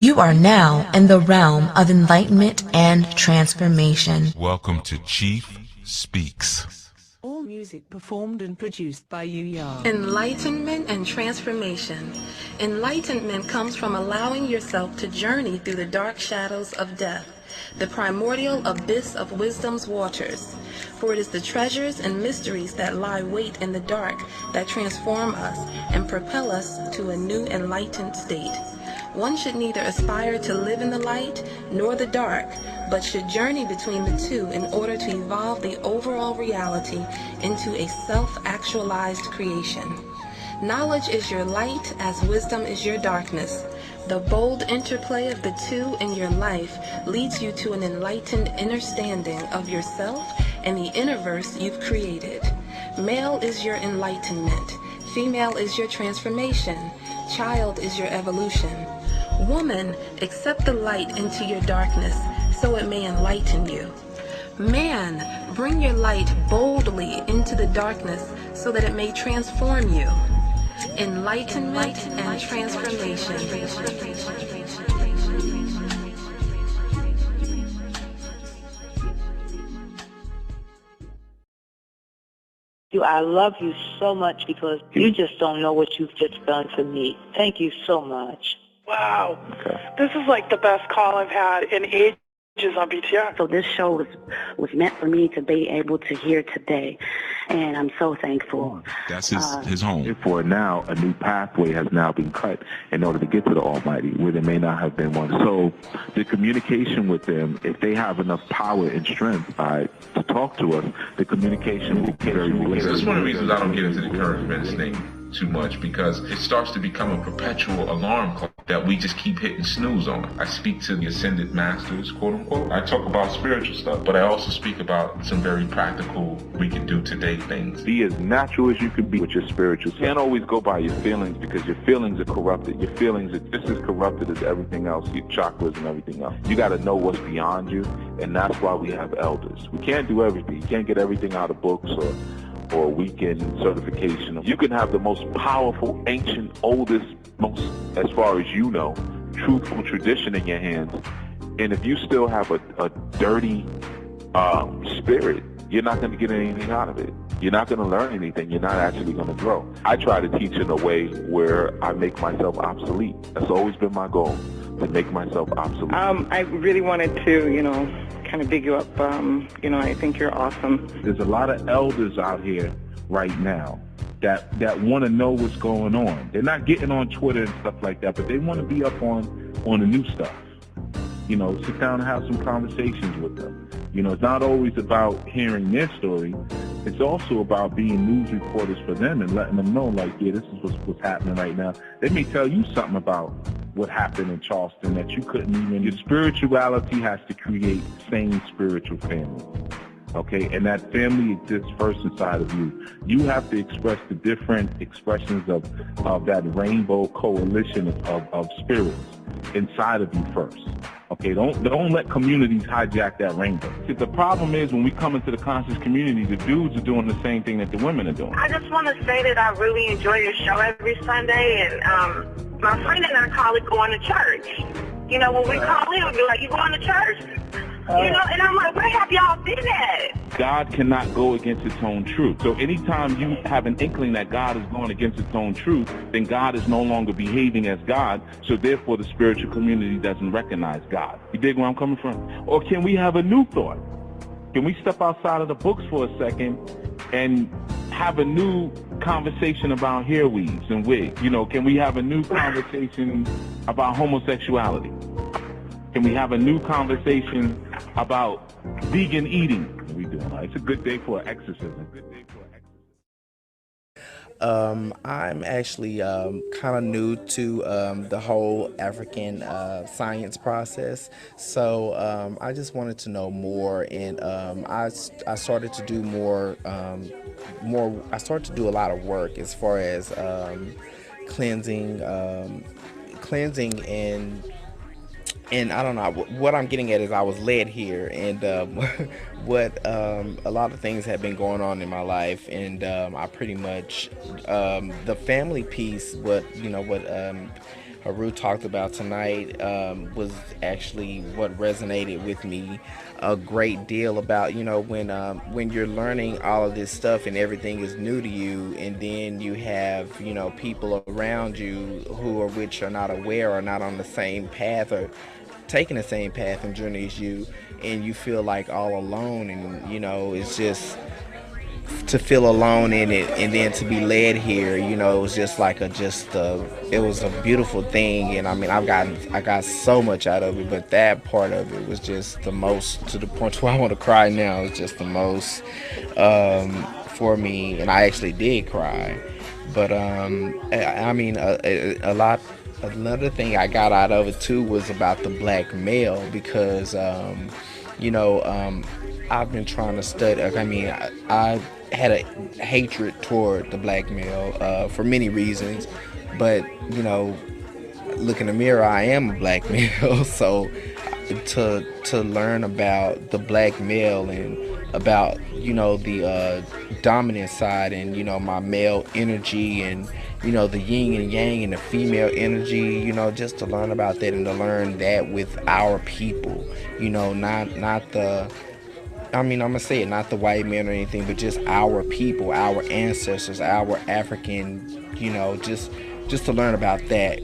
You are now in the realm of enlightenment and transformation. Welcome to Chief Speaks. All music performed and produced by Yuya. Enlightenment and transformation. Enlightenment comes from allowing yourself to journey through the dark shadows of death, the primordial abyss of wisdom's waters. For it is the treasures and mysteries that lie wait in the dark that transform us and propel us to a new enlightened state. One should neither aspire to live in the light nor the dark, but should journey between the two in order to evolve the overall reality into a self-actualized creation. Knowledge is your light as wisdom is your darkness. The bold interplay of the two in your life leads you to an enlightened understanding of yourself and the universe you've created. Male is your enlightenment. Female is your transformation. Child is your evolution. Woman, accept the light into your darkness so it may enlighten you. Man, bring your light boldly into the darkness so that it may transform you. Enlightenment and transformation. I love you so much because you just don't know what you've just done for me. Thank you so much. Wow. Okay. This is like the best call I've had in ages on BTR. So this show was meant for me to be able to hear today, and I'm so thankful. That's his home. Therefore, now a new pathway has now been cut in order to get to the Almighty, where there may not have been one. So the communication with them, if they have enough power and strength to talk to us, the communication will be very real. That's one of the reasons I don't get into the encouragement thing too much, because it starts to become a perpetual alarm clock that we just keep hitting snooze on. I speak to the ascended masters, quote unquote. I talk about spiritual stuff, but I also speak about some very practical, we can do today things. Be as natural as you can be with your spiritual self. You can't always go by your feelings, because your feelings are corrupted. Your feelings are just as corrupted as everything else, your chakras and everything else. You got to know what's beyond you, and that's why we have elders. We can't do everything. You can't get everything out of books or weekend certification. You can have the most powerful, ancient, oldest, most, as far as you know, truthful tradition in your hands, and if you still have a dirty spirit, you're not going to get anything out of it. You're not going to learn anything. You're not actually going to grow. I try to teach in a way where I make myself obsolete. That's always been my goal, to make myself obsolete. I really wanted to, kind of big you up. I think you're awesome. There's a lot of elders out here right now that want to know what's going on. They're not getting on Twitter and stuff like that, but they want to be up on the new stuff. Sit down and have some conversations with them. It's not always about hearing their story. It's also about being news reporters for them and letting them know, like, yeah, this is what's happening right now. They may tell you something about what happened in Charleston that you couldn't even. Your spirituality has to create sane spiritual family. Okay, and that family exists first inside of you. You have to express the different expressions of that rainbow coalition of spirits inside of you first. Okay, don't let communities hijack that rainbow. See, the problem is when we come into the conscious community, the dudes are doing the same thing that the women are doing. I just want to say that I really enjoy your show every Sunday, and my friend and I call it going to church. When we call in, we'll be like, you going to church? And I'm like, where have y'all been at? God cannot go against its own truth. So anytime you have an inkling that God is going against its own truth, then God is no longer behaving as God, so therefore the spiritual community doesn't recognize God. You dig where I'm coming from? Or can we have a new thought? Can we step outside of the books for a second and have a new conversation about hair weaves and wigs? Can we have a new conversation about homosexuality? Can we have a new conversation about vegan eating? What are we doing? It's a good day for exorcism. I'm actually kind of new to the whole African science process, so I just wanted to know more, and I started to do I started to do a lot of work as far as cleansing and I don't know, what I'm getting at is I was led here, and a lot of things have been going on in my life, and I pretty much the family piece, Haru talked about tonight was actually what resonated with me a great deal about, when you're learning all of this stuff and everything is new to you, and then you have, people around you who are which are not aware or not on the same path or taking the same path and journey as you, and you feel like all alone, and it's just to feel alone in it, and then to be led here, it was just like it was a beautiful thing. And I mean, I got so much out of it, but that part of it was just the most, to the point where I want to cry now. It's just the most for me, and I actually did cry. But I mean, a lot. Another thing I got out of it too was about the black male, because I've been trying to study. I mean, I had a hatred toward the black male for many reasons, but look in the mirror, I am a black male. So to learn about the black male and about the dominant side, and my male energy, and the yin and yang and the female energy, just to learn about that, and to learn that with our people, not the, I mean, I'm gonna say it, not the white man or anything, but just our people, our ancestors, our African, just to learn about that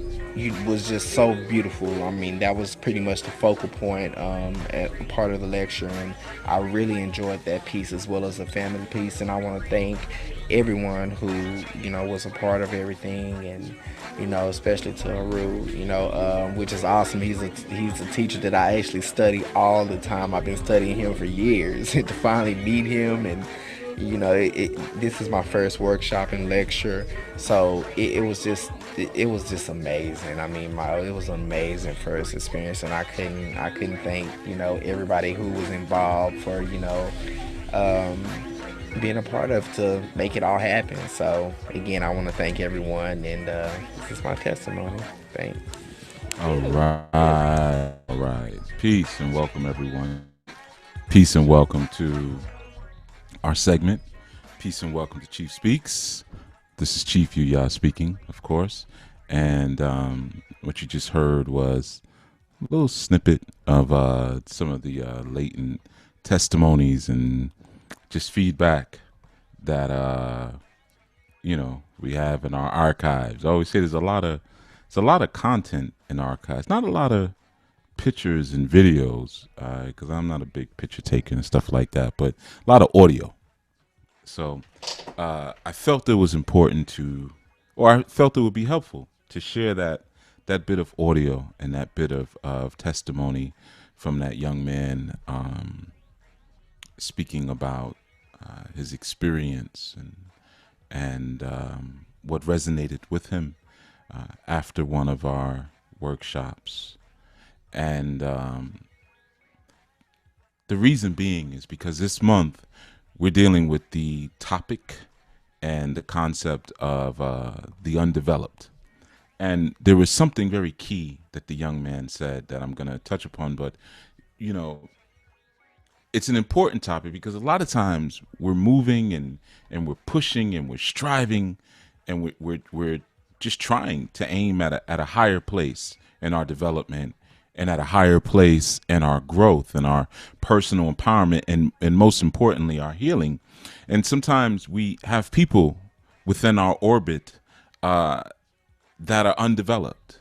was just so beautiful. I mean, that was pretty much the focal point at part of the lecture, and I really enjoyed that piece as well as the family piece. And I want to thank everyone who was a part of everything, and especially to Haru, which is awesome. He's a teacher that I actually study all the time. I've been studying him for years. To finally meet him, and this is my first workshop and lecture, so it was just amazing. I mean, it was an amazing first experience, and I couldn't thank everybody who was involved for being a part of to make it all happen. So again, I want to thank everyone, and this is my testimony. Thanks. All right. Peace and welcome, everyone. Peace and welcome to our segment. Peace and welcome to Chief Speaks. This is Chief Yuya speaking, of course. And what you just heard was a little snippet of some of the latent testimonies and just feedback that we have in our archives. I always say there's a lot of content in archives, not a lot of pictures and videos, because I'm not a big picture taker and stuff like that, but a lot of audio. So I felt it was important I felt it would be helpful to share that bit of audio and that bit of testimony from that young man, speaking about his experience and what resonated with him after one of our workshops. And the reason being is because this month we're dealing with the topic and the concept of the undeveloped. And there was something very key that the young man said that I'm going to touch upon, but it's an important topic because a lot of times we're moving and we're pushing and we're striving, and we're just trying to aim at a higher place in our development, and at a higher place in our growth and our personal empowerment, and most importantly, our healing. And sometimes we have people within our orbit that are undeveloped,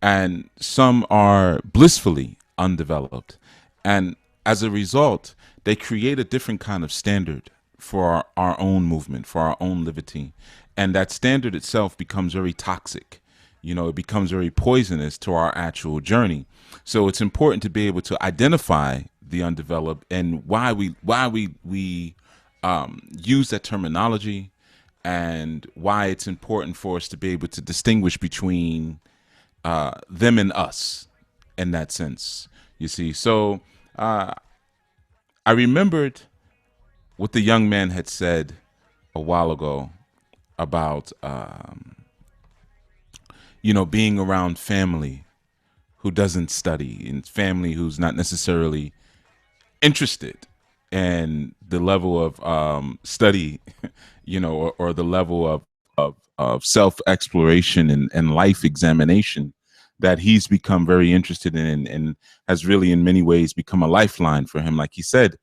and some are blissfully undeveloped. And as a result, they create a different kind of standard for our own movement, for our own liberty. And that standard itself becomes very toxic. It becomes very poisonous to our actual journey. So it's important to be able to identify the undeveloped and why we use that terminology, and why it's important for us to be able to distinguish between them and us in that sense. You see, so I remembered what the young man had said a while ago about being around family who doesn't study, and family who's not necessarily interested in the level of study, or the level of self-exploration and life examination that he's become very interested in, and has really in many ways become a lifeline for him. Like he said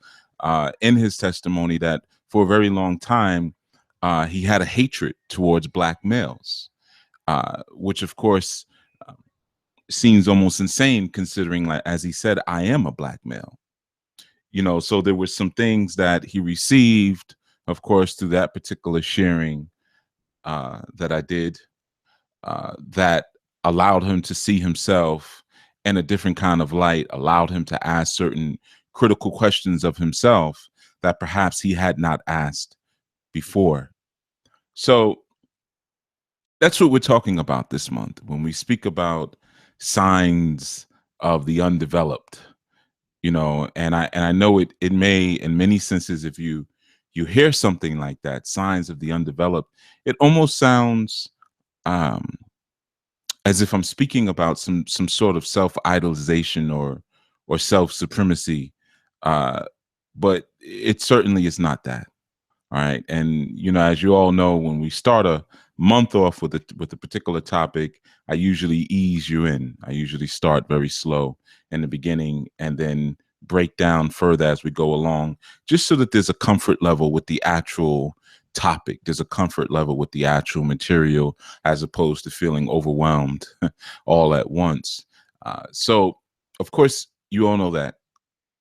in his testimony, that for a very long time he had a hatred towards black males, which of course seems almost insane, considering, like as he said, I am a black male. So there were some things that he received, of course, through that particular sharing that I did, that allowed him to see himself in a different kind of light, allowed him to ask certain critical questions of himself that perhaps he had not asked before. So that's what we're talking about this month when we speak about signs of the undeveloped. And I know it may, in many senses, if you hear something like that, signs of the undeveloped, it almost sounds as if I'm speaking about some sort of self-idolization or self-supremacy, but it certainly is not that. All right. And, as you all know, when we start a month off with a particular topic, I usually ease you in. I usually start very slow in the beginning and then break down further as we go along, just so that there's a comfort level with the actual topic. There's a comfort level with the actual material, as opposed to feeling overwhelmed all at once. So, of course, you all know that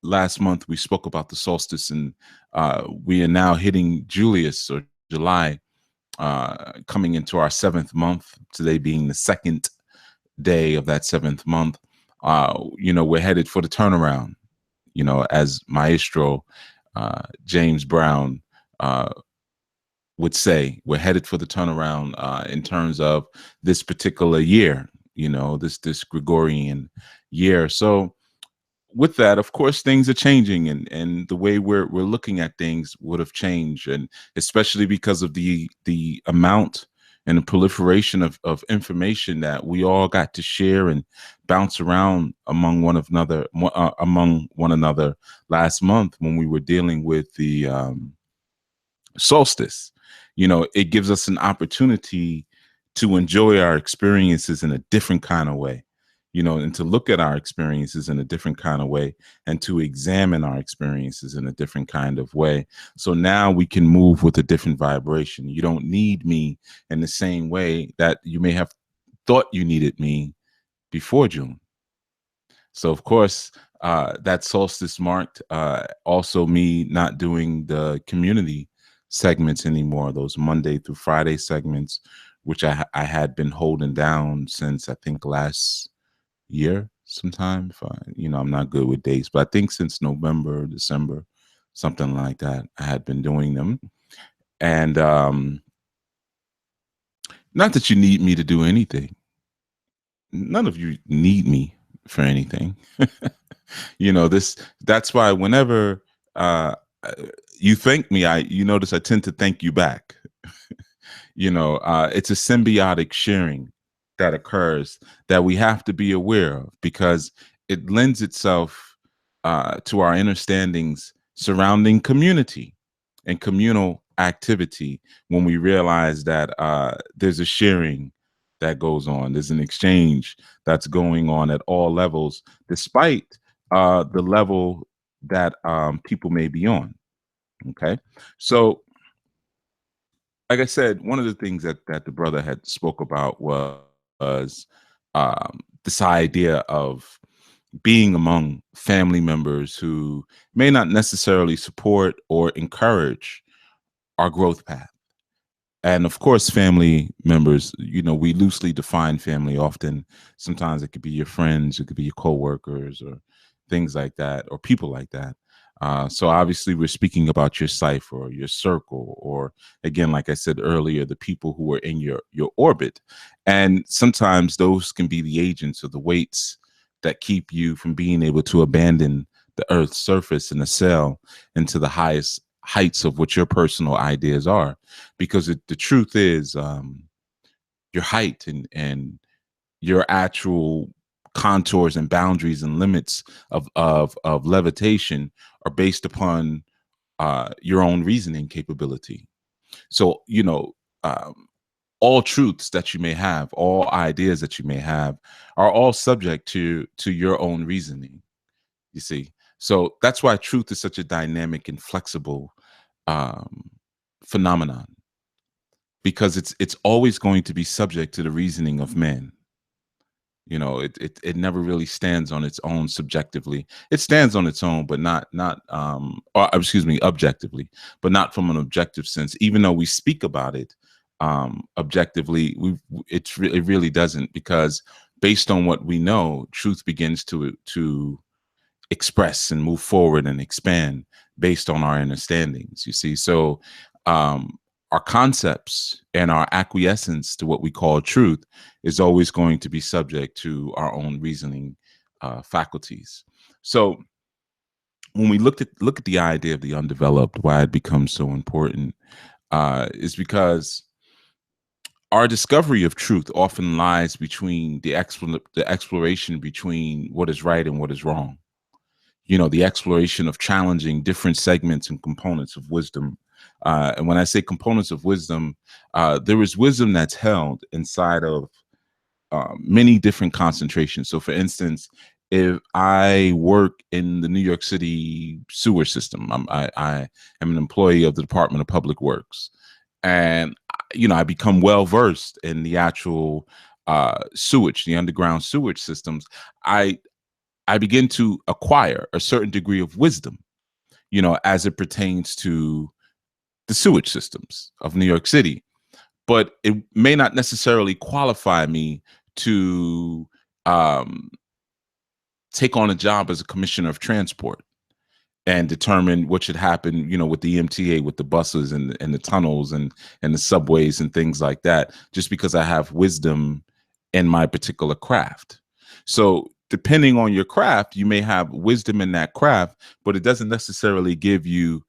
last month we spoke about the solstice, and we are now hitting Julius, or July, coming into our 7th month, today being the 2nd day of that 7th month. We're headed for the turnaround, as Maestro James Brown would say. We're headed for the turnaround in terms of this particular year, this Gregorian year. So with that, of course, things are changing, and the way we're looking at things would have changed, and especially because of the amount and the proliferation of information that we all got to share and bounce around among one another last month when we were dealing with the solstice. It gives us an opportunity to enjoy our experiences in a different kind of way. And to look at our experiences in a different kind of way, and to examine our experiences in a different kind of way. So now we can move with a different vibration. You don't need me in the same way that you may have thought you needed me before June. So, of course, that solstice marked also me not doing the community segments anymore, those Monday through Friday segments, which I had been holding down since, I think, last year sometime. I'm not good with dates, but I think since November, December, something like that, I had been doing them. And not that you need me to do anything. None of you need me for anything. That's why whenever you thank me, you notice I tend to thank you back. It's a symbiotic sharing that occurs that we have to be aware of, because it lends itself to our understandings surrounding community and communal activity, when we realize that there's a sharing that goes on, there's an exchange that's going on at all levels, despite the level that people may be on. Okay, so like I said, one of the things that the brother had spoke about was this idea of being among family members who may not necessarily support or encourage our growth path. And of course, family members, we loosely define family often. Sometimes it could be your friends, it could be your coworkers, or things like that, or people like that. So obviously we're speaking about your cipher or your circle, or again, like I said earlier, the people who are in your orbit. And sometimes those can be the agents or the weights that keep you from being able to abandon the Earth's surface and assail into the highest heights of what your personal ideas are. Because the truth is, your height and your actual contours and boundaries and limits of levitation are based upon your own reasoning capability. So, all truths that you may have, all ideas that you may have, are all subject to your own reasoning. You see, so that's why truth is such a dynamic and flexible phenomenon, because it's always going to be subject to the reasoning of men. You know, it never really stands on its own subjectively. It stands on its own, but not or excuse me, objectively, but not from an objective sense. Even though we speak about it objectively, it really doesn't, because based on what we know, truth begins to express and move forward and expand based on our understandings. You see, so our concepts and our acquiescence to what we call truth is always going to be subject to our own reasoning faculties. So when we look at the idea of the undeveloped, why it becomes so important is because our discovery of truth often lies between the exploration between what is right and what is wrong. You know, the exploration of challenging different segments and components of wisdom. And when I say components of wisdom, there is wisdom that's held inside of many different concentrations. So for instance, if I work in the New York City sewer system, I am an employee of the Department of Public Works, and you know, I become well versed in the actual sewage, the underground sewage systems. I begin to acquire a certain degree of wisdom, you know, as it pertains to the sewage systems of New York City. But it may not necessarily qualify me to take on a job as a commissioner of transport and determine what should happen, you know, with the MTA, with the buses and the tunnels and the subways and things like that, just because I have wisdom in my particular craft. So depending on your craft, you may have wisdom in that craft, but it doesn't necessarily give you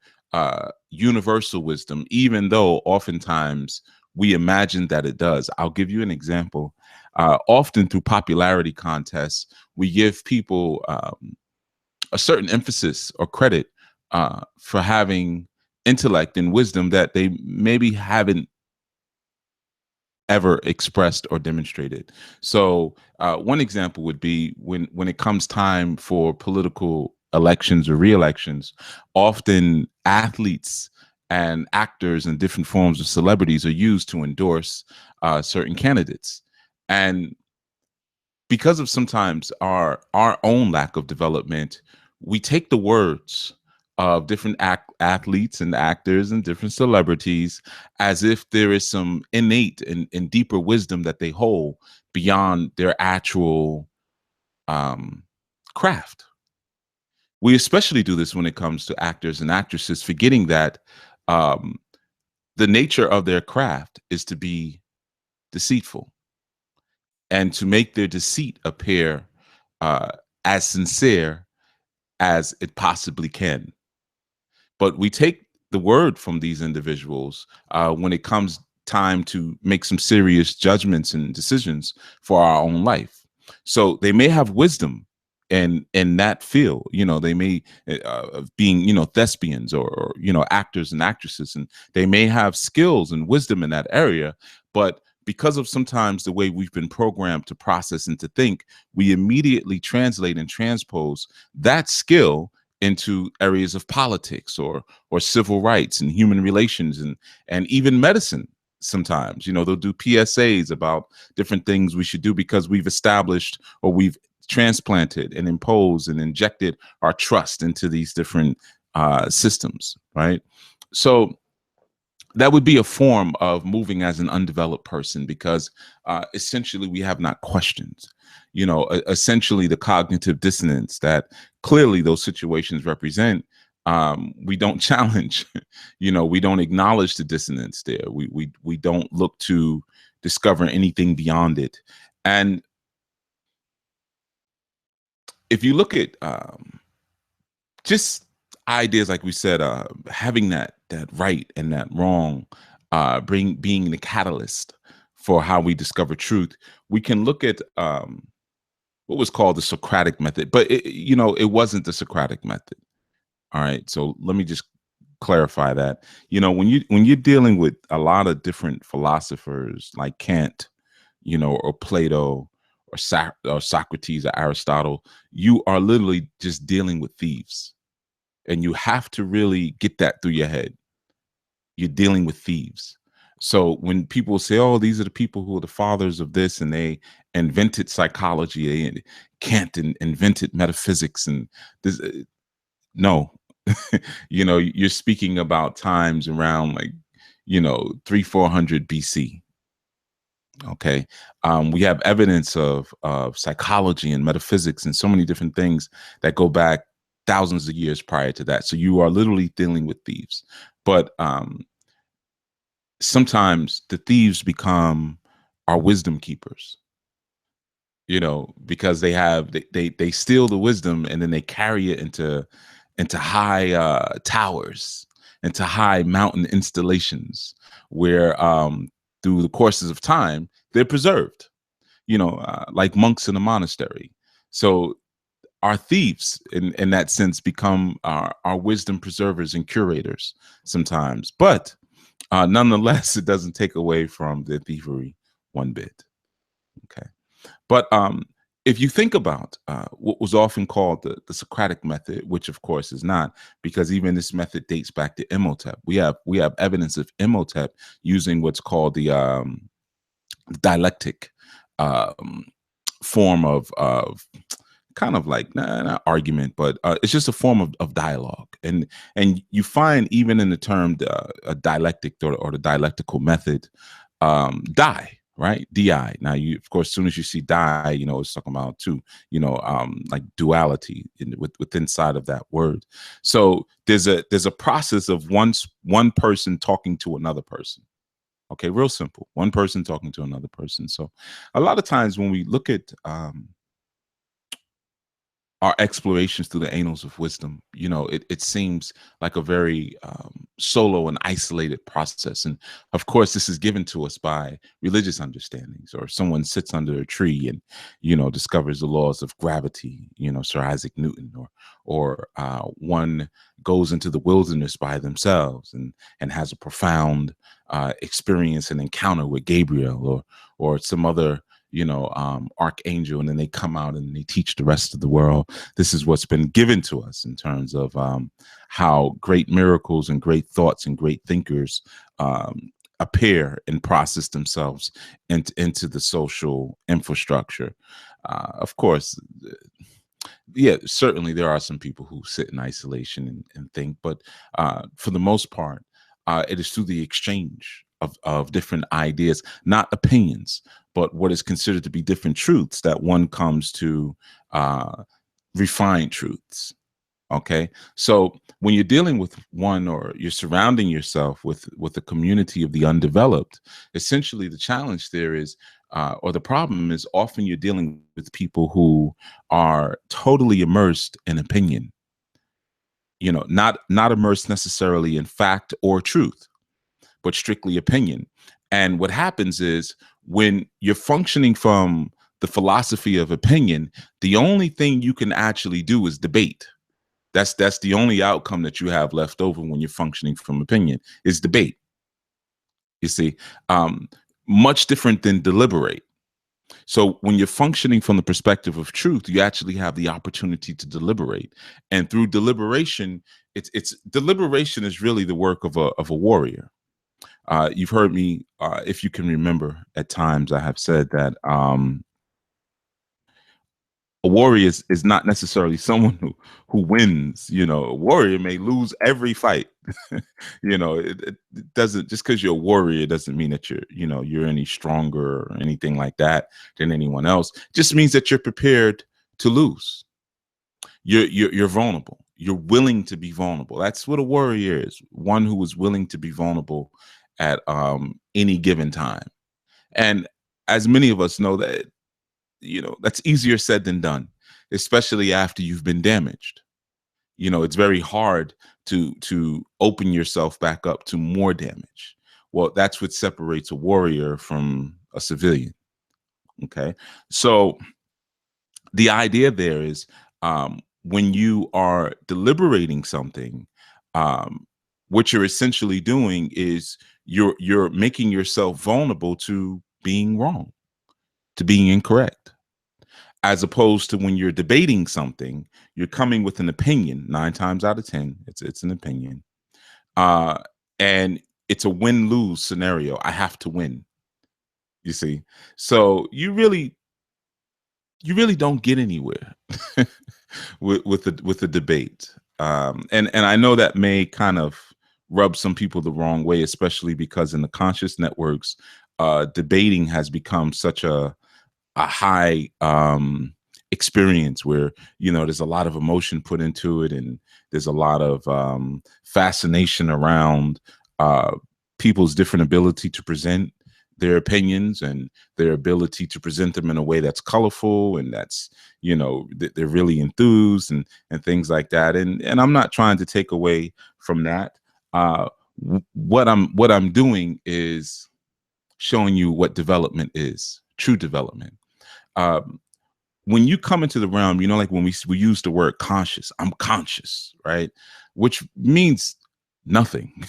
universal wisdom, even though oftentimes we imagine that it does. I'll give you an example. Often through popularity contests, we give people a certain emphasis or credit for having intellect and wisdom that they maybe haven't ever expressed or demonstrated. So one example would be when it comes time for political elections or re-elections, often athletes and actors and different forms of celebrities are used to endorse certain candidates. And because of sometimes our own lack of development, we take the words of different athletes and actors and different celebrities as if there is some innate and deeper wisdom that they hold beyond their actual craft. We especially do this when it comes to actors and actresses, forgetting that the nature of their craft is to be deceitful and to make their deceit appear as sincere as it possibly can. But we take the word from these individuals when it comes time to make some serious judgments and decisions for our own life. So they may have wisdom in that field, you know, they may being, you know, thespians or, you know, actors and actresses, and they may have skills and wisdom in that area. But because of sometimes the way we've been programmed to process and to think, we immediately translate and transpose that skill into areas of politics or civil rights and human relations and even medicine. Sometimes, you know, they'll do PSAs about different things we should do because we've established or we've transplanted and imposed and injected our trust into these different systems, right? So that would be a form of moving as an undeveloped person, because essentially we have not questioned, you know, essentially the cognitive dissonance that clearly those situations represent. We don't challenge, you know, we don't acknowledge the dissonance there. We don't look to discover anything beyond it. And if you look at just ideas, like we said, having that right and that wrong, being the catalyst for how we discover truth, we can look at what was called the Socratic method, but you know, it wasn't the Socratic method. All right, so let me just clarify that. You know, when you're dealing with a lot of different philosophers like Kant, you know, or Plato, or Socrates, or Aristotle, you are literally just dealing with thieves, and you have to really get that through your head. You're dealing with thieves. So when people say, "Oh, these are the people who are the fathers of this, and they invented psychology, they Kant invented metaphysics," and this, no, you know, you're speaking about times around like, you know, 300-400 BC. Okay, we have evidence of psychology and metaphysics and so many different things that go back thousands of years prior to that. So you are literally dealing with thieves, but sometimes the thieves become our wisdom keepers, you know, because they steal the wisdom and then they carry it into high towers, into high mountain installations where through the courses of time they're preserved, you know, like monks in a monastery. So our thieves in that sense become our wisdom preservers and curators sometimes, but nonetheless, it doesn't take away from the thievery one bit. Okay, but if you think about what was often called the Socratic method, which of course is not, because even this method dates back to Imhotep. We have evidence of Imhotep using what's called the dialectic form of kind of like not argument, but it's just a form of dialogue, and you find even in the term a dialectic or the dialectical method, right, di. Now, you of course, as soon as you see die, you know it's talking about two, you know, like duality within inside of that word. So there's a process of one person talking to another person. Okay, real simple, one person talking to another person. So a lot of times when we look at our explorations through the annals of wisdom, you know, it seems like a very solo and isolated process. And of course, this is given to us by religious understandings, or someone sits under a tree and, you know, discovers the laws of gravity, you know, Sir Isaac Newton, or one goes into the wilderness by themselves and has a profound experience and encounter with Gabriel, or some other, you know, archangel, and then they come out and they teach the rest of the world. This is what's been given to us in terms of how great miracles and great thoughts and great thinkers appear and process themselves into the social infrastructure. Of course, yeah, certainly there are some people who sit in isolation and think, but for the most part, it is through the exchange of different ideas, not opinions, but what is considered to be different truths, that one comes to refined truths. Okay, so when you're dealing with one, or you're surrounding yourself with a community of the undeveloped, essentially the challenge there is, or the problem is, often you're dealing with people who are totally immersed in opinion. You know, not immersed necessarily in fact or truth, but strictly opinion. And what happens is, when you're functioning from the philosophy of opinion, the only thing you can actually do is debate. That's the only outcome that you have left over when you're functioning from opinion, is debate. You see, much different than deliberate. So when you're functioning from the perspective of truth, you actually have the opportunity to deliberate. And through deliberation, it's deliberation is really the work of a warrior. You've heard me, if you can remember, at times I have said that a warrior is not necessarily someone who wins. You know, a warrior may lose every fight. You know, it doesn't, just because you're a warrior doesn't mean that you're any stronger or anything like that than anyone else. It just means that you're prepared to lose. You're vulnerable. You're willing to be vulnerable. That's what a warrior is. One who is willing to be vulnerable at any given time. And as many of us know, that, you know, that's easier said than done, especially after you've been damaged. You know, it's very hard to open yourself back up to more damage. Well, that's what separates a warrior from a civilian. Okay, so the idea there is, when you are deliberating something, what you're essentially doing is you're making yourself vulnerable to being wrong, to being incorrect. As opposed to when you're debating something, you're coming with an opinion. 9 times out of 10, it's an opinion, and it's a win-lose scenario. I have to win. You see, so you really don't get anywhere with the debate. And I know that may kind of rub some people the wrong way, especially because in the conscious networks, debating has become such a high experience where, you know, there's a lot of emotion put into it, and there's a lot of fascination around people's different ability to present their opinions and their ability to present them in a way that's colorful and that's, you know, they're really enthused and things like that. And I'm not trying to take away from that. What I'm doing is showing you what development is, true development. When you come into the realm, you know, like when we use the word conscious, I'm conscious, right? Which means nothing,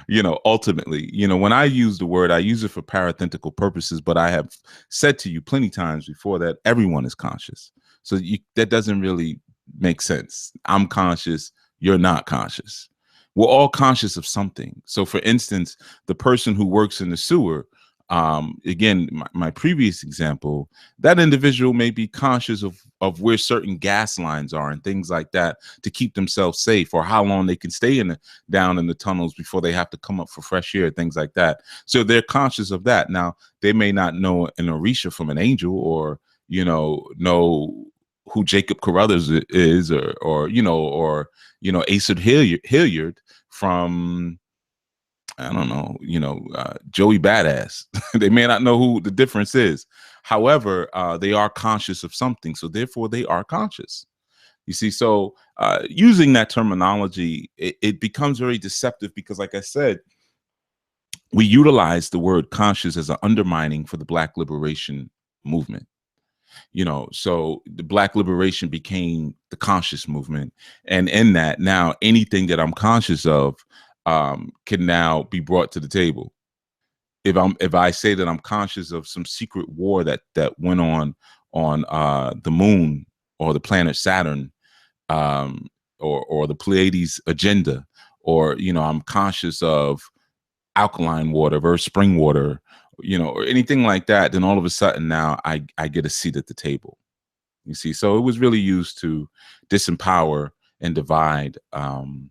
you know, ultimately. You know, when I use the word, I use it for parenthetical purposes, but I have said to you plenty times before that everyone is conscious. So that doesn't really make sense. I'm conscious, you're not conscious. We're all conscious of something. So for instance, the person who works in the sewer, again, my previous example, that individual may be conscious of where certain gas lines are and things like that to keep themselves safe, or how long they can stay down in the tunnels before they have to come up for fresh air, things like that. So they're conscious of that. Now, they may not know an Orisha from an angel, or, you know who Jacob Carruthers is, or Acer Hilliard from, I don't know, Joey Badass. They may not know who the difference is. However, they are conscious of something. So therefore they are conscious. You see, so using that terminology, it becomes very deceptive because, like I said, we utilize the word conscious as an undermining for the Black liberation movement. You know, so the Black liberation became the conscious movement. And in that, now anything that I'm conscious of can now be brought to the table. If I say that I'm conscious of some secret war that went on the moon or the planet Saturn, or the Pleiades agenda, or, you know, I'm conscious of alkaline water versus spring water, you know, or anything like that, then all of a sudden now I get a seat at the table. You see, so it was really used to disempower and divide, and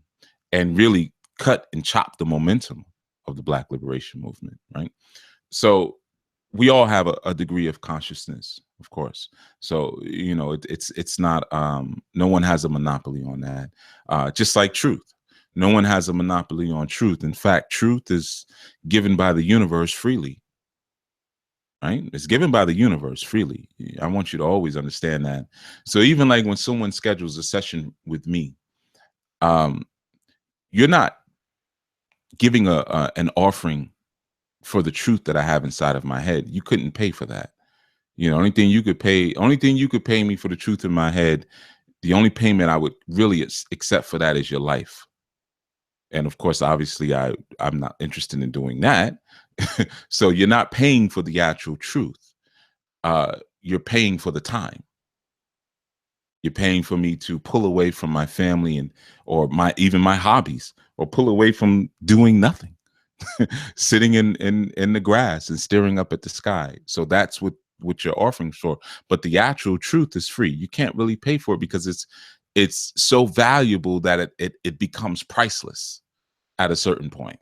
really cut and chop the momentum of the Black liberation movement, right? So we all have a degree of consciousness, of course. So, you know, it's not, no one has a monopoly on that. Just like truth. No one has a monopoly on truth. In fact, truth is given by the universe freely, right? It's given by the universe freely. I want you to always understand that. So even like when someone schedules a session with me, you're not giving an offering for the truth that I have inside of my head. You couldn't pay for that. You know, only thing you could pay me for the truth in my head, the only payment I would really accept for that is your life. And of course, obviously, I'm not interested in doing that. So you're not paying for the actual truth. You're paying for the time. You're paying for me to pull away from my family or even my hobbies, or pull away from doing nothing, sitting in the grass and staring up at the sky. So that's what you're offering for. But the actual truth is free. You can't really pay for it because it's so valuable that it becomes priceless at a certain point.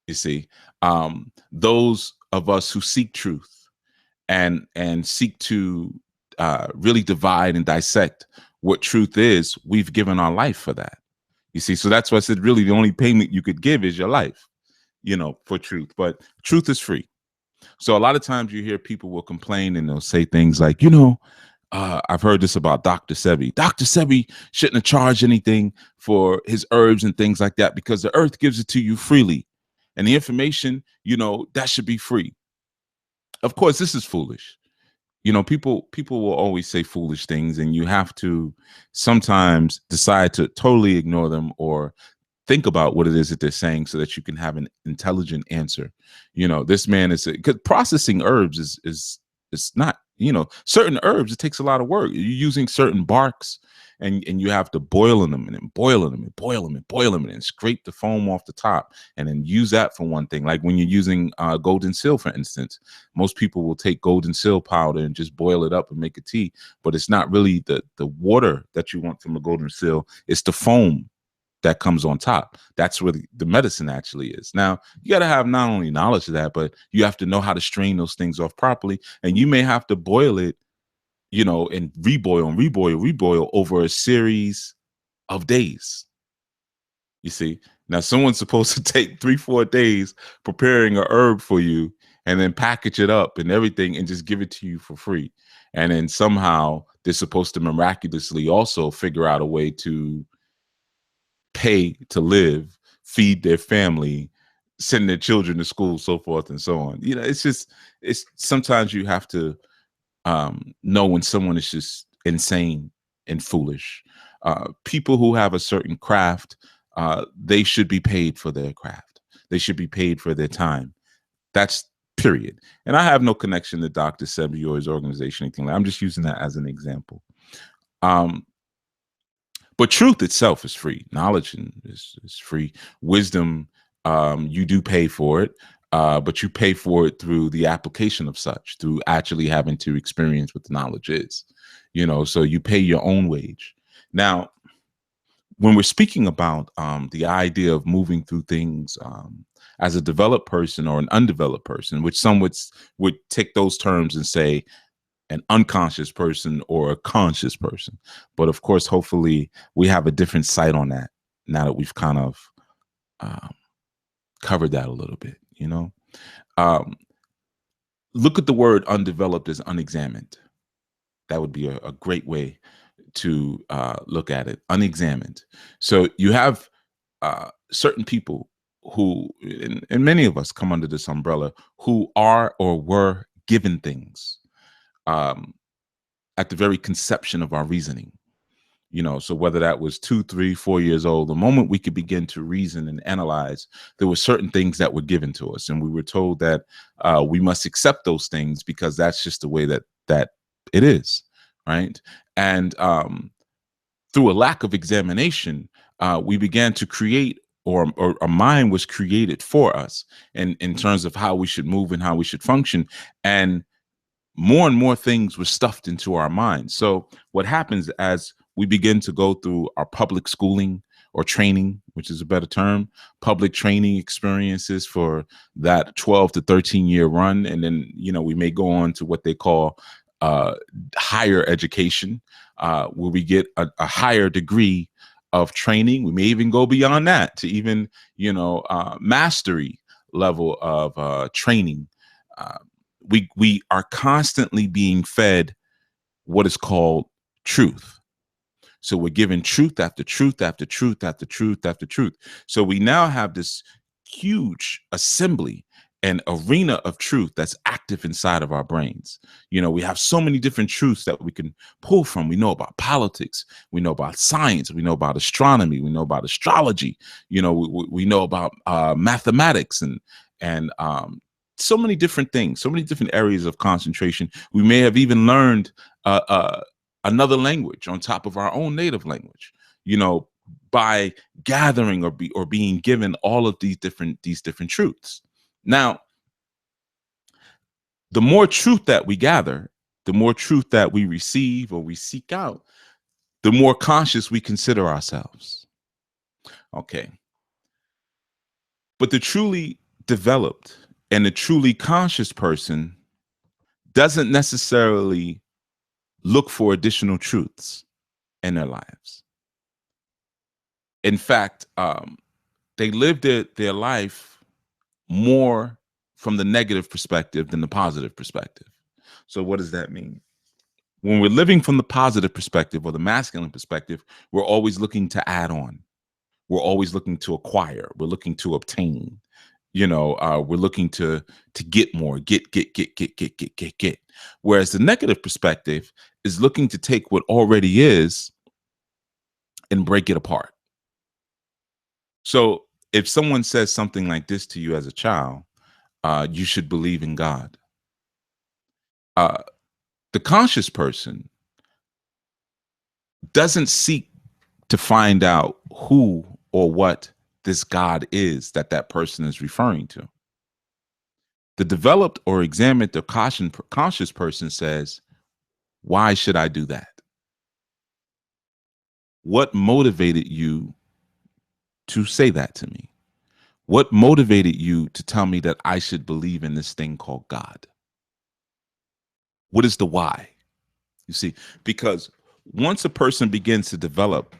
You see, those of us who seek truth and seek to really divide and dissect what truth is, we've given our life for that. You see, so that's why I said really the only payment you could give is your life, you know, for truth. But truth is free. So a lot of times you hear people will complain and they'll say things like, you know, I've heard this about Dr. Sebi. Dr. Sebi shouldn't have charged anything for his herbs and things like that because the earth gives it to you freely. And the information, you know, that should be free. Of course, this is foolish. You know, people will always say foolish things, and you have to sometimes decide to totally ignore them or think about what it is that they're saying so that you can have an intelligent answer. You know, this man is, because processing herbs is not, you know, certain herbs, it takes a lot of work. You're using certain barks, and you have to boil them and then boil them and boil them and boil them and then scrape the foam off the top and then use that for one thing. Like when you're using golden seal, for instance, most people will take golden seal powder and just boil it up and make a tea, but it's not really the water that you want from a golden seal. It's the foam that comes on top. That's where the medicine actually is. Now, you got to have not only knowledge of that, but you have to know how to strain those things off properly. And you may have to boil it, you know, and reboil over a series of days. You see, now someone's supposed to take 3-4 days preparing a herb for you and then package it up and everything and just give it to you for free. And then somehow they're supposed to miraculously also figure out a way to pay to live, feed their family, send their children to school, so forth and so on. You know, it's sometimes you have to know when someone is just insane and foolish. People who have a certain craft, they should be paid for their craft. They should be paid for their time. That's period. And I have no connection to Dr. Sebi or his organization, anything like that. I'm just using that as an example. But truth itself is free. Knowledge is free. Wisdom, you do pay for it. But you pay for it through the application of such, through actually having to experience what the knowledge is, you know, so you pay your own wage. Now, when we're speaking about the idea of moving through things as a developed person or an undeveloped person, which some would take those terms and say an unconscious person or a conscious person. But of course, hopefully we have a different sight on that now that we've kind of covered that a little bit. You know, look at the word undeveloped as unexamined. That would be a great way to look at it, unexamined. So you have certain people who, and many of us come under this umbrella, who are or were given things at the very conception of our reasoning. You know, so whether that was 2, 3, 4 years old, the moment we could begin to reason and analyze, there were certain things that were given to us. And we were told that we must accept those things because that's just the way that it is. Right. And through a lack of examination, we began to create, or a mind was created for us in terms of how we should move and how we should function. And more things were stuffed into our minds. So what happens as we begin to go through our public schooling or training, which is a better term, public training experiences for that 12 to 13 year run. And then, you know, we may go on to what they call higher education, where we get a higher degree of training. We may even go beyond that to even, you know, mastery level of training. We are constantly being fed what is called truth. So we're given truth after truth after truth after truth after truth. So we now have this huge assembly and arena of truth that's active inside of our brains. You know, we have so many different truths that we can pull from. We know about politics. We know about science. We know about astronomy. We know about astrology. You know, we know about mathematics and so many different things, so many different areas of concentration. We may have even learned another language on top of our own native language, you know, by gathering or being given all of these different truths. Now, the more truth that we gather, the more truth that we receive or we seek out, the more conscious we consider ourselves. Okay. But the truly developed and the truly conscious person doesn't necessarily look for additional truths in their lives. In fact, they live their life more from the negative perspective than the positive perspective. So what does that mean? When we're living from the positive perspective or the masculine perspective, we're always looking to add on. We're always looking to acquire. We're looking to obtain. You know, we're looking to get more, get. Whereas the negative perspective is looking to take what already is and break it apart. So if someone says something like this to you as a child, you should believe in God. The conscious person doesn't seek to find out who or what this God is that that person is referring to. The developed or examined or conscious person says, why should I do that? What motivated you to say that to me? What motivated you to tell me that I should believe in this thing called God? What is the why? You see, because once a person begins to develop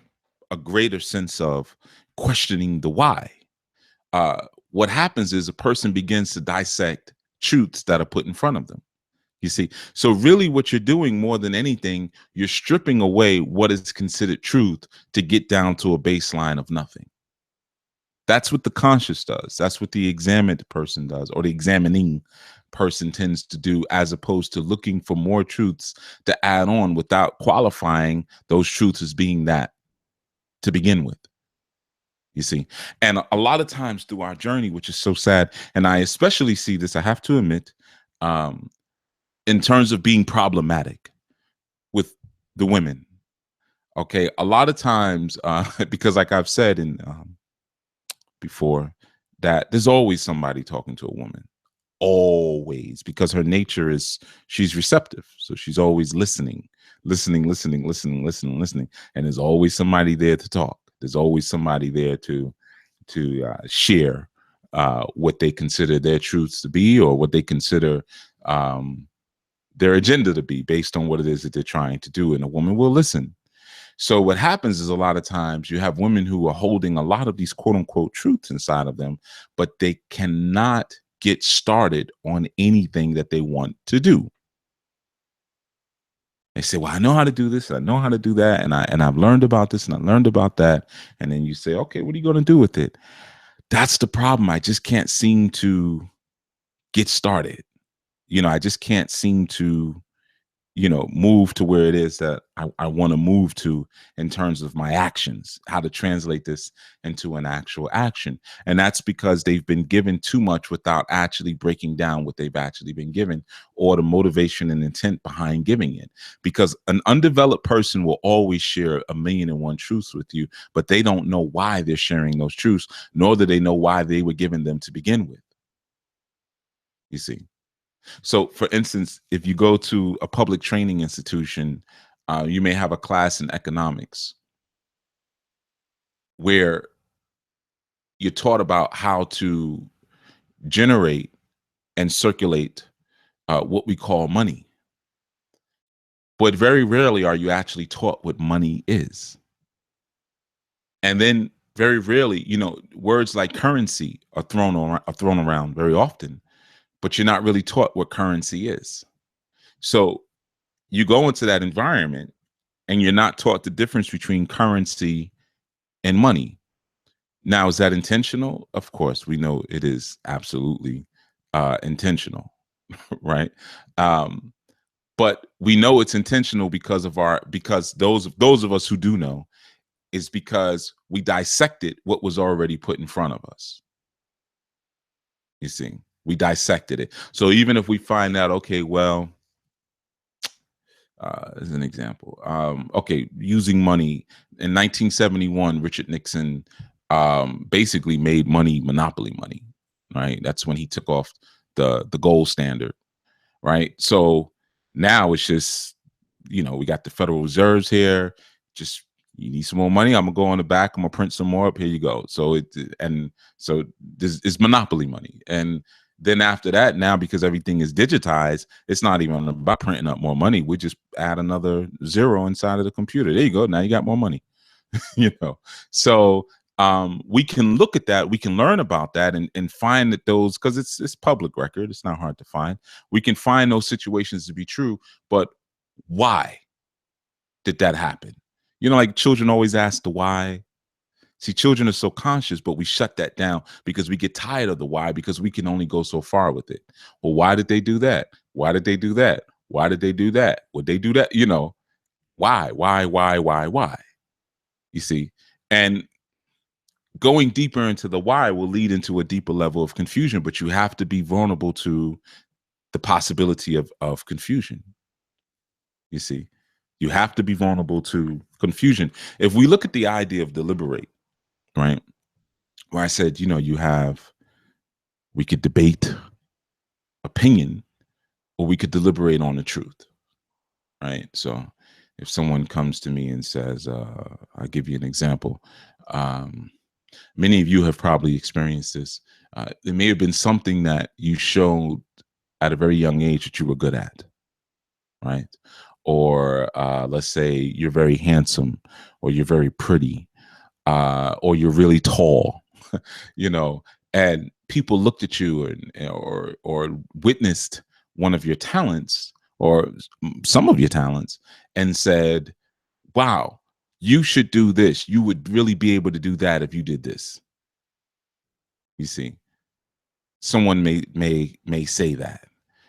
a greater sense of questioning the why, what happens is a person begins to dissect truths that are put in front of them. You see, so really what you're doing more than anything, you're stripping away what is considered truth to get down to a baseline of nothing. That's what the conscious does. That's what the examined person does, or the examining person tends to do, as opposed to looking for more truths to add on without qualifying those truths as being that to begin with. You see, and a lot of times through our journey, which is so sad, and I especially see this, I have to admit, in terms of being problematic with the women. Okay, a lot of times, because like I've said in before, that there's always somebody talking to a woman, always, because her nature is she's receptive, so she's always listening, and there's always somebody there to talk. There's always somebody there to share what they consider their truths to be, or what they consider their agenda to be, based on what it is that they're trying to do, and a woman will listen. So what happens is a lot of times you have women who are holding a lot of these quote unquote truths inside of them, but they cannot get started on anything that they want to do. They say, well, I know how to do this, I know how to do that, and I've learned about this and I learned about that. And then you say, okay, what are you going to do with it? That's the problem. I just can't seem to get started. You know, I just can't seem to, you know, move to where it is that I want to move to in terms of my actions, how to translate this into an actual action. And that's because they've been given too much without actually breaking down what they've actually been given, or the motivation and intent behind giving it. Because an undeveloped person will always share 1,000,001 truths with you, but they don't know why they're sharing those truths, nor do they know why they were given them to begin with. You see? So, for instance, if you go to a public training institution, you may have a class in economics where you're taught about how to generate and circulate what we call money. But very rarely are you actually taught what money is. And then very rarely, you know, words like currency are thrown around very often, but you're not really taught what currency is. So you go into that environment and you're not taught the difference between currency and money. Now, is that intentional? Of course, we know it is absolutely intentional, right? But we know it's intentional because those of us who do know, is because we dissected what was already put in front of us. You see, we dissected it. So even if we find out, okay, well, as an example, okay, using money in 1971, Richard Nixon basically made money monopoly money, right? That's when he took off the gold standard, right? So now it's just, you know, we got the Federal Reserves here. Just, you need some more money, I'm gonna go on the back, I'm gonna print some more up, here you go. So this is monopoly money. And then after that, now because everything is digitized, it's not even about printing up more money. We just add another zero inside of the computer. There you go. Now you got more money. You know, so we can look at that, we can learn about that, and find that those, because it's public record, it's not hard to find. We can find those situations to be true, but why did that happen? You know, like children always ask the why. See, children are so conscious, but we shut that down because we get tired of the why, because we can only go so far with it. Well, why did they do that? Why did they do that? Why did they do that? Would they do that? You know, why? You see, and going deeper into the why will lead into a deeper level of confusion, but you have to be vulnerable to the possibility of confusion. You see, you have to be vulnerable to confusion. If we look at the idea of deliberate, right, where I said, you know, we could debate opinion, or we could deliberate on the truth, right? So if someone comes to me and says, I'll give you an example. Many of you have probably experienced this. It may have been something that you showed at a very young age that you were good at, right? Or let's say you're very handsome, or you're very pretty, or you're really tall, you know, and people looked at you or witnessed one of your talents or some of your talents and said, wow, you should do this. You would really be able to do that if you did this. You see, someone may say that,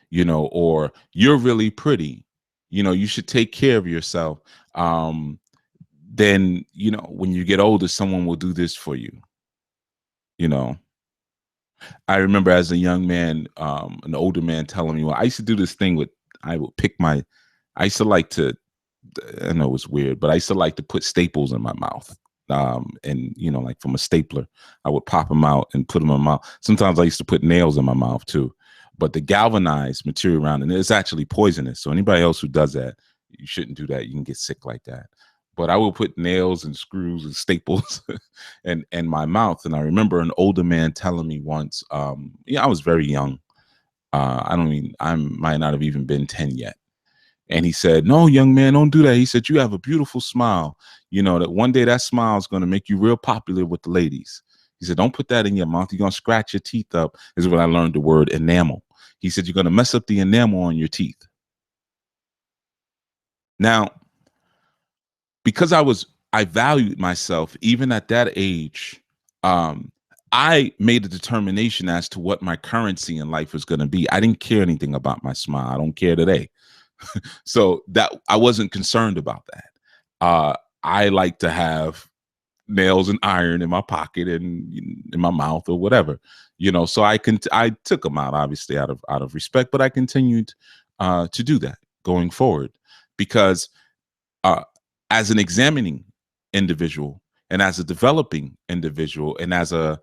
you know, or you're really pretty, you know, you should take care of yourself. Then, you know, when you get older, someone will do this for you. You know, I remember as a young man, an older man telling me, well, I used to do this thing with, I used to like to, I know it's weird, but I used to like to put staples in my mouth. And, you know, like from a stapler, I would pop them out and put them in my mouth. Sometimes I used to put nails in my mouth too. But the galvanized material around it is actually poisonous. So anybody else who does that, you shouldn't do that. You can get sick like that. But I will put nails and screws and staples in my mouth. And I remember an older man telling me once, yeah, I was very young. I might not have even been 10 yet. And he said, no, young man, don't do that. He said, you have a beautiful smile. You know, that one day that smile is going to make you real popular with the ladies. He said, don't put that in your mouth. You're going to scratch your teeth up, is when I learned the word enamel. He said, you're going to mess up the enamel on your teeth. Now, because I valued myself, even at that age, I made a determination as to what my currency in life was going to be. I didn't care anything about my smile. I don't care today. So that I wasn't concerned about that. I like to have nails and iron in my pocket and in my mouth or whatever, you know. So I took them out, obviously out of respect, but I continued to do that going forward because as an examining individual and as a developing individual and as a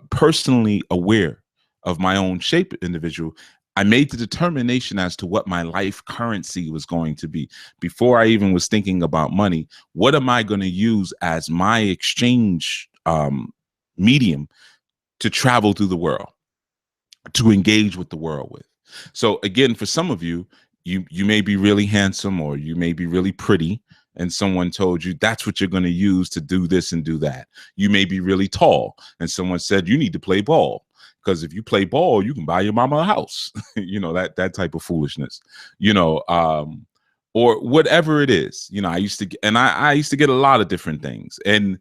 personally aware of my own shape individual, I made the determination as to what my life currency was going to be. Before I even was thinking about money, what am I going to use as my exchange medium to travel through the world, to engage with the world with? So again, for some of you, you may be really handsome or you may be really pretty, and someone told you that's what you're going to use to do this and do that. You may be really tall, and someone said you need to play ball. Because if you play ball, you can buy your mama a house, you know, that type of foolishness, you know, or whatever it is. You know, I used to get a lot of different things. And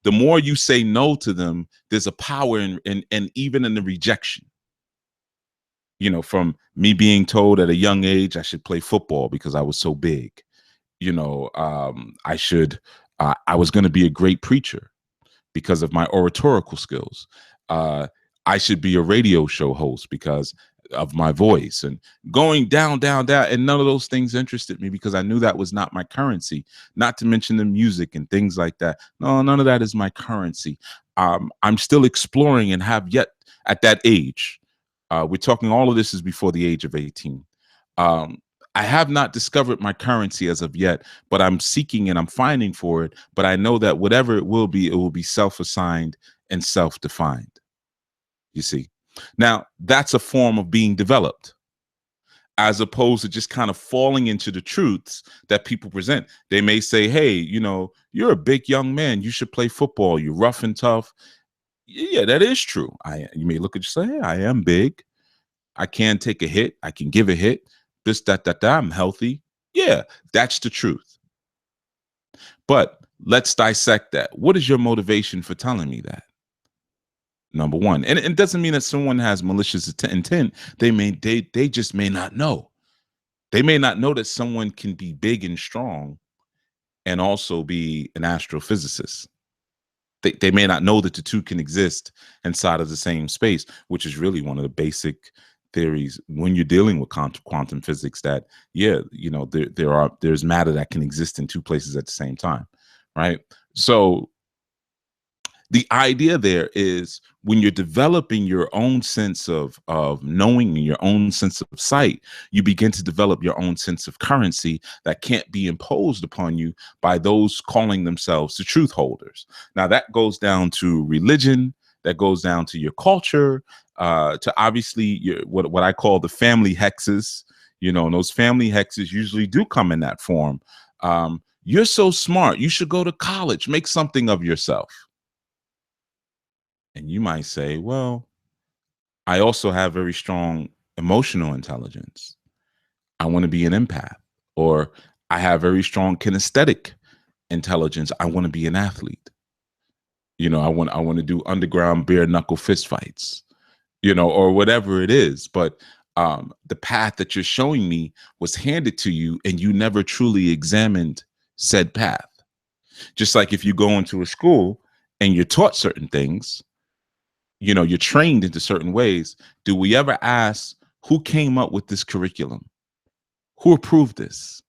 the more you say no to them, there's a power in even in the rejection. You know, from me being told at a young age I should play football because I was so big. You know, I was going to be a great preacher because of my oratorical skills. I should be a radio show host because of my voice, and going down, and none of those things interested me because I knew that was not my currency, not to mention the music and things like that. No, none of that is my currency. I'm still exploring and have yet at that age. We're talking all of this is before the age of 18. I have not discovered my currency as of yet, but I'm seeking and I'm finding for it. But I know that whatever it will be self-assigned and self-defined. You see, now that's a form of being developed as opposed to just kind of falling into the truths that people present. They may say, hey, you know, you're a big young man. You should play football. You're rough and tough. Yeah, that is true. You may look at you and say, hey, I am big. I can take a hit. I can give a hit. This, that. I'm healthy. Yeah, that's the truth. But let's dissect that. What is your motivation for telling me that? Number one, and it doesn't mean that someone has malicious intent. They just may not know. They may not know that someone can be big and strong and also be an astrophysicist. They may not know that the two can exist inside of the same space, which is really one of the basic theories when you're dealing with quantum physics, that there's matter that can exist in two places at the same time, right? So the idea there is when you're developing your own sense of knowing and your own sense of sight, you begin to develop your own sense of currency that can't be imposed upon you by those calling themselves the truth holders. Now that goes down to religion, that goes down to your culture, to obviously what I call the family hexes. And those family hexes usually do come in that form. You're so smart, you should go to college, make something of yourself. And you might say, well, I also have very strong emotional intelligence. I want to be an empath. Or I have very strong kinesthetic intelligence. I want to be an athlete. I want to do underground bare knuckle fist fights, or whatever it is. But the path that you're showing me was handed to you and you never truly examined said path. Just like if you go into a school and you're taught certain things, you're trained into certain ways. Do we ever ask who came up with this curriculum? Who approved this?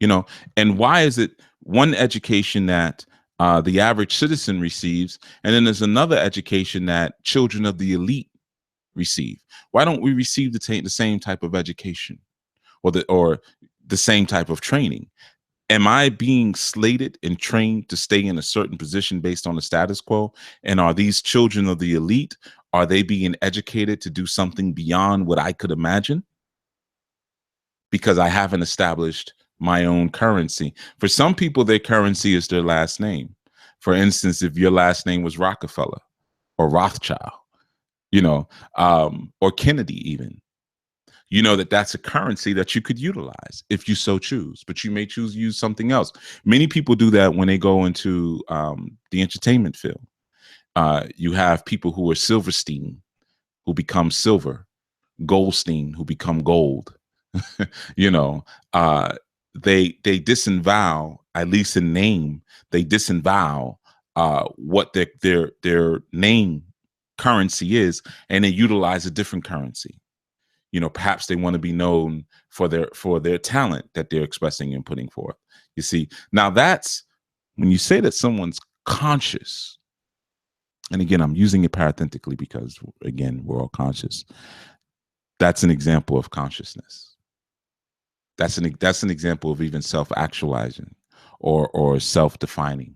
And why is it one education that the average citizen receives, and then there's another education that children of the elite receive? Why don't we receive the same type of education or the same type of training? Am I being slated and trained to stay in a certain position based on the status quo? And are these children of the elite, are they being educated to do something beyond what I could imagine? Because I haven't established my own currency. For some people, their currency is their last name. For instance, if your last name was Rockefeller or Rothschild, or Kennedy even, that's a currency that you could utilize if you so choose, but you may choose to use something else. Many people do that when they go into the entertainment field. You have people who are Silverstein, who become silver, Goldstein, who become gold. They disavow, at least in name, they disavow what their name currency is, and they utilize a different currency. Perhaps they want to be known for their talent that they're expressing and putting forth. You see, now that's when you say that someone's conscious. And again, I'm using it parenthetically because, again, we're all conscious. That's an example of consciousness. That's an example of even self-actualizing or self-defining.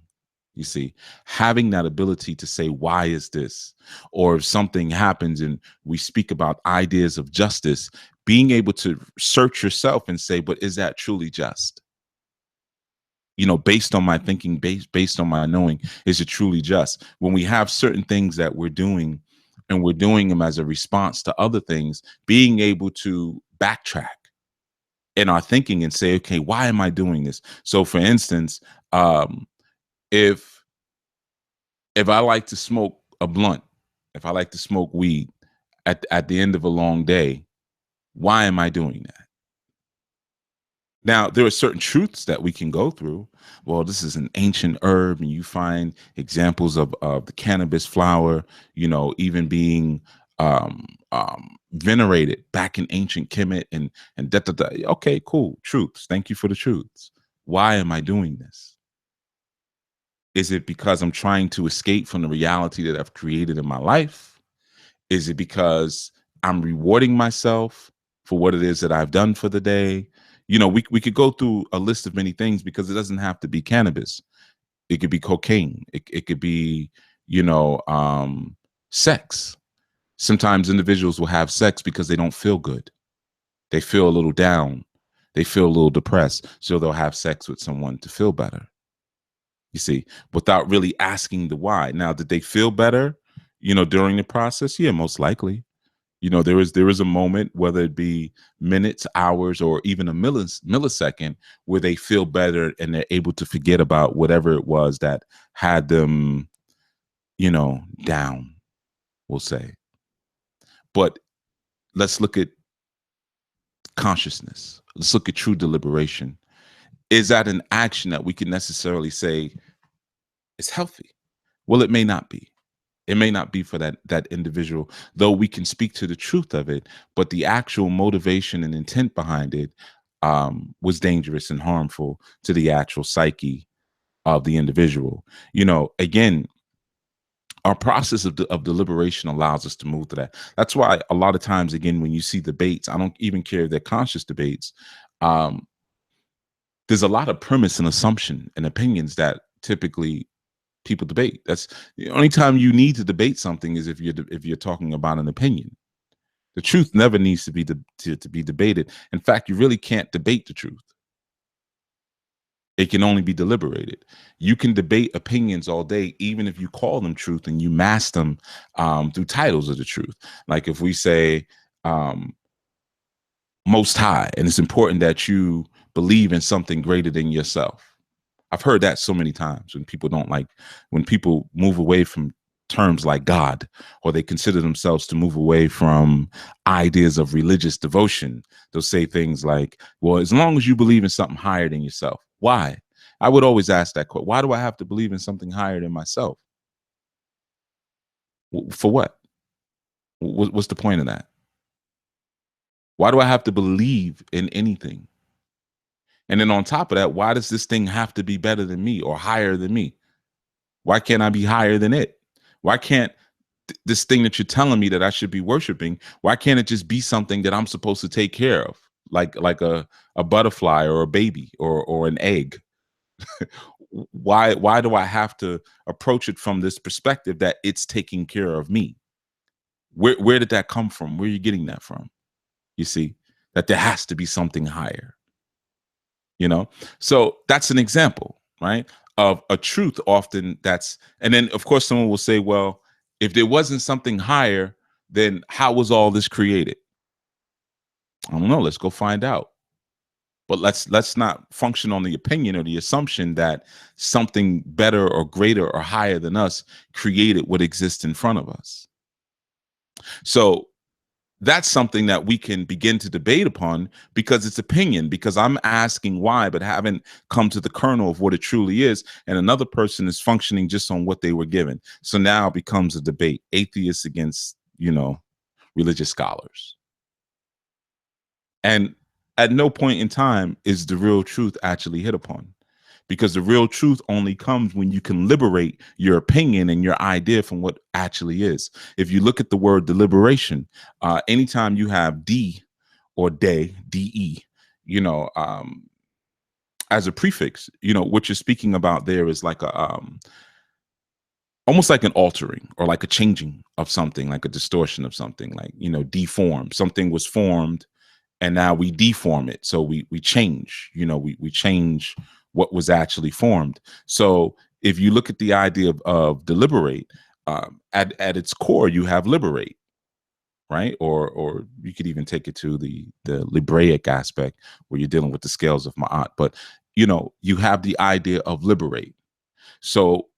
You see, having that ability to say, why is this? Or if something happens and we speak about ideas of justice, being able to search yourself and say, but is that truly just? Based on my thinking, based on my knowing, is it truly just? When we have certain things that we're doing and we're doing them as a response to other things, being able to backtrack in our thinking and say, okay, why am I doing this? So for instance, if I like to smoke a blunt, if I like to smoke weed at the end of a long day, why am I doing that? Now, there are certain truths that we can go through. Well, this is an ancient herb, and you find examples of the cannabis flower, even being venerated back in ancient Kemet and da. Okay, cool. Truths. Thank you for the truths. Why am I doing this? Is it because I'm trying to escape from the reality that I've created in my life? Is it because I'm rewarding myself for what it is that I've done for the day? We could go through a list of many things because it doesn't have to be cannabis. It could be cocaine. It could be, sex. Sometimes individuals will have sex because they don't feel good. They feel a little down. They feel a little depressed. So they'll have sex with someone to feel better. You see, without really asking the why. Now, did they feel better, during the process? Yeah, most likely. There is a moment, whether it be minutes, hours, or even a millisecond, where they feel better and they're able to forget about whatever it was that had them, down, we'll say. But let's look at consciousness. Let's look at true deliberation. Is that an action that we can necessarily say is healthy? Well, it may not be. It may not be for that individual, though we can speak to the truth of it, but the actual motivation and intent behind it was dangerous and harmful to the actual psyche of the individual. You know, again, our process of deliberation allows us to move to that. That's why a lot of times, again, when you see debates, I don't even care if they're conscious debates. There's a lot of premise and assumption and opinions that typically people debate. That's the only time you need to debate something is if you're talking about an opinion. The truth never needs to be to be debated. In fact, you really can't debate the truth. It can only be deliberated. You can debate opinions all day, even if you call them truth and you mask them through titles of the truth. Like if we say Most High, and it's important that you believe in something greater than yourself. I've heard that so many times when people move away from terms like God, or they consider themselves to move away from ideas of religious devotion. They'll say things like, well, as long as you believe in something higher than yourself. Why? I would always ask that question. Why do I have to believe in something higher than myself? For what? What's the point of that? Why do I have to believe in anything? And then on top of that, why does this thing have to be better than me or higher than me? Why can't I be higher than it? Why can't this thing that you're telling me that I should be worshiping, why can't it just be something that I'm supposed to take care of? Like a butterfly or a baby or an egg? Why do I have to approach it from this perspective that it's taking care of me? Where did that come from? Where are you getting that from? You see, that there has to be something higher. You know, so that's an example, right, of a truth often and then of course someone will say, well, if there wasn't something higher, then how was all this created? I don't know. Let's go find out. But let's not function on the opinion or the assumption that something better or greater or higher than us created what exists in front of us. So that's something that we can begin to debate upon because it's opinion, because I'm asking why, but haven't come to the kernel of what it truly is. And another person is functioning just on what they were given. So now it becomes a debate, atheists against, religious scholars. And at no point in time is the real truth actually hit upon, because the real truth only comes when you can liberate your opinion and your idea from what actually is. If you look at the word deliberation, anytime you have D or day, DE, as a prefix, what you're speaking about there is like almost like an altering or like a changing of something, like a distortion of something, like, deform. Something was formed and now we deform it. So we change, we change what was actually formed. So if you look at the idea of deliberate, at its core, you have liberate, right? Or you could even take it to the Libraic aspect where you're dealing with the scales of Ma'at. But, you have the idea of liberate. So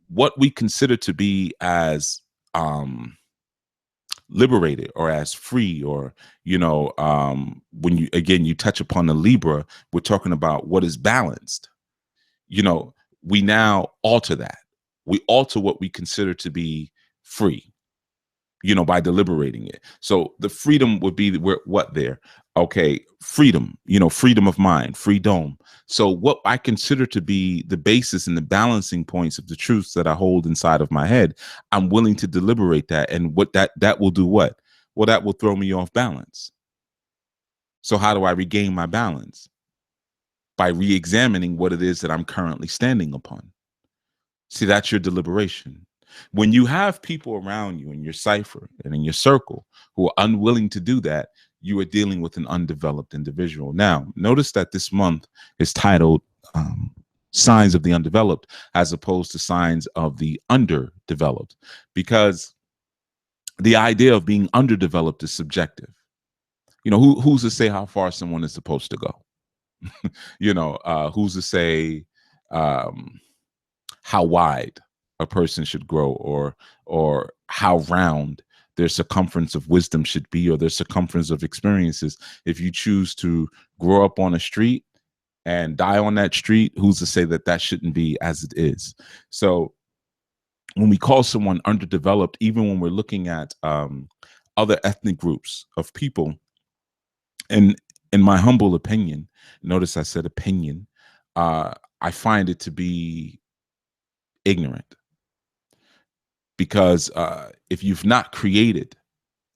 what we consider to be as liberated or as free, or when you touch upon the Libra, we're talking about what is balanced. We now alter that. We alter what we consider to be free, by deliberating it. So the freedom would be what there? Okay, freedom, freedom of mind, freedom. So what I consider to be the basis and the balancing points of the truths that I hold inside of my head, I'm willing to deliberate that. And what that will do what? Well, that will throw me off balance. So how do I regain my balance? By re-examining what it is that I'm currently standing upon. See, that's your deliberation. When you have people around you in your cipher and in your circle who are unwilling to do that, you are dealing with an undeveloped individual. Now, notice that this month is titled Signs of the Undeveloped, as opposed to Signs of the Underdeveloped, because the idea of being underdeveloped is subjective. Who's to say how far someone is supposed to go? Who's to say how wide a person should grow, or how round their circumference of wisdom should be, or their circumference of experiences. If you choose to grow up on a street and die on that street, who's to say that shouldn't be as it is? So when we call someone underdeveloped, even when we're looking at other ethnic groups of people, and in my humble opinion, notice I said opinion, I find it to be ignorant. Because if you've not created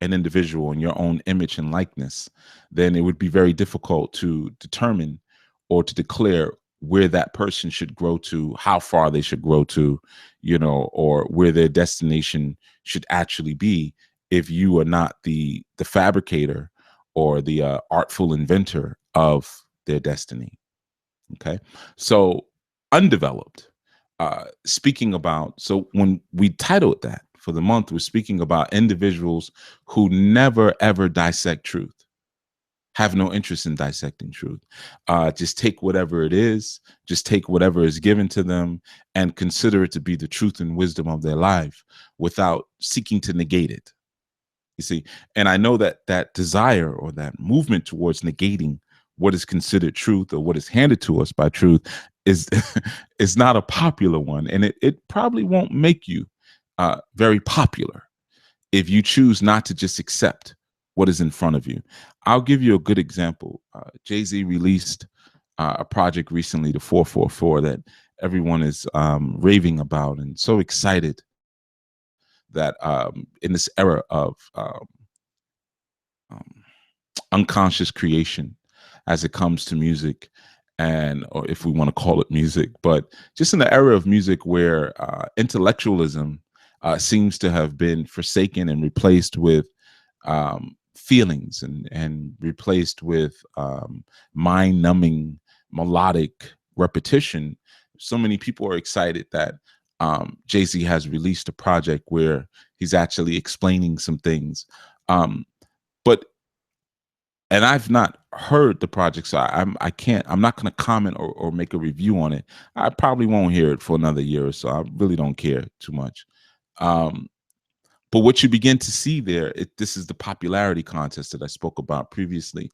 an individual in your own image and likeness, then it would be very difficult to determine or to declare where that person should grow to, how far they should grow to, you know, or where their destination should actually be, if you are not the fabricator or the artful inventor of their destiny. Okay, so undeveloped. Speaking about, so when we titled that for the month, we're speaking about individuals who never ever dissect truth, have no interest in dissecting truth. Just take whatever it is, just take whatever is given to them and consider it to be the truth and wisdom of their life without seeking to negate it. You see, and I know that that desire or that movement towards negating what is considered truth or what is handed to us by truth is not a popular one, and it probably won't make you very popular if you choose not to just accept what is in front of you. I'll give you a good example. Jay-Z released a project recently, the 444, that everyone is raving about and so excited that in this era of unconscious creation as it comes to music, and or if we want to call it music, but just in the era of music where intellectualism seems to have been forsaken and replaced with feelings and replaced with mind-numbing melodic repetition. So many people are excited that Jay-Z has released a project where he's actually explaining some things. And I've not heard the project, so I'm not going to comment or make a review on it. I probably won't hear it for another year or so. I really don't care too much. But what you begin to see there, this is the popularity contest that I spoke about previously.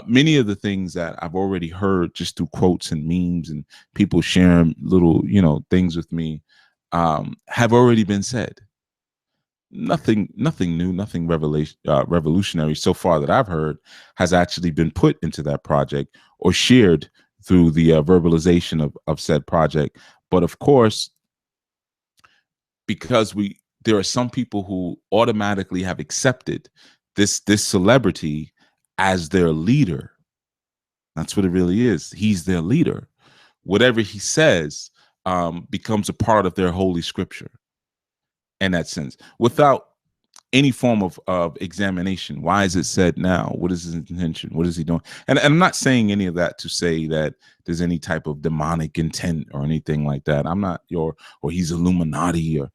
Many of the things that I've already heard just through quotes and memes and people sharing little, things with me have already been said. Nothing new, nothing revolutionary so far that I've heard has actually been put into that project or shared through the verbalization of said project. But of course, because there are some people who automatically have accepted this celebrity as their leader. That's what it really is. He's their leader. Whatever he says becomes a part of their holy scripture. In that sense, without any form of examination. Why is it said now? What is his intention? What is he doing? And I'm not saying any of that to say that there's any type of demonic intent or anything like that. I'm not or he's Illuminati or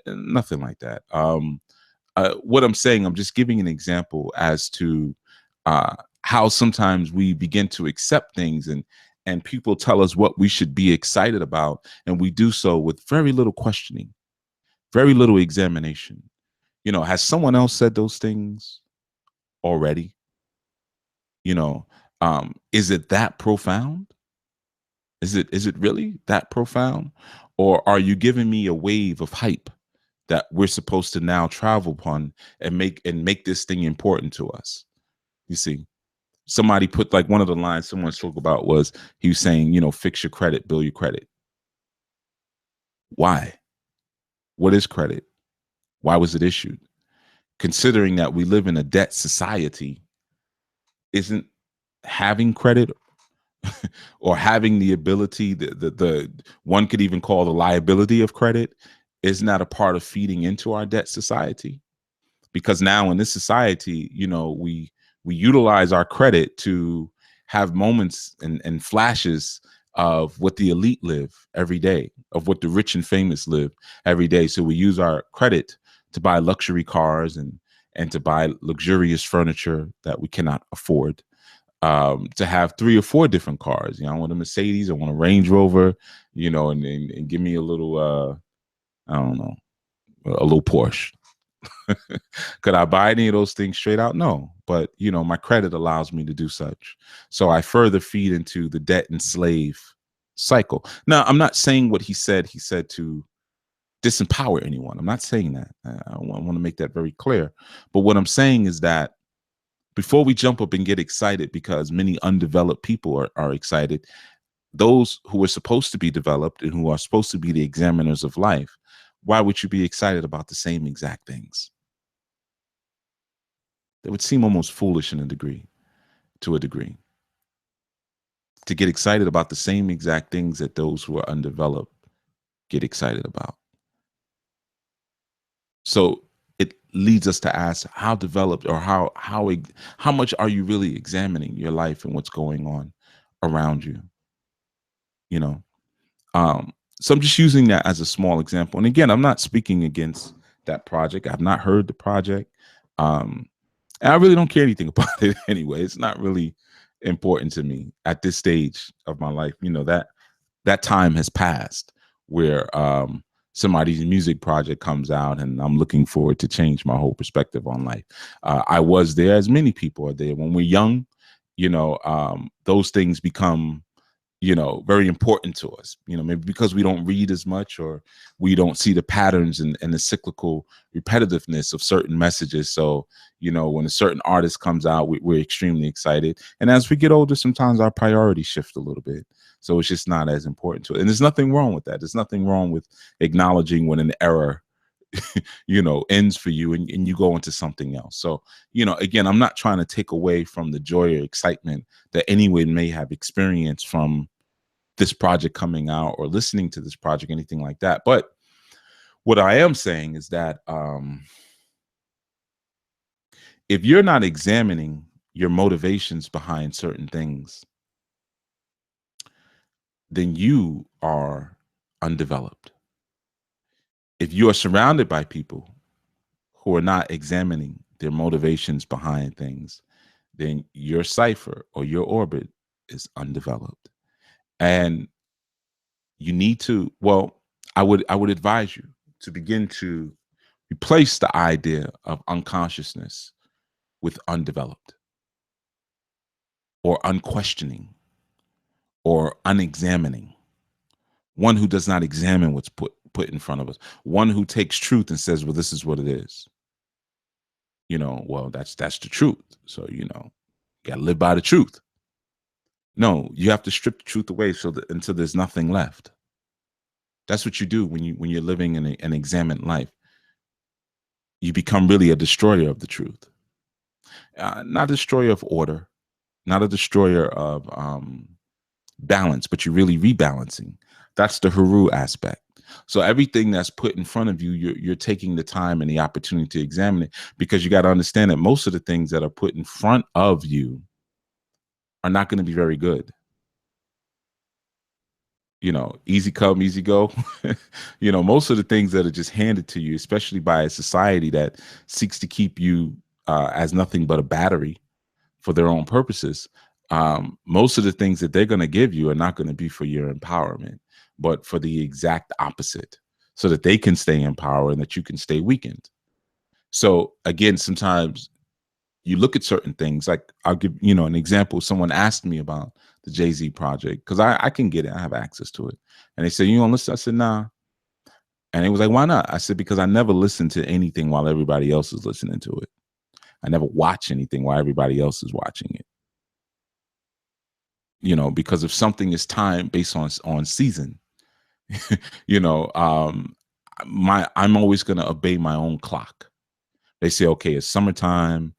nothing like that. What I'm saying, I'm just giving an example as to how sometimes we begin to accept things and people tell us what we should be excited about, and we do so with very little questioning. Very little examination. Has someone else said those things already? Is it that profound? Is it really that profound? Or are you giving me a wave of hype that we're supposed to now travel upon and make this thing important to us? You see, somebody put, like, one of the lines someone spoke about was, he was saying, fix your credit, build your credit. Why? What is credit? Why was it issued? Considering that we live in a debt society, isn't having credit or having the ability, the one could even call the liability of credit, isn't that a part of feeding into our debt society? Because now in this society, we utilize our credit to have moments and flashes of what the elite live every day, of what the rich and famous live every day. So we use our credit to buy luxury cars and to buy luxurious furniture that we cannot afford, to have 3 or 4 different cars. I want a Mercedes, I want a Range Rover, and give me a little, I don't know, a little Porsche. Could I buy any of those things straight out? No, but my credit allows me to do such. So I further feed into the debt and slave cycle. Now, I'm not saying what he said to disempower anyone. I'm not saying that. I want to make that very clear. But what I'm saying is that before we jump up and get excited because many undeveloped people are excited, those who are supposed to be developed and who are supposed to be the examiners of life, why would you be excited about the same exact things? That would seem almost foolish to a degree, to get excited about the same exact things that those who are undeveloped get excited about. So it leads us to ask, how developed or how much are you really examining your life and what's going on around you? You know, so I'm just using that as a small example. And again, I'm not speaking against that project. I've not heard the project. And I really don't care anything about it anyway. It's not really important to me at this stage of my life. You know, that time has passed where somebody's music project comes out and I'm looking forward to change my whole perspective on life. I was there, as many people are there. When we're young, you know, those things become, you know, very important to us, you know, maybe because we don't read as much or we don't see the patterns and the cyclical repetitiveness of certain messages. So, you know, when a certain artist comes out, we're extremely excited. And as we get older, sometimes our priorities shift a little bit. So it's just not as important to it. And there's nothing wrong with that. There's nothing wrong with acknowledging when an era, you know, ends for you and you go into something else. So, you know, again, I'm not trying to take away from the joy or excitement that anyone may have experienced from this project coming out or listening to this project, anything like that. But what I am saying is that if you're not examining your motivations behind certain things, then you are undeveloped. If you are surrounded by people who are not examining their motivations behind things, then your cipher or your orbit is undeveloped. And you need to, well, I would advise you to begin to replace the idea of unconsciousness with undeveloped or unquestioning or unexamining. One who does not examine what's put in front of us. One who takes truth and says, well, this is what it is. You know, well, that's the truth. So, you know, you gotta live by the truth. No, you have to strip the truth away so that until there's nothing left. That's what you do when you're living in an examined life. You become really a destroyer of the truth. Not a destroyer of order, not a destroyer of balance, but you're really rebalancing. That's the Haru aspect. So everything that's put in front of you, you're taking the time and the opportunity to examine it, because you got to understand that most of the things that are put in front of you are not going to be very good. You know, easy come, easy go. You know, most of the things that are just handed to you, especially by a society that seeks to keep you as nothing but a battery for their own purposes, most of the things that they're going to give you are not going to be for your empowerment, but for the exact opposite, so that they can stay in power and that you can stay weakened. So again, sometimes you look at certain things, like I'll give, you know, an example. Someone asked me about the Jay-Z project, because I can get it. I have access to it. And they said, you don't listen? I said, nah. And it was like, why not? I said, because I never listen to anything while everybody else is listening to it. I never watch anything while everybody else is watching it. You know, because if something is timed based on season, you know, I'm always going to obey my own clock. They say, okay, it's summertime.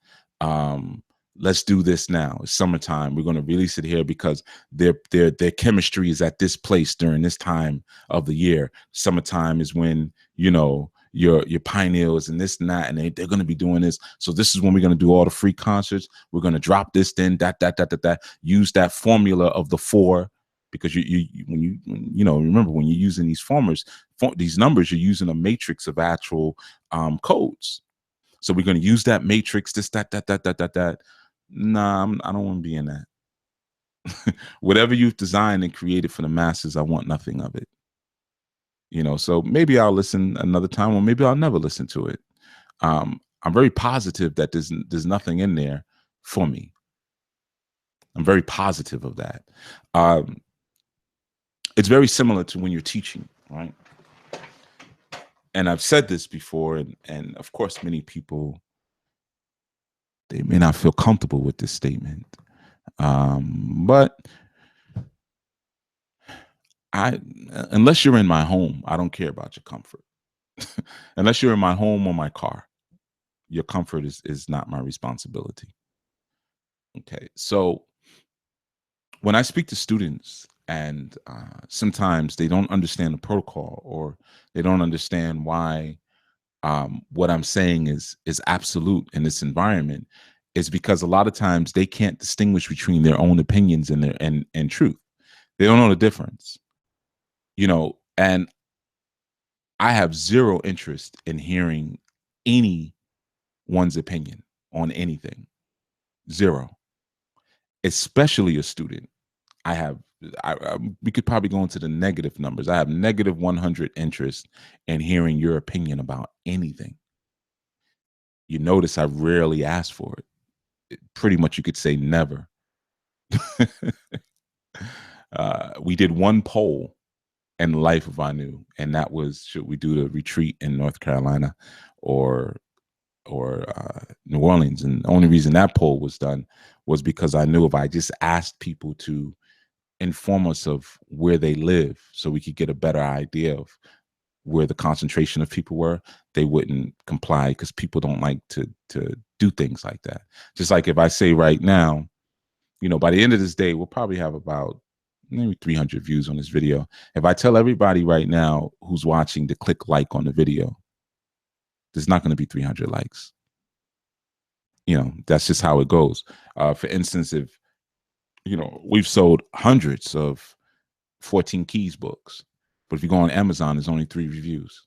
Let's do this now. It's summertime. We're going to release it here because their chemistry is at this place during this time of the year. Summertime is when, you know, your pioneers and this and that, and they're going to be doing this. So this is when we're going to do all the free concerts. We're going to drop this, then that. Use that formula of the 4, because when you know, remember, when you're using these these numbers, you're using a matrix of actual codes. So we're going to use that matrix, this, that. Nah, I don't want to be in that. Whatever you've designed and created for the masses, I want nothing of it. You know, so maybe I'll listen another time, or maybe I'll never listen to it. I'm very positive that there's nothing in there for me. I'm very positive of that. It's very similar to when you're teaching, right? and I've said this before, and of course, many people, they may not feel comfortable with this statement. But unless you're in my home, I don't care about your comfort. Unless you're in my home or my car, your comfort is not my responsibility. Okay, so when I speak to students, and sometimes they don't understand the protocol, or they don't understand why what I'm saying is absolute in this environment, is because a lot of times they can't distinguish between their own opinions and and truth. They don't know the difference, and I have zero interest in hearing anyone's opinion on anything. Zero. Especially a student. We could probably go into the negative numbers. I have negative 100 interest in hearing your opinion about anything. You notice I rarely ask for it. Pretty much you could say never. We did one poll in the life of Anu, and that was, should we do the retreat in North Carolina or New Orleans? And the only reason that poll was done was because I knew if I just asked people to inform us of where they live so we could get a better idea of where the concentration of people were, they wouldn't comply, because people don't like to do things like that. Just like if I say right now, by the end of this day, we'll probably have about maybe 300 views on this video. If I tell everybody right now who's watching to click like on the video, there's not going to be 300 likes. That's just how it goes. For instance, if, we've sold hundreds of 14 Keys books, but if you go on Amazon, there's only 3 reviews.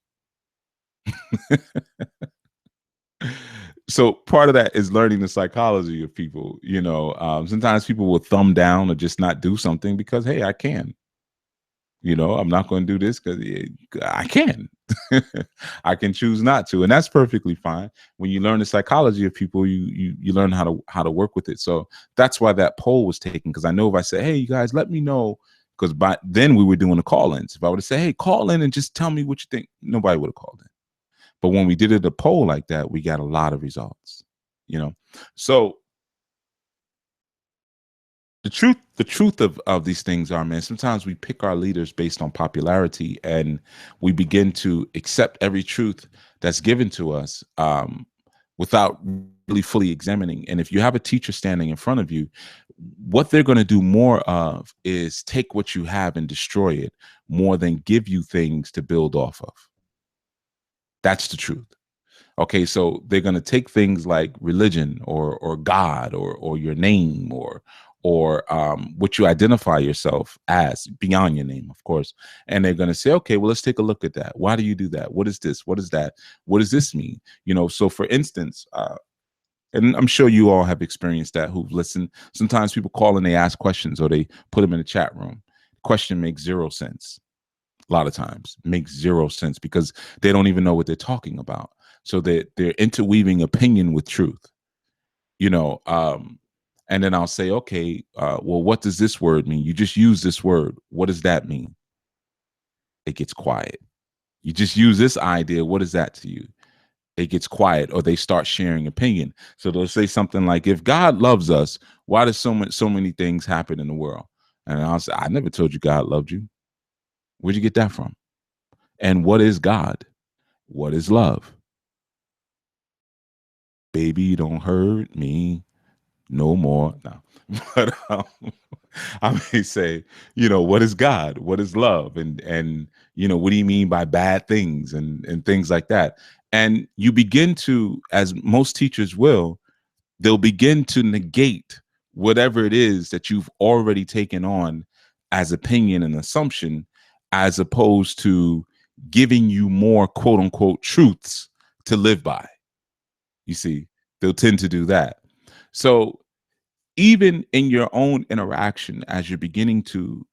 So part of that is learning the psychology of people. Sometimes people will thumb down or just not do something because, hey, I can. I'm not going to do this because I can. I can choose not to, and that's perfectly fine. When you learn the psychology of people, you learn how to work with it. So that's why that poll was taken, because I know if I say, hey, you guys, let me know, because by then we were doing the call-ins. If I would have said, hey, call in and just tell me what you think, nobody would have called in. But when we did a poll like that, we got a lot of results. So the truth of these things are, man, sometimes we pick our leaders based on popularity, and we begin to accept every truth that's given to us without really fully examining. And if you have a teacher standing in front of you, what they're going to do more of is take what you have and destroy it, more than give you things to build off of. That's the truth. Okay, so they're going to take things like religion or God or your name or what you identify yourself as beyond your name, of course. And they're going to say, okay, well, let's take a look at that. Why do you do that? What is this? What is that? What does this mean? So for instance, and I'm sure you all have experienced that who've listened. Sometimes people call and they ask questions, or they put them in the chat room. Question makes 0 sense. A lot of times makes 0 sense because they don't even know what they're talking about. So they're interweaving opinion with truth, and then I'll say, okay, well, what does this word mean? You just use this word. What does that mean? It gets quiet. You just use this idea. What is that to you? It gets quiet, or they start sharing opinion. So they'll say something like, if God loves us, why does so many things happen in the world? And I'll say, I never told you God loved you. Where'd you get that from? And what is God? What is love? Baby, don't hurt me no more. No. But I may say, what is God? What is love? And what do you mean by bad things and things like that? And you begin to, as most teachers will, they'll begin to negate whatever it is that you've already taken on as opinion and assumption, as opposed to giving you more quote unquote truths to live by. You see, they'll tend to do that. So even in your own interaction, as you're beginning to,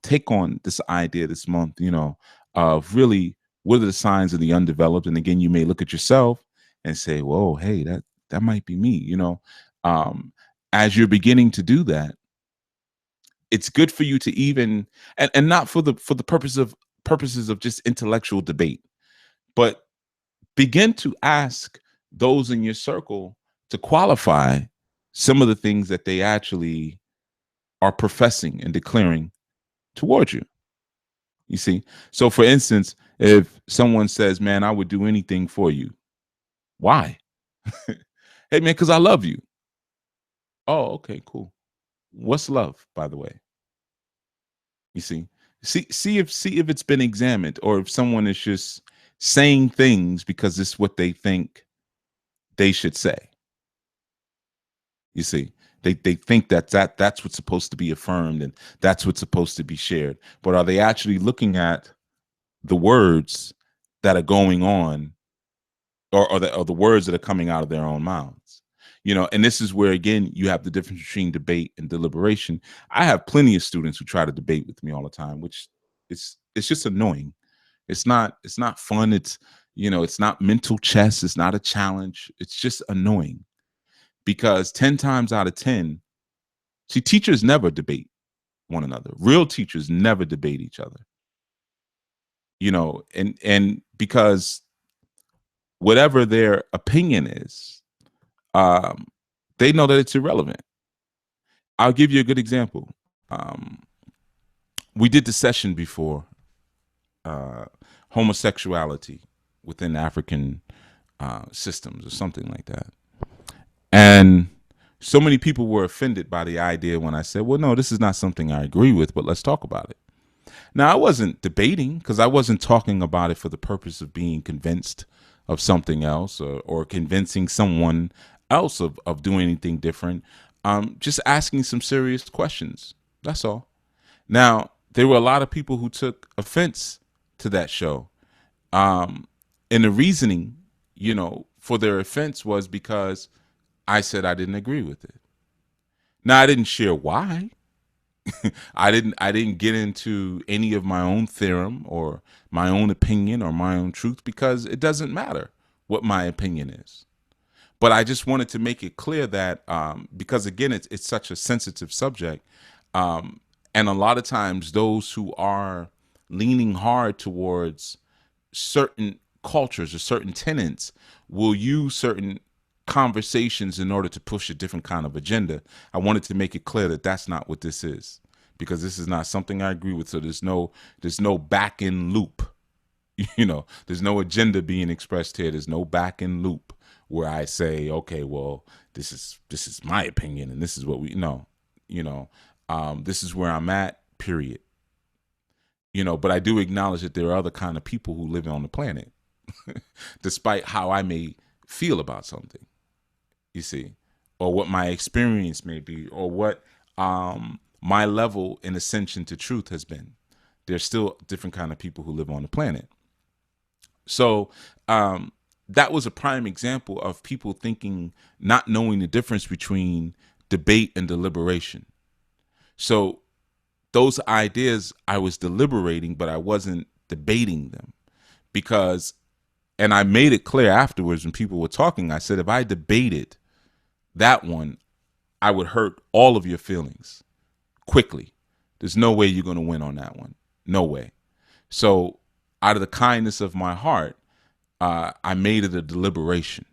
take on this idea this month, of really what are the signs of the undeveloped? And again, you may look at yourself and say, whoa, hey, that might be me, as you're beginning to do that, it's good for you to even, and not for the purposes of just intellectual debate, But begin to ask those in your circle to qualify some of the things that they actually are professing and declaring towards you. You see? So for instance, if someone says, man, I would do anything for you. Why? Hey, man, because I love you. Oh, okay, cool. What's love, by the way? You see? See if it's been examined, or if someone is just saying things because it's what they think they should say. You see? They think that's what's supposed to be affirmed and that's what's supposed to be shared. But are they actually looking at the words that are going on, or the words that are coming out of their own mouths? You know, and this is where, again, you have the difference between debate and deliberation. I have plenty of students who try to debate with me all the time, which it's just annoying. It's not fun. It's, you know, it's not mental chess. It's not a challenge. It's just annoying, because 10 times out of 10, see, teachers never debate one another. Real teachers never debate each other. You know, and because whatever their opinion is, they know that it's irrelevant. I'll give you a good example. We did the session before, homosexuality within African systems, or something like that. And so many people were offended by the idea when I said, well, no, this is not something I agree with, but let's talk about it. Now, I wasn't debating, because I wasn't talking about it for the purpose of being convinced of something else, or convincing someone else of doing anything different. Just asking some serious questions. That's all. Now, there were a lot of people who took offense to that show. And the reasoning, you know, for their offense was because I said I didn't agree with it. Now, I didn't share why. I didn't get into any of my own theorem or my own opinion or my own truth, because it doesn't matter what my opinion is. But I just wanted to make it clear that because, again, it's such a sensitive subject, and a lot of times those who are leaning hard towards certain cultures or certain tenets will use certain conversations in order to push a different kind of agenda. I wanted to make it clear that that's not what this is, because this is not something I agree with. So there's no back end loop. You know, there's no agenda being expressed here. There's no back end loop where I say, okay, well, this is my opinion and this is what we know. You know, this is where I'm at, period. You know, but I do acknowledge that there are other kind of people who live on the planet, despite how I may feel about something, you see, or what my experience may be, or what my level in ascension to truth has been. There's still different kind of people who live on the planet. So that was a prime example of people thinking, not knowing the difference between debate and deliberation. So those ideas, I was deliberating, but I wasn't debating them, because, and I made it clear afterwards when people were talking, I said, if I debated that one, I would hurt all of your feelings quickly. There's no way you're going to win on that one. No way. So out of the kindness of my heart, I made it a deliberation.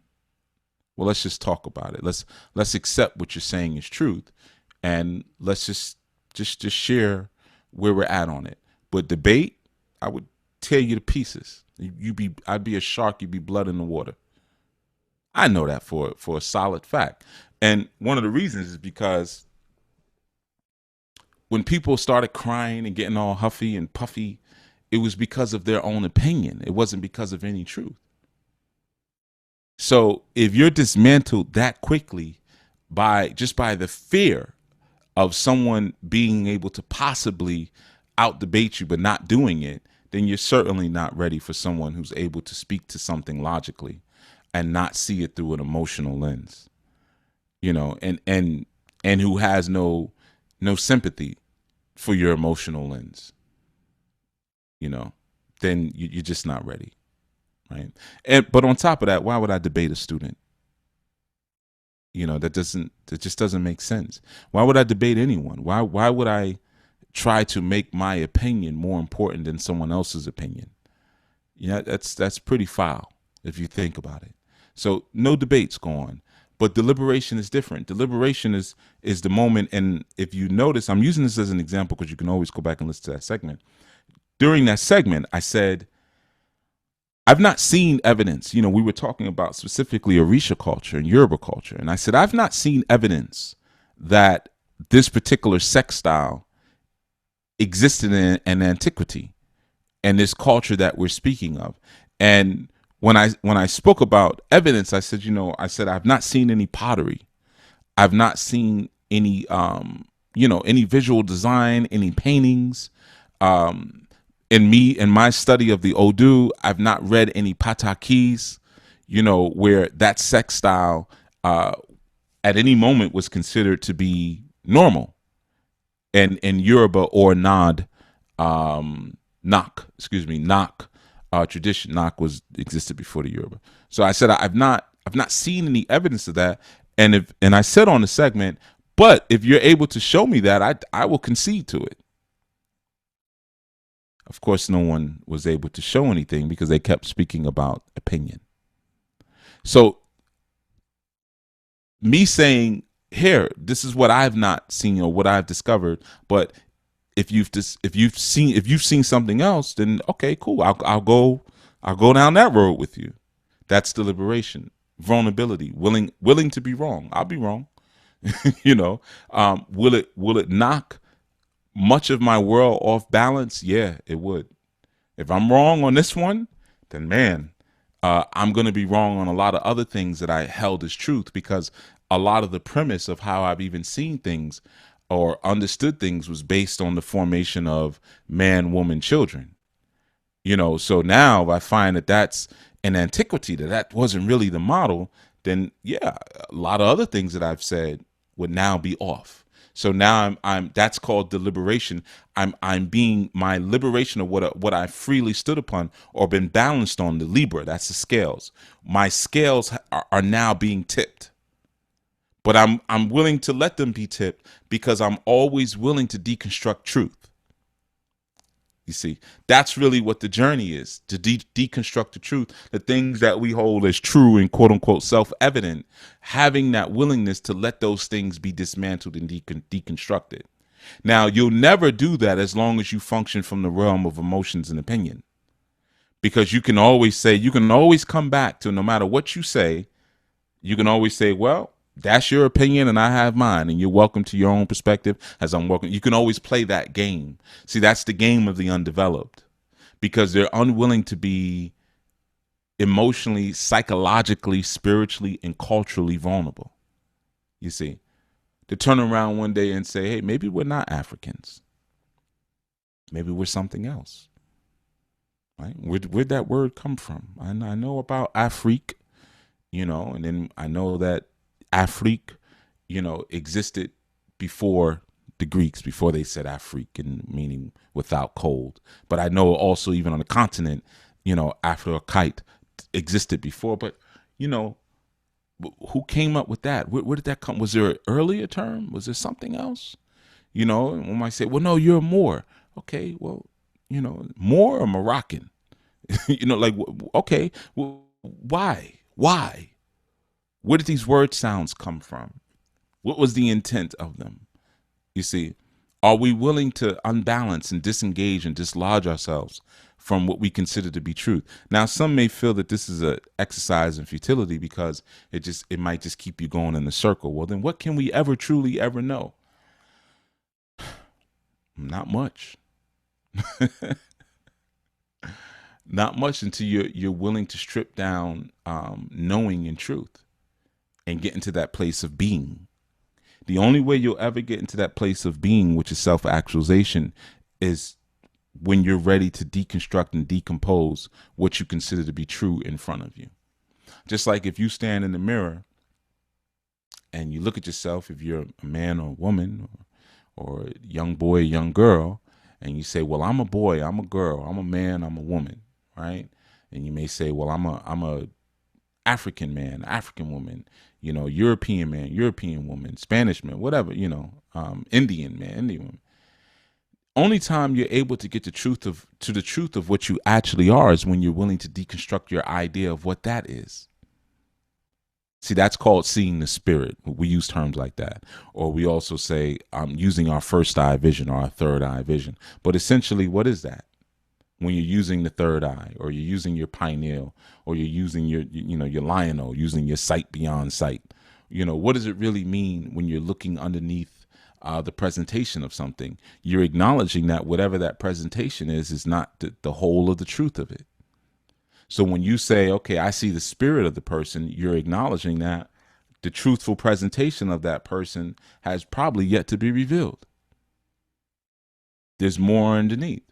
Well, let's just talk about it. Let's accept what you're saying is truth, and let's just share where we're at on it. But debate, I would tear you to pieces. I'd be a shark. You'd be blood in the water. I know that for a solid fact. And one of the reasons is because when people started crying and getting all huffy and puffy, it was because of their own opinion. It wasn't because of any truth. So if you're dismantled that quickly by the fear of someone being able to possibly out debate you but not doing it, then you're certainly not ready for someone who's able to speak to something logically and not see it through an emotional lens, you know, and who has no sympathy for your emotional lens, you know, then you're just not ready, right? But on top of that, why would I debate a student? You know, that just doesn't make sense. Why would I debate anyone? Why would I try to make my opinion more important than someone else's opinion? Yeah, that's pretty foul if you think about it. So no debates go on. But deliberation is different. Deliberation is the moment, and if you notice, I'm using this as an example because you can always go back and listen to that segment. During that segment, I said, I've not seen evidence. You know, we were talking about specifically Orisha culture and Yoruba culture, and I said, I've not seen evidence that this particular sex style existed in antiquity and this culture that we're speaking of. And when I spoke about evidence, I said, I've not seen any pottery. I've not seen any, any visual design, any paintings. In my study of the Odu, I've not read any patakis, where that sex style at any moment was considered to be normal. And in Yoruba or Nok tradition. Nok existed before the Yoruba. So I said I've not seen any evidence of that, and I said on the segment, but if you're able to show me that, I will concede to it. Of course, no one was able to show anything because they kept speaking about opinion. So me saying, here, this is what I've not seen or what I've discovered, but if you've seen something else, then okay, cool. I'll go down that road with you. That's deliberation, vulnerability, willing to be wrong. I'll be wrong. Will it knock much of my world off balance? Yeah, it would. If I'm wrong on this one, then man, I'm going to be wrong on a lot of other things that I held as truth, because a lot of the premise of how I've even seen things or understood things was based on the formation of man, woman, children. So now if I find that that's in antiquity, that wasn't really the model, then yeah, a lot of other things that I've said would now be off. So now I'm that's called deliberation. I'm being my liberation of what I freely stood upon or been balanced on, the Libra, that's the scales. My scales are now being tipped. But I'm willing to let them be tipped because I'm always willing to deconstruct truth. You see, that's really what the journey is, to deconstruct the truth, the things that we hold as true and quote unquote self-evident, having that willingness to let those things be dismantled and deconstructed. Now, you'll never do that as long as you function from the realm of emotions and opinion, because you can always come back to, no matter what you say, you can always say, well, that's your opinion and I have mine, and you're welcome to your own perspective as I'm welcome. You can always play that game. See, that's the game of the undeveloped, because they're unwilling to be emotionally, psychologically, spiritually, and culturally vulnerable. You see, to turn around one day and say, hey, maybe we're not Africans. Maybe we're something else. Right? Where'd that word come from? I know about Afrique, and then I know that Afrique, existed before the Greeks, before they said African, meaning without cold. But I know also even on the continent, Afrikite existed before. But, who came up with that? Where did that come? Was there an earlier term? Was there something else? One might say, well, no, you're Moor. Okay, well, Moor or Moroccan? Okay, well, why? Where did these word sounds come from? What was the intent of them? You see, are we willing to unbalance and disengage and dislodge ourselves from what we consider to be truth? Now, some may feel that this is an exercise in futility because it might just keep you going in the circle. Well, then what can we ever truly ever know? Not much. Not much until you're willing to strip down knowing and truth and get into that place of being. The only way you'll ever get into that place of being, which is self-actualization, is when you're ready to deconstruct and decompose what you consider to be true in front of you. Just like if you stand in the mirror and you look at yourself, if you're a man or a woman or a young boy, young girl, and you say, well, I'm a boy, I'm a girl, I'm a man, I'm a woman, right? And you may say, well, I'm a African man, African woman, European man, European woman, Spanish man, whatever, Indian man, Indian woman. only time you're able to get the truth of what you actually are is when you're willing to deconstruct your idea of what that is. See, that's called seeing the spirit. We use terms like that. Or we also say using our first eye vision or our third eye vision. But essentially, what is that? When you're using the third eye, or you're using your pineal, or you're using your lionel, using your sight beyond sight. What does it really mean when you're looking underneath the presentation of something? You're acknowledging that whatever that presentation is not the whole of the truth of it. So when you say, okay, I see the spirit of the person, you're acknowledging that the truthful presentation of that person has probably yet to be revealed. There's more underneath.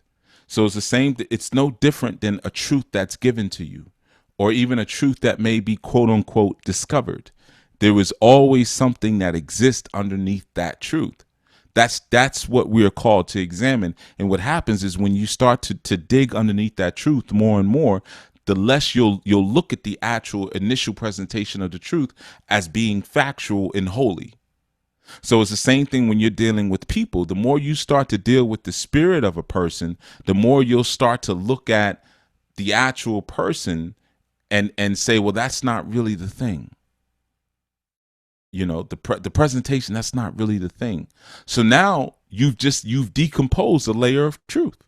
So it's the same. It's no different than a truth that's given to you, or even a truth that may be quote unquote discovered. There is always something that exists underneath that truth. That's what we are called to examine. And what happens is when you start to dig underneath that truth more and more, the less you'll look at the actual initial presentation of the truth as being factual and holy. So it's the same thing when you're dealing with people. The more you start to deal with the spirit of a person, the more you'll start to look at the actual person and say, well, that's not really the thing. The presentation, that's not really the thing. So now you've decomposed a layer of truth.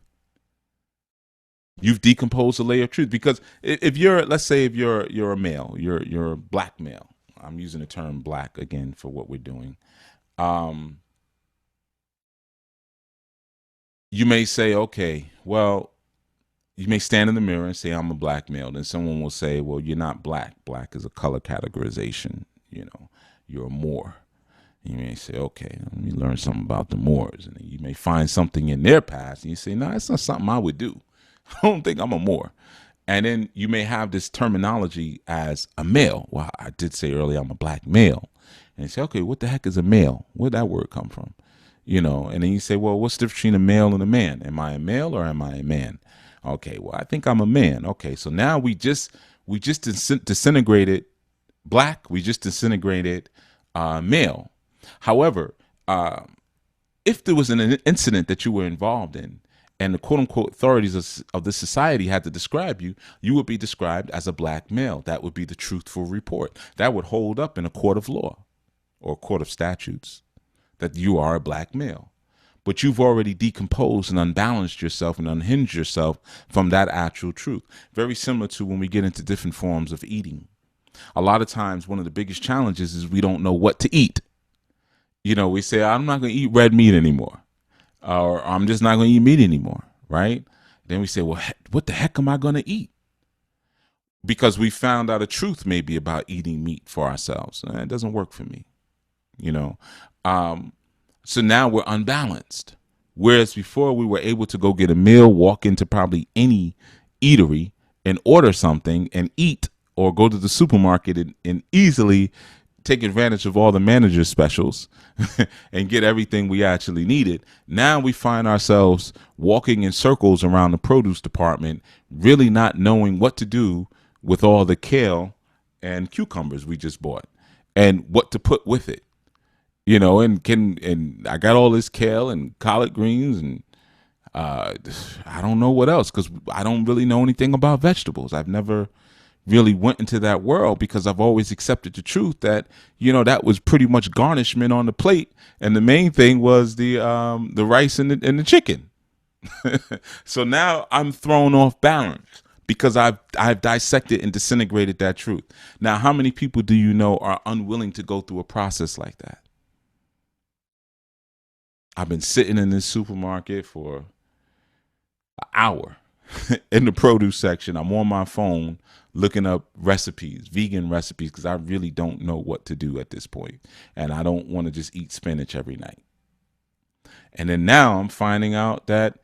You've decomposed a layer of truth, because let's say if you're a male, you're a black male. I'm using the term black again for what we're doing. You may say, okay, well, you may stand in the mirror and say, I'm a black male. Then someone will say, well, you're not black. Black is a color categorization. You're a Moor. You may say, okay, let me learn something about the Moors. And you may find something in their past, and you say, no, it's not something I would do. I don't think I'm a Moor. And then you may have this terminology as a male. Well, I did say earlier I'm a black male. And you say, okay, what the heck is a male? Where'd that word come from? And then you say, well, what's the difference between a male and a man? Am I a male or am I a man? Okay, well, I think I'm a man. Okay, so now we just disintegrated black. We just disintegrated male. However, if there was an incident that you were involved in, and the quote-unquote authorities of this society had to describe you, you would be described as a black male. That would be the truthful report. That would hold up in a court of law or a court of statutes, that you are a black male. But you've already decomposed and unbalanced yourself and unhinged yourself from that actual truth. Very similar to when we get into different forms of eating. A lot of times, one of the biggest challenges is we don't know what to eat. We say, I'm not going to eat red meat anymore. Or I'm just not going to eat meat anymore, right? Then we say, well, what the heck am I going to eat? Because we found out a truth maybe about eating meat for ourselves. It doesn't work for me, So now we're unbalanced. Whereas before we were able to go get a meal, walk into probably any eatery and order something and eat, or go to the supermarket and easily take advantage of all the manager specials and get everything we actually needed. Now we find ourselves walking in circles around the produce department, really not knowing what to do with all the kale and cucumbers we just bought and what to put with it. And I got all this kale and collard greens and I don't know what else, because I don't really know anything about vegetables. I've never really went into that world, because I've always accepted the truth that, that was pretty much garnishment on the plate. And the main thing was the rice and the chicken. So now I'm thrown off balance because I've dissected and disintegrated that truth. Now, how many people do you know are unwilling to go through a process like that? I've been sitting in this supermarket for an hour in the produce section. I'm on my phone looking up recipes, vegan recipes, because I really don't know what to do at this point. And I don't want to just eat spinach every night. And then now I'm finding out that,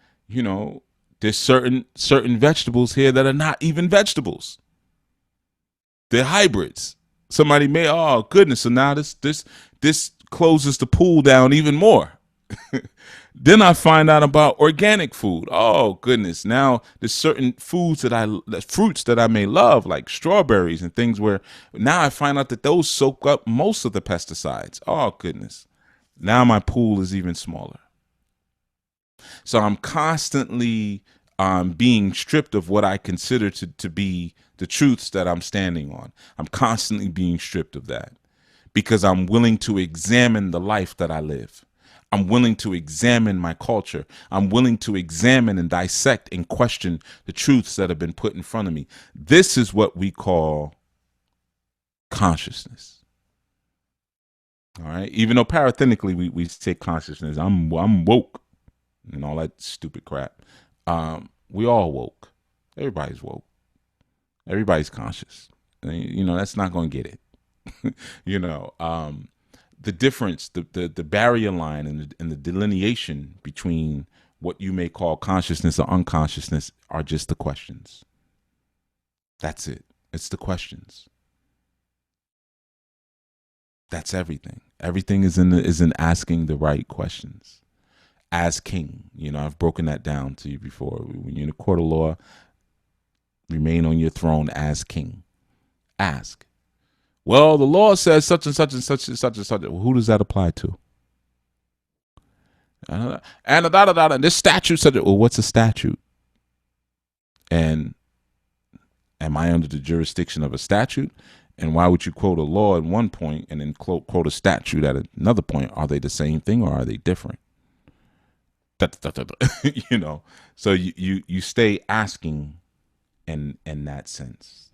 there's certain vegetables here that are not even vegetables. They're hybrids. Somebody may, oh goodness, so now this closes the pool down even more. Then I find out about organic food. Oh goodness! Now there's certain fruits that I may love, like strawberries and things, where now I find out that those soak up most of the pesticides. Oh goodness! Now my pool is even smaller. So I'm constantly being stripped of what I consider to be the truths that I'm standing on. I'm constantly being stripped of that because I'm willing to examine the life that I live. I'm willing to examine my culture. I'm willing to examine and dissect and question the truths that have been put in front of me. This is what we call consciousness. All right. Even though parathenically we say consciousness, I'm woke and all that stupid crap. We all woke. Everybody's woke. Everybody's conscious. You know, that's not going to get it. You know, the difference, the barrier line and the delineation between what you may call consciousness or unconsciousness are just the questions. That's it. It's the questions. That's everything. Everything is in asking the right questions. As king, you know, I've broken that down to you before. When you're in a court of law, remain on your throne as king. Ask. Well, the law says such and such and such and such and such. Well, who does that apply to? And this statute said, well, what's a statute? And am I under the jurisdiction of a statute? And why would you quote a law at one point and then quote a statute at another point? Are they the same thing or are they different? You know, so you stay asking in that sense.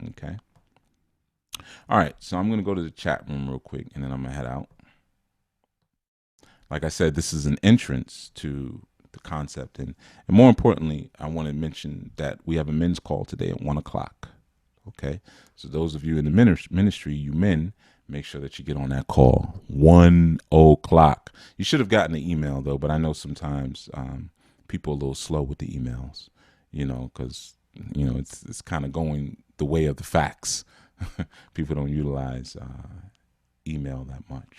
Okay. All right. So I'm going to go to the chat room real quick and then I'm going to head out. Like I said, this is an entrance to the concept. And more importantly, I want to mention that we have a men's call today at 1 o'clock. Okay. So those of you in the ministry, you men, make sure that you get on that call. 1 o'clock. You should have gotten the email though, but I know sometimes people are a little slow with the emails, you know, because, you know, it's kind of going the way of the facts. People don't utilize email that much.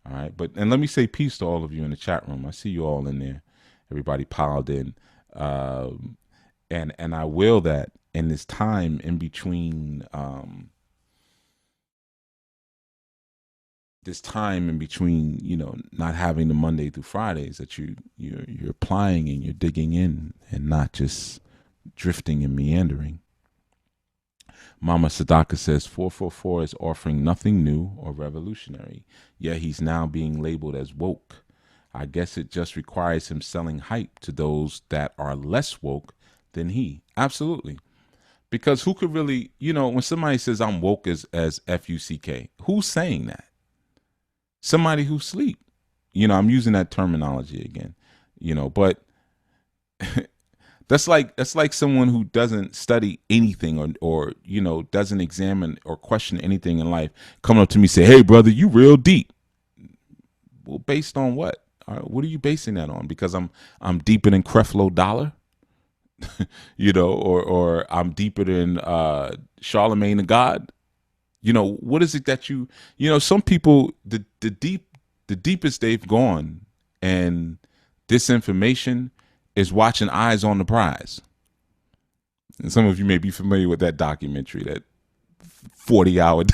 All right. And let me say peace to all of you in the chat room. I see you all in there. Everybody piled in. And I will that in this time in between you know, not having the Monday through Fridays, that you're applying and you're digging in and not just drifting and meandering. Mama Sadaka says 444 is offering nothing new or revolutionary, yet he's now being labeled as woke. I guess it just requires him selling hype to those that are less woke than he. Absolutely. Because who could really, you know, when somebody says I'm woke as F-U-C-K, who's saying that? Somebody who sleep. You know, I'm using that terminology again, you know, but that's like someone who doesn't study anything or you know, doesn't examine or question anything in life coming up to me say, hey brother, you real deep. Well, based on what? All right, what are you basing that on? Because I'm deeper than Creflo Dollar, you know, or I'm deeper than Charlemagne the God. You know, what is it that you know, some people, the deepest they've gone and disinformation is watching Eyes on the Prize. And some of you may be familiar with that documentary, that 40-hour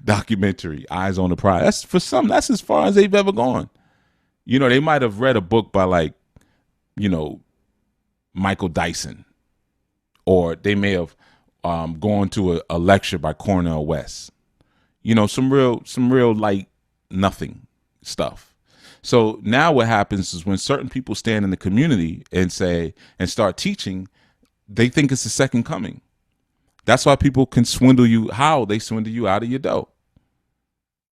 documentary, Eyes on the Prize. That's for some, that's as far as they've ever gone. You know, they might have read a book by like, you know, Michael Dyson, or they may have gone to a lecture by Cornel West. You know, some real like nothing stuff. So now what happens is when certain people stand in the community and say and start teaching, they think it's the second coming. That's why people can swindle you. How they swindle you out of your dough.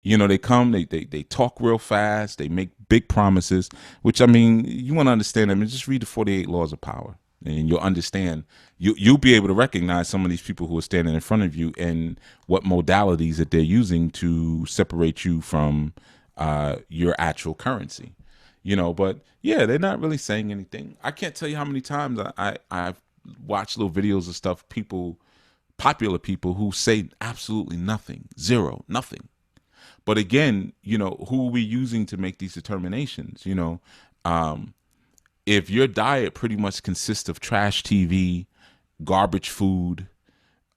You know, they come, they talk real fast, they make big promises, which, I mean, you want to understand them and just read the 48 Laws of Power. And you'll understand, you'll be able to recognize some of these people who are standing in front of you and what modalities that they're using to separate you from your actual currency. You know, but yeah, they're not really saying anything. I can't tell you how many times I've watched little videos of stuff, popular people who say absolutely nothing, zero, nothing. But again, you know, who are we using to make these determinations? You know, if your diet pretty much consists of trash TV, garbage food,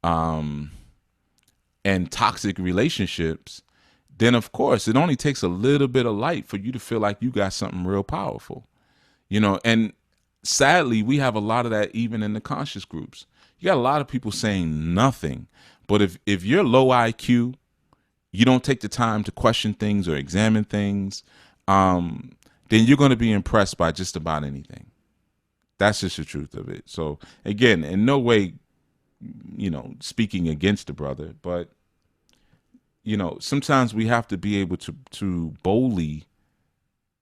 and toxic relationships, then of course it only takes a little bit of light for you to feel like you got something real powerful. And sadly, we have a lot of that even in the conscious groups. You got a lot of people saying nothing, but if you're low IQ, you don't take the time to question things or examine things, then you're going to be impressed by just about anything. That's just the truth of it. So again, in no way, speaking against the brother, but sometimes we have to be able to boldly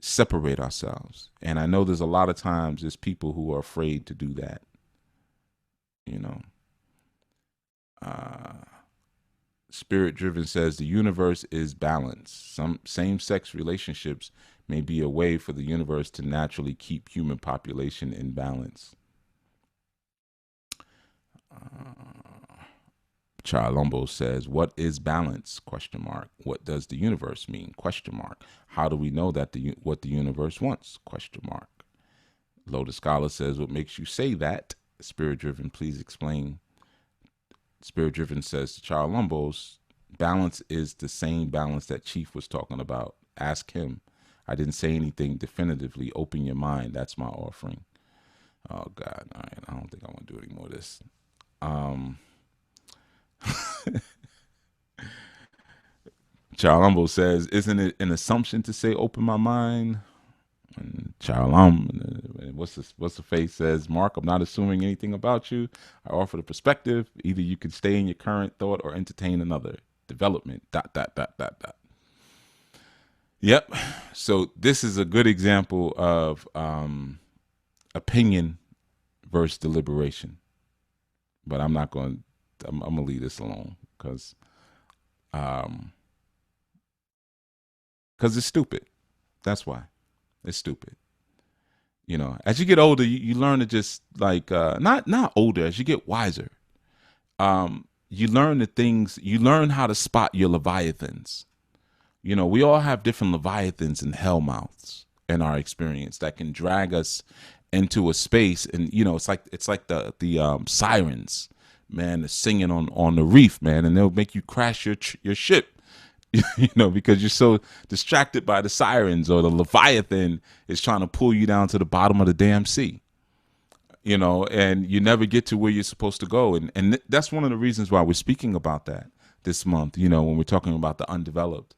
separate ourselves. And I know there's a lot of times there's people who are afraid to do that. Spirit Driven says the universe is balanced. Some same-sex relationships may be a way for the universe to naturally keep human population in balance. Charlumbo says, what is balance? ? What does the universe mean? ? How do we know that what the universe wants? ? Lotus Scholar says, what makes you say that? Spirit Driven, please explain. Spirit Driven says to Charlumbos, balance is the same balance that Chief was talking about. Ask him. I didn't say anything definitively. Open your mind. That's my offering. Oh, God. All right. I don't think I want to do any more of this. Charlumbo says, isn't it an assumption to say open my mind? And what's the face says, Mark, I'm not assuming anything about you. I offer the perspective. Either you can stay in your current thought or entertain another. Development. ... Yep. So this is a good example of opinion versus deliberation. But I'm going to leave this alone because it's stupid. That's why. It's stupid. As you get older, you learn to just not older, as you get wiser, you learn you learn how to spot your leviathans. We all have different leviathans and hellmouths in our experience that can drag us into a space. And, it's like the sirens, man, singing on the reef, man, and they'll make you crash your ship. Because you're so distracted by the sirens, or the Leviathan is trying to pull you down to the bottom of the damn sea, and you never get to where you're supposed to go. And that's one of the reasons why we're speaking about that this month, when we're talking about the undeveloped.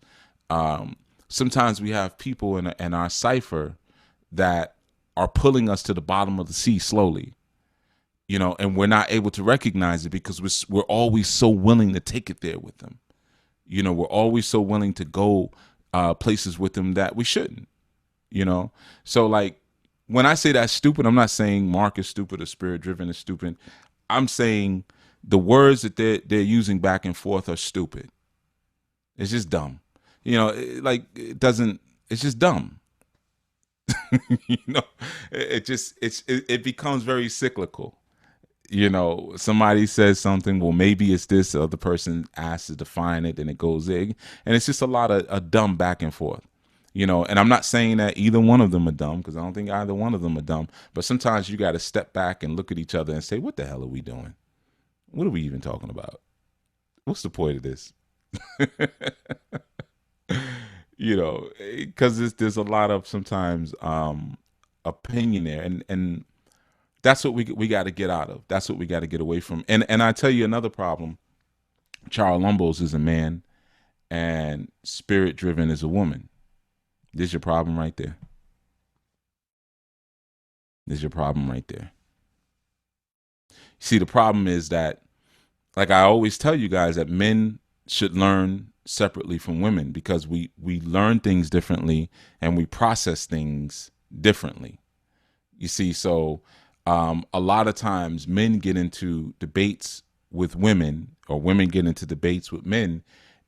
Sometimes we have people in our cipher that are pulling us to the bottom of the sea slowly, and we're not able to recognize it because we're always so willing to take it there with them. We're always so willing to go places with them that we shouldn't, So when I say that's stupid, I'm not saying Mark is stupid or Spirit Driven is stupid. I'm saying the words that they're using back and forth are stupid. It's just dumb. It's just dumb. It becomes very cyclical. Somebody says something, well, maybe it's this, the other person asks to define it, and it goes in. And it's just a lot of dumb back and forth, and I'm not saying that either one of them are dumb, because I don't think either one of them are dumb. But sometimes you got to step back and look at each other and say, what the hell are we doing? What are we even talking about? What's the point of this? Because there's a lot of sometimes opinion there. And that's what we got to get out of. That's what we got to get away from. And I tell you another problem. Charles Lumbos is a man, and Spirit Driven is a woman. There's your problem right there. There's your problem right there. See, the problem is that, like I always tell you guys, that men should learn separately from women, because we learn things differently and we process things differently. You see, so a lot of times men get into debates with women, or women get into debates with men,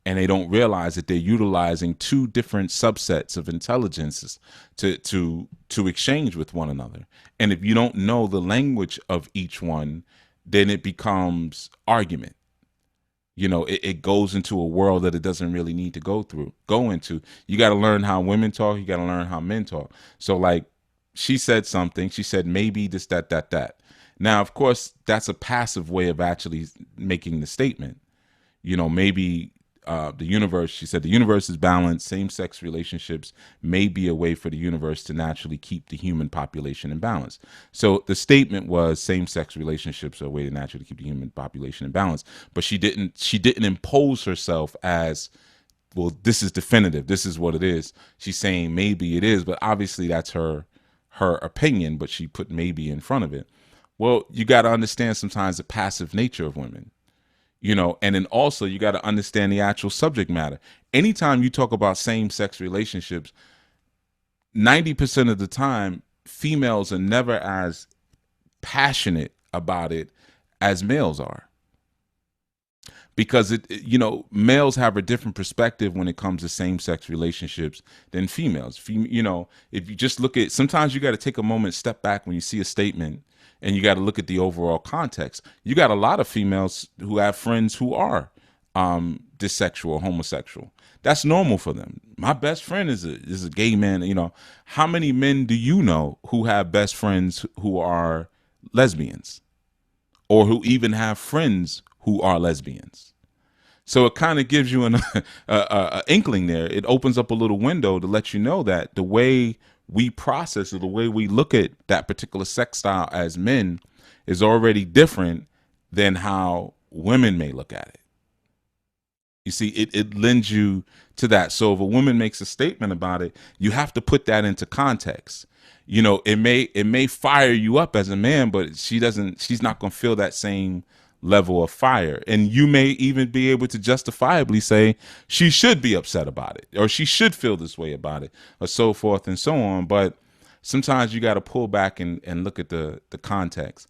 and they don't realize that they're utilizing two different subsets of intelligences to exchange with one another. And if you don't know the language of each one, then it becomes argument. It goes into a world that it doesn't really need to go into. You got to learn how women talk. You got to learn how men talk. So like, she said something. She said, maybe this, that. Now, of course, that's a passive way of actually making the statement. Maybe the universe, she said, the universe is balanced. Same-sex relationships may be a way for the universe to naturally keep the human population in balance. So the statement was same-sex relationships are a way to naturally keep the human population in balance. But she didn't impose herself as, well, this is definitive. This is what it is. She's saying maybe it is, but obviously that's her opinion, but she put maybe in front of it. Well, you got to understand sometimes the passive nature of women, you know, and then also you got to understand the actual subject matter. Anytime you talk about same-sex relationships, 90% of the time, females are never as passionate about it as males are. Because you know, males have a different perspective when it comes to same-sex relationships than females. You know, if you just look at, sometimes you got to take a moment, step back when you see a statement, and you got to look at the overall context. You got a lot of females who have friends who are dissexual, homosexual. That's normal for them. My best friend is a gay man. You know, how many men do you know who have best friends who are lesbians, or who even have friends who are lesbians? So it kind of gives you an inkling there. It opens up a little window to let you know that the way we process, or the way we look at that particular sex style as men, is already different than how women may look at it. You see, it lends you to that. So if a woman makes a statement about it, you have to put that into context. You know, it may fire you up as a man, but she's not going to feel that same level of fire. And you may even be able to justifiably say she should be upset about it, or she should feel this way about it, or so forth and so on. But sometimes you got to pull back and look at the context.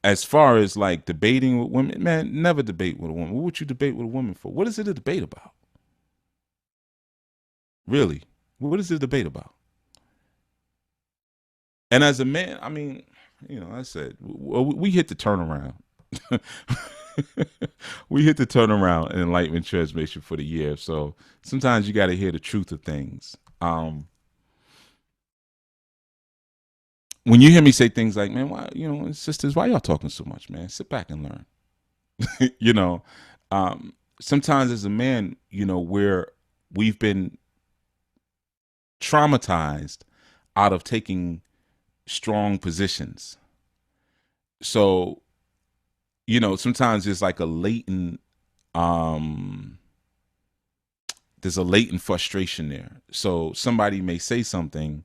As far as like debating with women, man, never debate with a woman. What would you debate with a woman for? What is it a debate about? Really? What is it a debate about? And as a man, I mean, you know, I said, we hit the turnaround. We hit the turnaround in enlightenment transmission for the year. So sometimes you got to hear the truth of things. When you hear me say things like, man, why, you know, sisters, why y'all talking so much, man? Sit back and learn. You know, sometimes as a man, you know, we've been traumatized out of taking strong positions. So, you know, sometimes there's like a latent, there's a latent frustration there. So somebody may say something,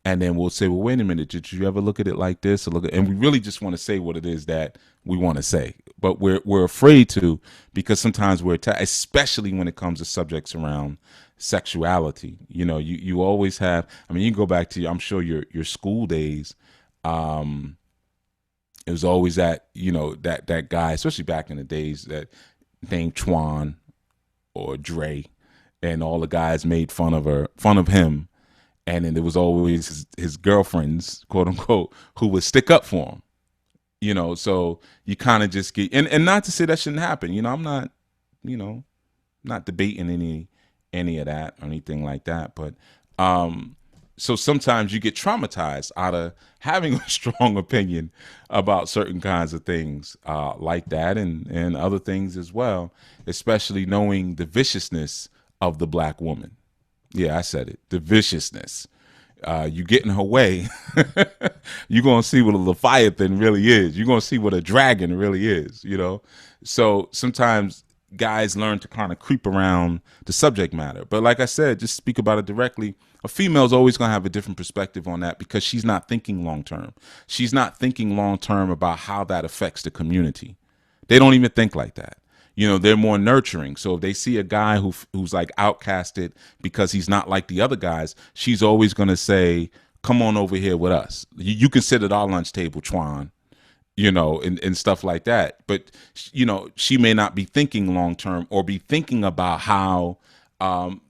and then we'll say, well, wait a minute, did you ever look at it like this? Or and we really just want to say what it is that we want to say, but we're afraid to, because sometimes we're especially when it comes to subjects around sexuality. You know, you always have, I mean, you can go back to, I'm sure your school days. It was always that, you know, that guy, especially back in the days, that named Twan or Dre, and all the guys made fun of him. And then there was always his girlfriends, quote unquote, who would stick up for him. You know, so you kind of just get, and not to say that shouldn't happen. You know, I'm not, you know, not debating any of that or anything like that. But so sometimes you get traumatized out of having a strong opinion about certain kinds of things like that, and other things as well, especially knowing the viciousness of the black woman. Yeah, I said it. The viciousness. You get in her way, you're going to see what a Leviathan really is. You're going to see what a dragon really is, you know? So sometimes guys learn to kind of creep around the subject matter. But like I said, just speak about it directly. A female is always going to have a different perspective on that, because she's not thinking long term. She's not thinking long term about how that affects the community. They don't even think like that. You know, they're more nurturing. So if they see a guy who's like outcasted because he's not like the other guys, she's always going to say, come on over here with us. You can sit at our lunch table, Twan, you know, and stuff like that. But, you know, she may not be thinking long term, or be thinking about how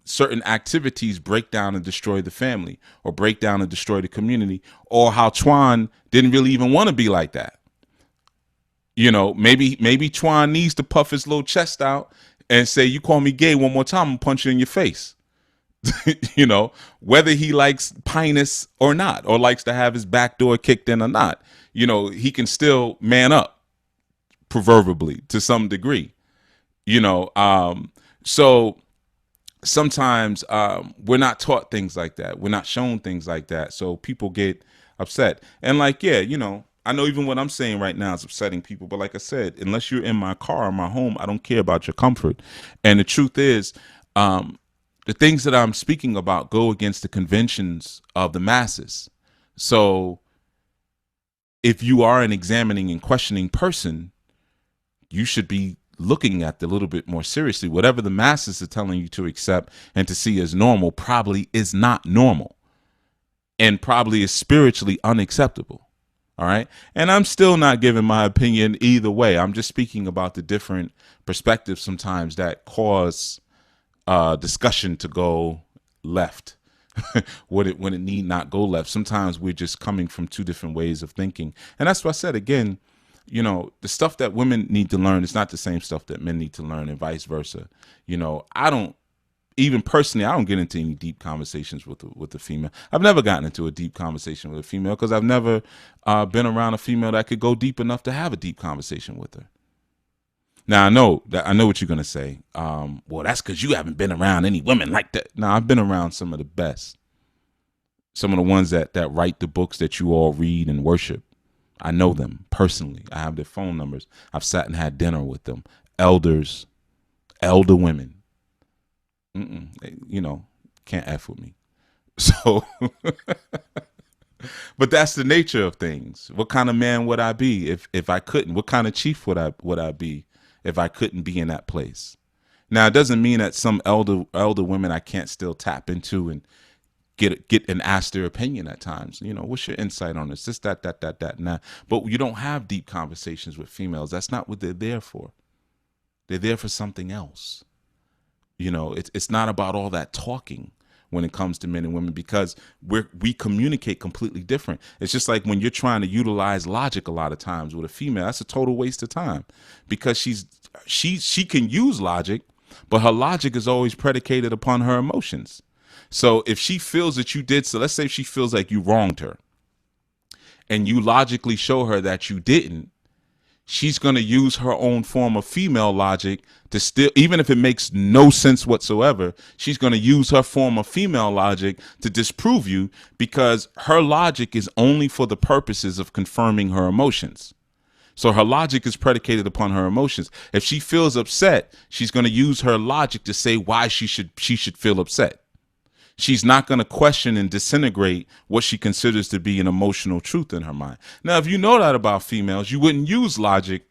certain activities break down and destroy the family, or break down and destroy the community, or how Twan didn't really even want to be like that. You know, maybe Twan needs to puff his little chest out and say, you call me gay one more time, I'm gonna punch you in your face. You know, whether he likes pinus or not, or likes to have his back door kicked in or not, you know, he can still man up, proverbially, to some degree. You know, So sometimes we're not taught things like that. We're not shown things like that. So people get upset. And like, yeah, you know, I know even what I'm saying right now is upsetting people. But like I said, unless you're in my car or my home, I don't care about your comfort. And the truth is, the things that I'm speaking about go against the conventions of the masses. So if you are an examining and questioning person, you should be looking at it a little bit more seriously. Whatever the masses are telling you to accept and to see as normal probably is not normal and probably is spiritually unacceptable. All right. And I'm still not giving my opinion either way. I'm just speaking about the different perspectives sometimes that cause discussion to go left when it need not go left. Sometimes we're just coming from two different ways of thinking. And that's what I said again. You know, the stuff that women need to learn is not the same stuff that men need to learn, and vice versa. You know, I don't even personally, I don't get into any deep conversations with the female. I've never gotten into a deep conversation with a female because I've never been around a female that could go deep enough to have a deep conversation with her. Now I know what you're gonna say. Well, that's because you haven't been around any women like that. No, I've been around some of the best, some of the ones that write the books that you all read and worship. I know them personally. I have their phone numbers. I've sat and had dinner with them. Elders, elder women. You know, can't F with me. So, but that's the nature of things. What kind of man would I be if I couldn't? What kind of chief would I be if I couldn't be in that place? Now, it doesn't mean that some elder women I can't still tap into and get and ask their opinion at times. You know, what's your insight on this? This, that. Nah. But you don't have deep conversations with females. That's not what they're there for. They're there for something else. You know, it's not about all that talking when it comes to men and women, because we communicate completely different. It's just like when you're trying to utilize logic a lot of times with a female, that's a total waste of time, because she can use logic, but her logic is always predicated upon her emotions. So if she feels that you did, so let's say she feels like you wronged her and you logically show her that you didn't, she's going to use her own form of female logic to still, even if it makes no sense whatsoever, she's going to use her form of female logic to disprove you, because her logic is only for the purposes of confirming her emotions. So her logic is predicated upon her emotions. If she feels upset, she's going to use her logic to say why she should feel upset. She's not going to question and disintegrate what she considers to be an emotional truth in her mind. Now, if you know that about females, you wouldn't use logic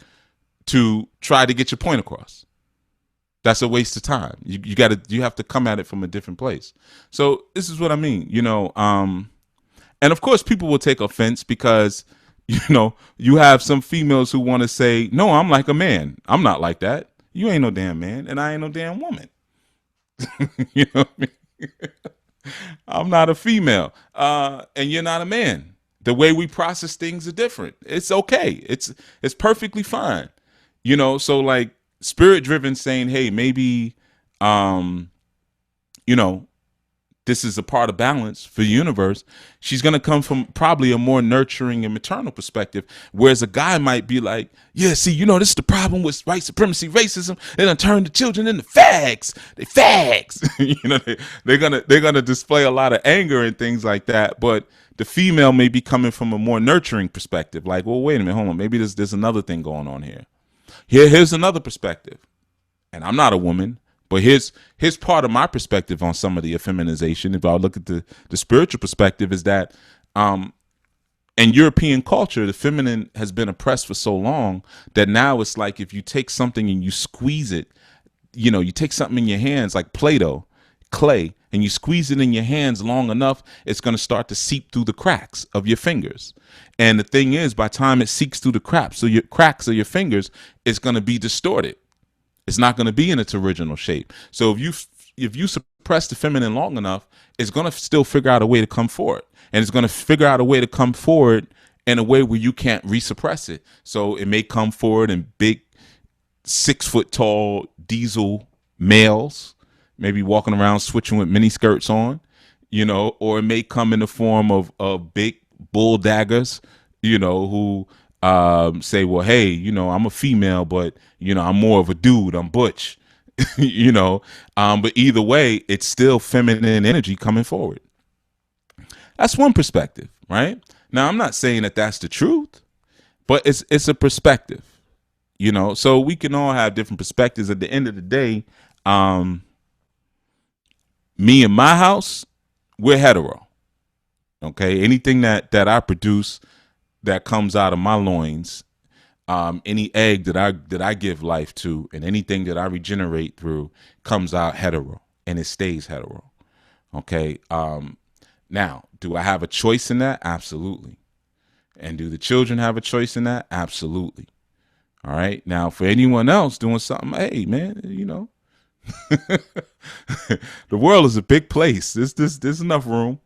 to try to get your point across. That's a waste of time. You have to come at it from a different place. So this is what I mean, you know, and of course people will take offense because, you know, you have some females who want to say, no, I'm like a man. I'm not like that. You ain't no damn man, and I ain't no damn woman. You know what I mean? I'm not a female, and you're not a man. The way we process things are different. It's okay. It's perfectly fine. You know, so like spirit driven saying, hey, maybe, you know, this is a part of balance for the universe. She's going to come from probably a more nurturing and maternal perspective. Whereas a guy might be like, yeah, see, you know, this is the problem with white supremacy, racism. They done turn the children into fags. They fags. You know, they're going to display a lot of anger and things like that. But the female may be coming from a more nurturing perspective. Like, well, wait a minute, hold on. Maybe there's another thing going on here. Here's another perspective. And I'm not a woman. But here's part of my perspective on some of the effeminization. If I look at the spiritual perspective, is that in European culture, the feminine has been oppressed for so long that now it's like if you take something and you squeeze it, you know, you take something in your hands like Play-Doh, clay, and you squeeze it in your hands long enough, it's going to start to seep through the cracks of your fingers. And the thing is, by the time it seeps through the cracks of your fingers, it's going to be distorted. It's not going to be in its original shape. So if you suppress the feminine long enough, it's going to still figure out a way to come forward. And it's going to figure out a way to come forward in a way where you can't resuppress it. So it may come forward in big 6 foot tall diesel males, maybe walking around switching with mini skirts on, you know, or it may come in the form of big bull daggers, you know, who say, well, hey, you know, I'm a female, but, you know, I'm more of a dude. I'm butch. you know. But either way, it's still feminine energy coming forward. That's one perspective, right? Now, I'm not saying that that's the truth, but it's a perspective, you know. So we can all have different perspectives. At the end of the day, me and my house, we're hetero. Okay, anything that I produce that comes out of my loins, any egg that I give life to, and anything that I regenerate through comes out hetero, and it stays hetero. Okay. Now, do I have a choice in that? Absolutely. And do the children have a choice in that? Absolutely. All right. Now, for anyone else doing something, hey man, you know, the world is a big place. There's enough room.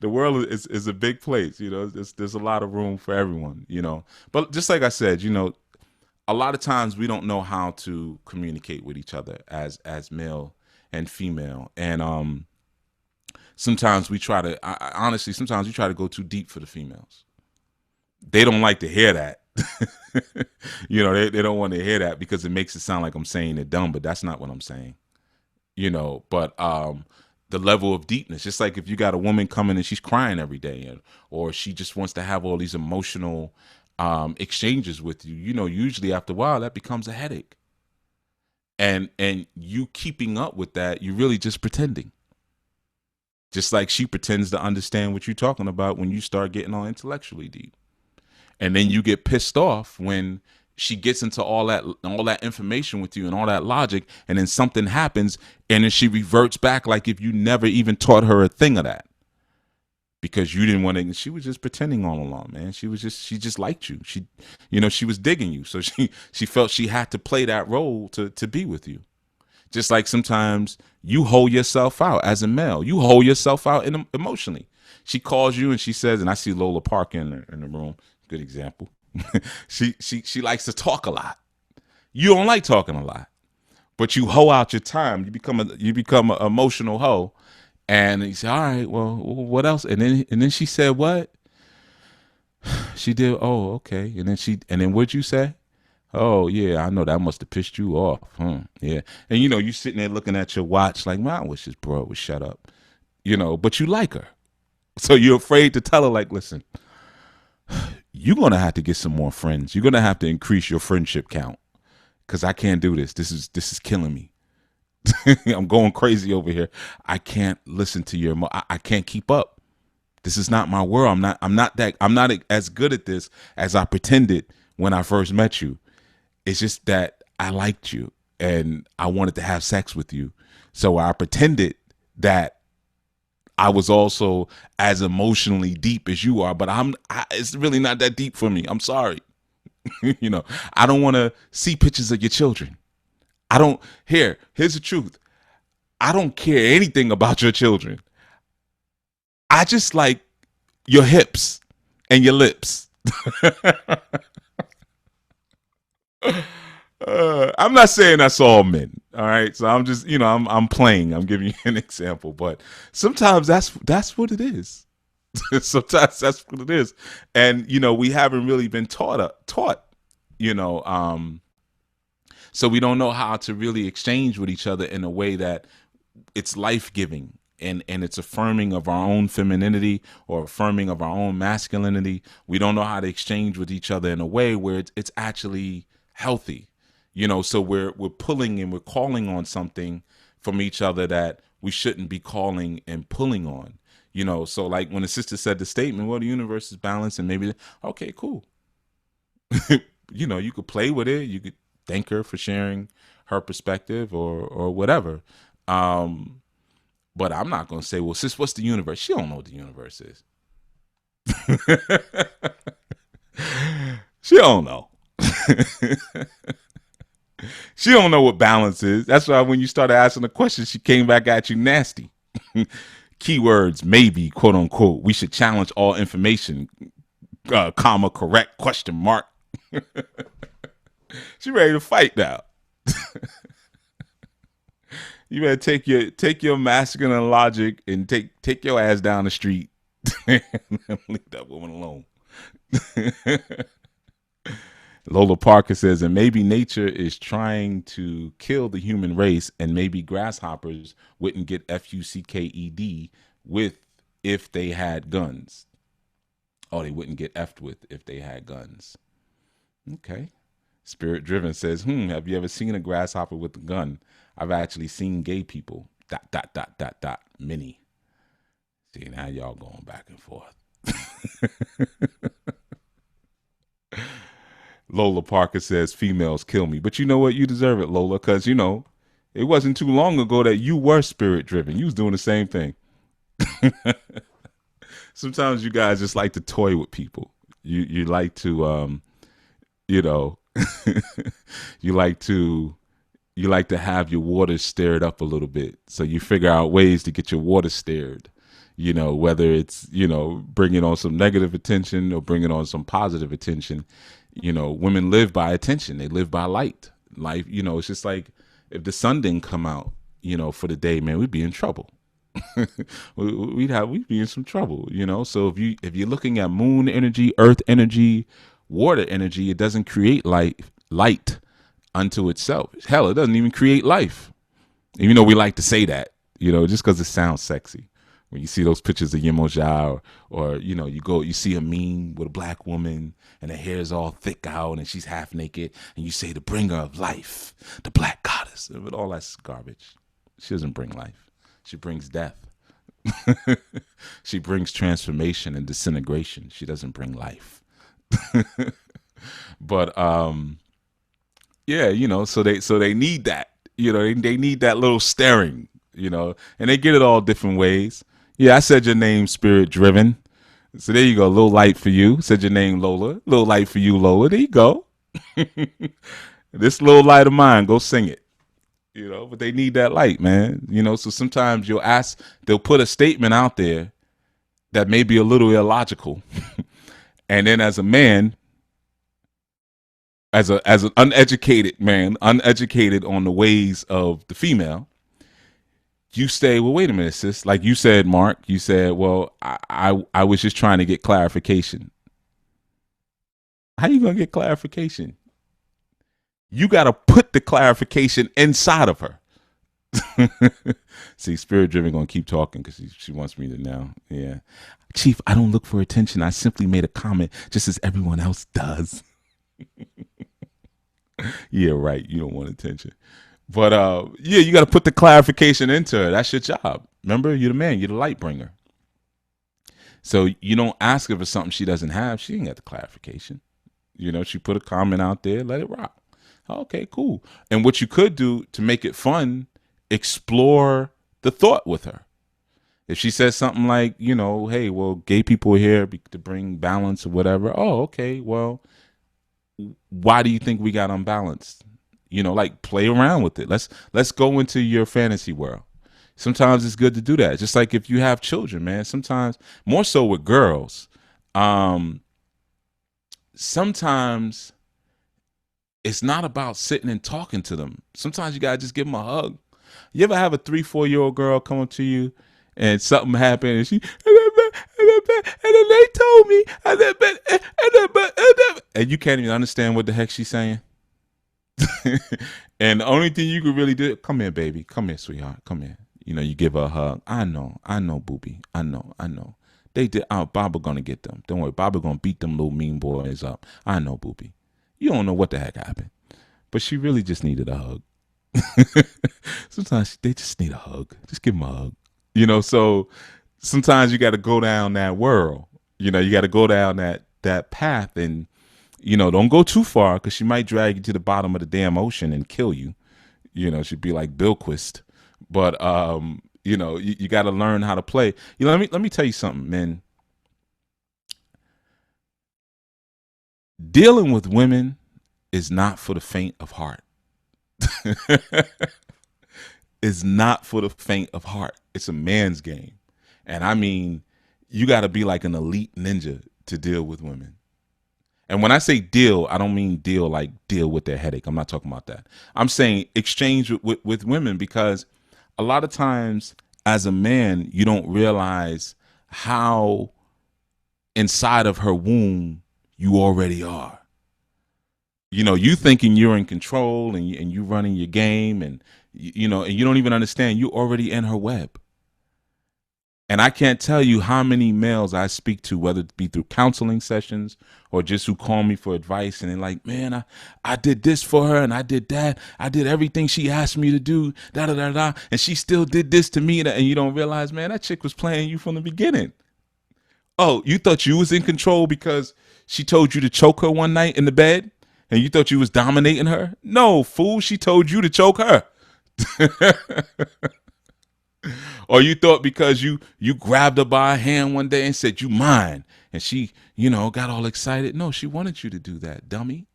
The world is a big place, you know. There's a lot of room for everyone, you know. But just like I said, you know, a lot of times we don't know how to communicate with each other as male and female, and sometimes we try to. Honestly, sometimes we try to go too deep for the females. They don't like to hear that. You know, they don't want to hear that because it makes it sound like I'm saying they're dumb, but that's not what I'm saying. You know, but the level of deepness, just like if you got a woman coming and she's crying every day, or she just wants to have all these emotional exchanges with you, you know, usually after a while that becomes a headache. And you keeping up with that, you're really just pretending. Just like she pretends to understand what you're talking about when you start getting all intellectually deep. And then you get pissed off when she gets into all that information with you and all that logic, and then something happens and then she reverts back like if you never even taught her a thing of that. Because you didn't want to. She was just pretending all along, man. She just liked you. She, you know, she was digging you. So she felt she had to play that role to be with you. Just like sometimes you hold yourself out as a male. You hold yourself out emotionally. She calls you and she says, and I see Lola Park in the room. Good example. she likes to talk a lot. You don't like talking a lot, but you hoe out your time. You become an emotional hoe. And he said, all right, well, what else? And then she said, what? She did, oh, okay. And then what'd you say? Oh, yeah, I know that must have pissed you off. Yeah. And, you know, you sitting there looking at your watch like, man, I wish this bro would shut up. You know, but you like her. So you're afraid to tell her, like, listen, you're going to have to get some more friends. You're going to have to increase your friendship count because I can't do this. This is killing me. I'm going crazy over here. I can't listen to your. I can't keep up. This is not my world. I'm not as good at this as I pretended when I first met you. It's just that I liked you and I wanted to have sex with you. So I pretended that I was also as emotionally deep as you are, but it's really not that deep for me. I'm sorry. You know, I don't want to see pictures of your children. Here's the truth. I don't care anything about your children. I just like your hips and your lips. I'm not saying that's all men. All right. So I'm just, you know, I'm playing. I'm giving you an example, but sometimes that's what it is. Sometimes that's what it is. And, you know, we haven't really been taught, you know, so we don't know how to really exchange with each other in a way that it's life-giving and it's affirming of our own femininity or affirming of our own masculinity. We don't know how to exchange with each other in a way where it's actually healthy. You know, so we're pulling and we're calling on something from each other that we shouldn't be calling and pulling on. You know, so like when the sister said the statement, well, the universe is balanced, and maybe, okay, cool. You know, you could play with it. You could thank her for sharing her perspective or whatever. But I'm not going to say, well, sis, what's the universe? She don't know what the universe is. She don't know. She don't know what balance is. That's why when you started asking the question, she came back at you nasty. Keywords, maybe, quote unquote. We should challenge all information, comma, correct, question mark. She ready to fight now. You better take your masculine logic and take your ass down the street. Leave that woman alone. Lola Parker says, and maybe nature is trying to kill the human race, and maybe grasshoppers wouldn't get FUCKED with if they had guns. Oh, they wouldn't get effed with if they had guns. Okay. Spirit Driven says, have you ever seen a grasshopper with a gun? I've actually seen gay people. ... Many. See, now y'all going back and forth. Lola Parker says, females kill me. But you know what? You deserve it, Lola, because, you know, it wasn't too long ago that you were spirit driven. You was doing the same thing. Sometimes you guys just like to toy with people. You like to, you know, you like to have your water stirred up a little bit. So you figure out ways to get your water stirred. You know, whether it's, you know, bringing on some negative attention or bringing on some positive attention. You know, women live by attention. They live by light. Life, you know, it's just like if the sun didn't come out, you know, for the day, man, we'd be in trouble. we'd be in some trouble, you know. So if you're looking at moon energy, earth energy, water energy, it doesn't create light unto itself. Hell, it doesn't even create life. Even though we like to say that, you know, just because it sounds sexy. When you see those pictures of Yemoja or you know, you see a meme with a black woman and her hair is all thick out and she's half naked and you say the bringer of life, the black goddess, but all that's garbage. She doesn't bring life. She brings death. She brings transformation and disintegration. She doesn't bring life. But yeah, you know, so they need that. You know, they need that little stirring, you know, and they get it all different ways. Yeah, I said your name, Spirit Driven. So there you go, a little light for you. Said your name, Lola. A little light for you, Lola. There you go. This little light of mine, go sing it. You know, but they need that light, man. You know, so sometimes they'll put a statement out there that may be a little illogical. And then as a man, as an uneducated man, uneducated on the ways of the female, you say, well, wait a minute, sis. Like you said, Mark, you said, well, I was just trying to get clarification. How you going to get clarification? You got to put the clarification inside of her. See, Spirit Driven going to keep talking because she wants me to now. Yeah. Chief, I don't look for attention. I simply made a comment just as everyone else does. Yeah, right. You don't want attention. But yeah, you got to put the clarification into her. That's your job. Remember, you're the man. You're the light bringer. So you don't ask her for something she doesn't have. She ain't got the clarification. You know, she put a comment out there. Let it rock. Okay, cool. And what you could do to make it fun, explore the thought with her. If she says something like, you know, hey, well, gay people are here to bring balance or whatever. Oh, okay. Well, why do you think we got unbalanced? You know, like play around with it. Let's go into your fantasy world. Sometimes it's good to do that. Just like if you have children, man, sometimes more so with girls. Sometimes it's not about sitting and talking to them. Sometimes you got to just give them a hug. You ever have a 3-4-year-old girl come up to you and something happened and and then they told me and you can't even understand what the heck she's saying? And the only thing you could really do, come here, baby. Come here, sweetheart. Come here. You know, you give her a hug. I know, booby. I know. They did. Baba gonna get them. Don't worry. Baba gonna beat them little mean boys up. I know, booby. You don't know what the heck happened. But she really just needed a hug. Sometimes they just need a hug. Just give them a hug. You know, so sometimes you got to go down that world. You know, you got to go down that path and, you know, don't go too far because she might drag you to the bottom of the damn ocean and kill you. You know, she'd be like Bilquist. But, you know, you got to learn how to play. You know, let me tell you something, man. Dealing with women is not for the faint of heart. It's not for the faint of heart. It's a man's game. And I mean, you got to be like an elite ninja to deal with women. And when I say deal, I don't mean deal like deal with their headache. I'm not talking about that. I'm saying exchange with women, because a lot of times as a man, you don't realize how inside of her womb you already are. You know, you thinking you're in control and you running your game, and you know, and you don't even understand you already in her web. And I can't tell you how many males I speak to, whether it be through counseling sessions or just who call me for advice, and they're like, man, I did this for her and I did that. I did everything she asked me to do, da da da da, and she still did this to me. And you don't realize, man, that chick was playing you from the beginning. Oh, you thought you was in control because she told you to choke her one night in the bed and you thought you was dominating her? No, fool, she told you to choke her. Or you thought because you grabbed her by a hand one day and said, you mine, and she, you know, got all excited. No, she wanted you to do that, dummy.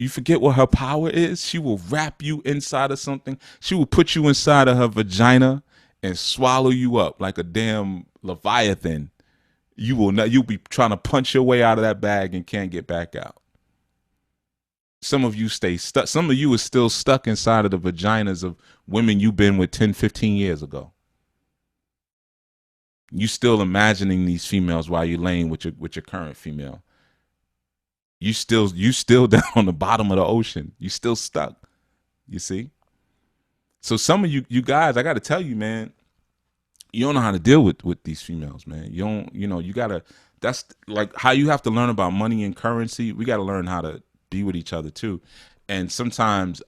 You forget what her power is? She will wrap you inside of something. She will put you inside of her vagina and swallow you up like a damn Leviathan. You will not, you'll be trying to punch your way out of that bag and can't get back out. Some of you stay stuck. Some of you are still stuck inside of the vaginas of women you've been with 10, 15 years ago. You still imagining these females while you're laying with your current female. You still down on the bottom of the ocean. You still stuck. You see? So some of you guys, I got to tell you, man, you don't know how to deal with these females, man. You don't, you know, you got to, that's like how you have to learn about money and currency. We got to learn how to be with each other too. And sometimes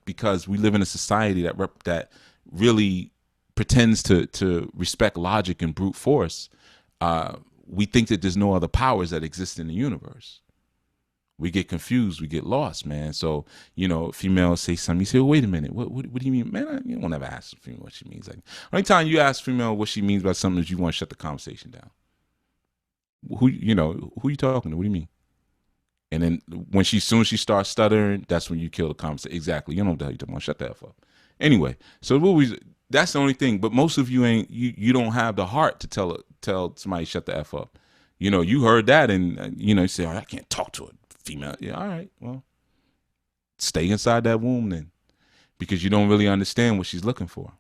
because we live in a society that really pretends to respect logic and brute force, we think that there's no other powers that exist in the universe. We get confused, we get lost, man. So, you know, females say something, you say, well, wait a minute, what do you mean? Man, you don't ever ask a female what she means. Like, only time you ask a female what she means by something is you want to shut the conversation down. Who you talking to? What do you mean? And then when soon as she starts stuttering, that's when you kill the conversation. Exactly. You don't know what the hell you're talking about. Shut the F up. Anyway, so that's the only thing. But most of you you don't have the heart to tell somebody shut the F up. You know, you heard that and, you know, you say, oh, I can't talk to a female. Yeah, all right. Well, stay inside that womb then, because you don't really understand what she's looking for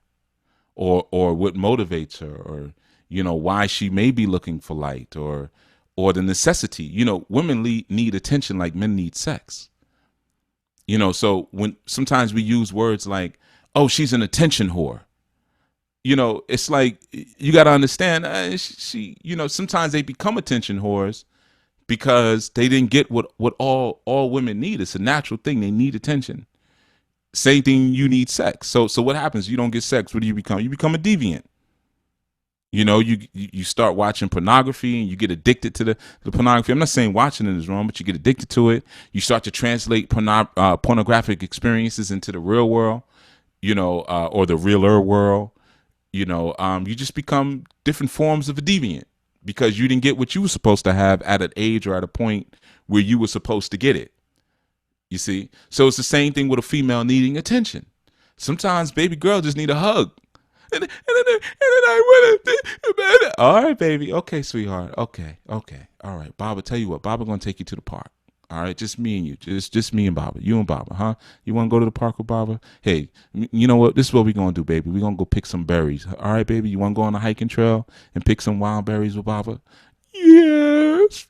or what motivates her, or, you know, why she may be looking for light, or the necessity. You know, women need attention like men need sex. You know, so when sometimes we use words like, oh, she's an attention whore. You know, it's like, you got to understand, she, you know, sometimes they become attention whores because they didn't get what all women need. It's a natural thing. They need attention. Same thing, you need sex. So what happens? You don't get sex. What do you become? You become a deviant. You know, you start watching pornography and you get addicted to the pornography. I'm not saying watching it is wrong, but you get addicted to it. You start to translate pornographic experiences into the real world, you know, or the realer world. You know, you just become different forms of a deviant because you didn't get what you were supposed to have at an age or at a point where you were supposed to get it. You see? So it's the same thing with a female needing attention. Sometimes baby girl just need a hug. And then I went, all right, baby. Okay, sweetheart. Okay. All right, Baba, tell you what, Baba gonna take you to the park. All right, just me and you, just me and Baba, you and Baba, huh? You want to go to the park with Baba? Hey, you know what? This is what we're gonna do, baby. We're gonna go pick some berries. All right, baby. You want to go on a hiking trail and pick some wild berries with Baba? Yes.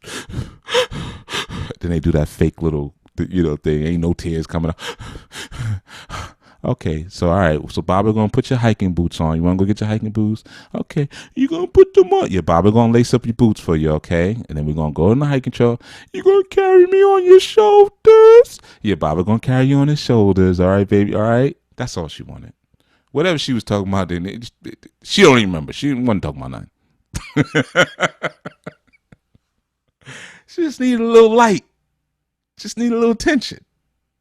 Then they do that fake little, you know, thing. Ain't no tears coming out. Okay, so all right, so Baba gonna put your hiking boots on. You wanna go get your hiking boots? Okay, you gonna put them on. Yeah, Baba gonna lace up your boots for you, okay? And then we're gonna go on the hiking trail. You gonna carry me on your shoulders? Yeah, Baba gonna carry you on his shoulders. All right, baby. All right. That's all she wanted. Whatever she was talking about, then she don't even remember. She wasn't talking about nothing. She just needed a little light. Just needed a little tension.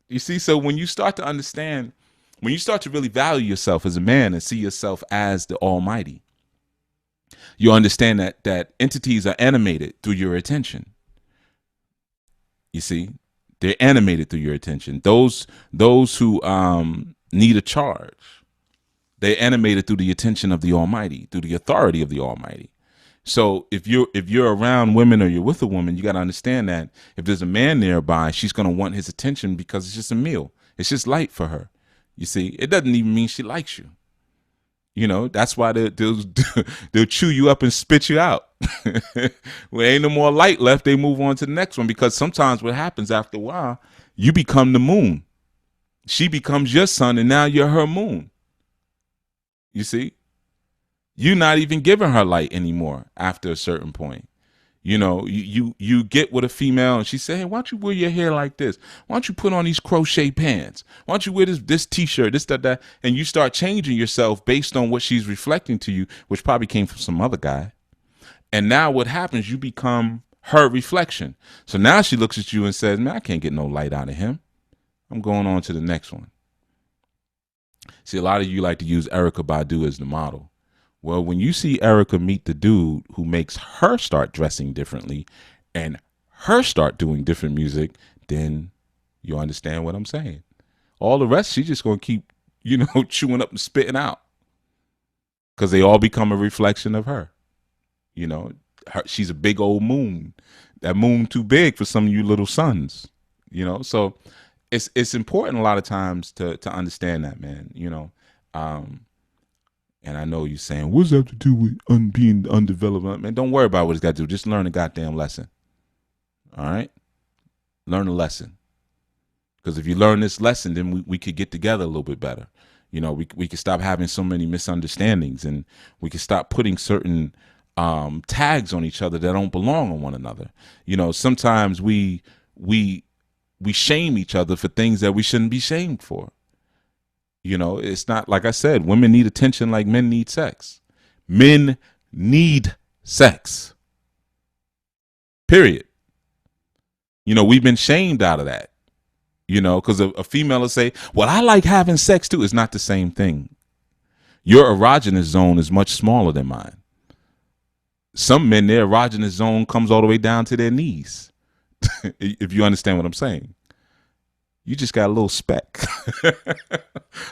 You see, so when you start to understand, when you start to really value yourself as a man and see yourself as the Almighty, you understand that entities are animated through your attention. You see, they're animated through your attention. Those who need a charge, they're animated through the attention of the Almighty, through the authority of the Almighty. So if you're around women or you're with a woman, you got to understand that if there's a man nearby, she's going to want his attention because it's just a meal. It's just light for her. You see, it doesn't even mean she likes you. You know, that's why they'll chew you up and spit you out. When ain't no more light left, they move on to the next one, because sometimes what happens after a while, you become the moon. She becomes your sun, and now you're her moon. You see? You're not even giving her light anymore after a certain point. You know, you get with a female and she say, hey, why don't you wear your hair like this? Why don't you put on these crochet pants? Why don't you wear this t-shirt, this, that, and you start changing yourself based on what she's reflecting to you, which probably came from some other guy. And now what happens, you become her reflection. So now she looks at you and says, man, I can't get no light out of him. I'm going on to the next one. See, a lot of you like to use Erykah Badu as the model. Well, when you see Erykah meet the dude who makes her start dressing differently and her start doing different music, then you understand what I'm saying. All the rest, she's just going to keep, you know, chewing up and spitting out, because they all become a reflection of her. You know, she's a big old moon. That moon too big for some of you little suns, you know. So it's important a lot of times to understand that, man, you know. And I know you're saying, what's that have to do with being undeveloped? Man, don't worry about what it's got to do. Just learn a goddamn lesson. All right? Learn a lesson. Because if you learn this lesson, then we could get together a little bit better. You know, we could stop having so many misunderstandings, and we could stop putting certain tags on each other that don't belong on one another. You know, sometimes we shame each other for things that we shouldn't be shamed for. You know, it's not, like I said, women need attention like men need sex. Men need sex. Period. You know, we've been shamed out of that. You know, because a female will say, well, I like having sex too. It's not the same thing. Your erogenous zone is much smaller than mine. Some men, their erogenous zone comes all the way down to their knees. If you understand what I'm saying. You just got a little speck.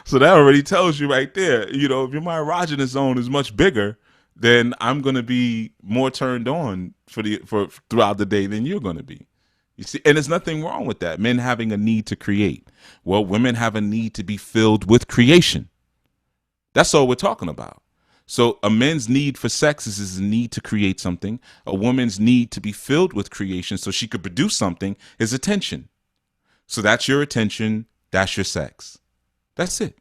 So that already tells you right there, you know, if my erogenous zone is much bigger, then I'm going to be more turned on for throughout the day than you're going to be. You see, and there's nothing wrong with that. Men having a need to create. Well, women have a need to be filled with creation. That's all we're talking about. So a man's need for sex is his need to create something. A woman's need to be filled with creation so she could produce something is attention. So that's your attention, that's your sex. That's it.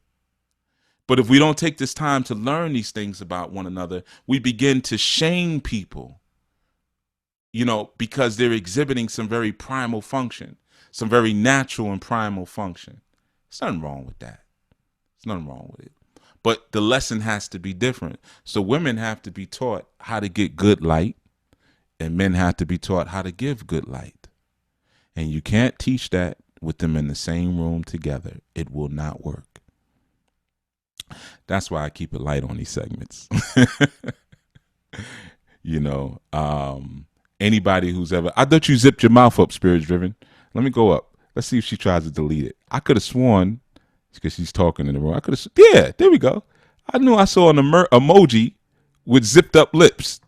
But if we don't take this time to learn these things about one another, we begin to shame people, you know, because they're exhibiting some very primal function, some very natural and primal function. There's nothing wrong with that. There's nothing wrong with it. But the lesson has to be different. So women have to be taught how to get good light, and men have to be taught how to give good light. And you can't teach that with them in the same room together. It will not work. That's why I keep it light on these segments. You know, anybody who's ever, I thought you zipped your mouth up, Spirit Driven. Let me go up. Let's see if she tries to delete it. I could have sworn, because she's talking in the room, I could have, yeah, there we go. I knew I saw an emoji with zipped up lips.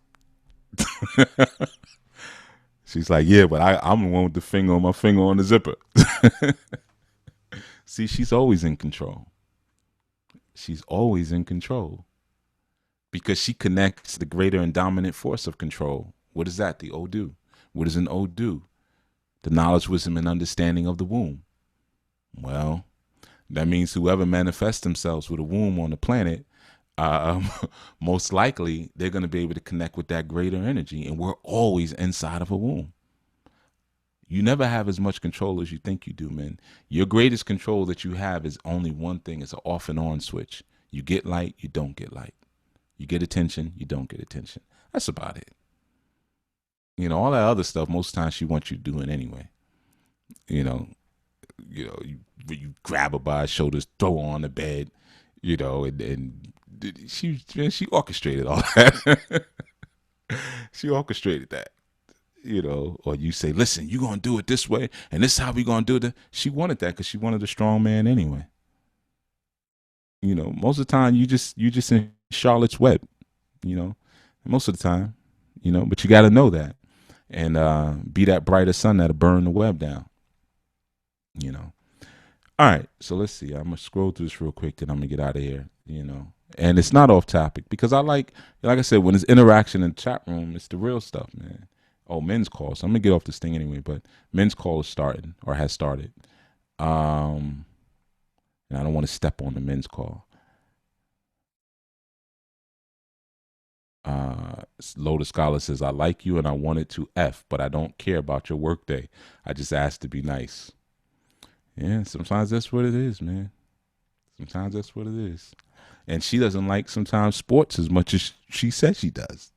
She's like, yeah, but I'm the one with the finger on the zipper. See, she's always in control. She's always in control. Because she connects the greater and dominant force of control. What is that? The Odu. What is an Odu? The knowledge, wisdom, and understanding of the womb. Well, that means whoever manifests themselves with a womb on the planet, most likely they're going to be able to connect with that greater energy, and we're always inside of a womb. You never have as much control as you think you do, man. Your greatest control that you have is only one thing. It's an off and on switch. You get light, you don't get light. You get attention, you don't get attention. That's about it. You know, all that other stuff, most times she wants you to do it anyway. You you grab her by her shoulders, throw her on the bed, you know, and she orchestrated all that. She orchestrated that, you know, or you say, listen, you're going to do it this way, and this is how we're going to do it. She wanted that because she wanted a strong man anyway. You know, most of the time you just in Charlotte's Web, you know, most of the time, you know, but you got to know that and be that brighter sun that'll burn the web down, you know. All right, so let's see. I'm going to scroll through this real quick, then I'm going to get out of here, you know, And it's not off topic because like I said, when it's interaction in the chat room, it's the real stuff, man. Oh, men's call. So I'm gonna get off this thing anyway, but men's call is starting or has started. And I don't want to step on the men's call. Lotus Scholar says, I like you and I wanted to F, but I don't care about your workday. I just asked to be nice. Yeah, sometimes that's what it is, man. Sometimes that's what it is. And she doesn't like sometimes sports as much as she says she does.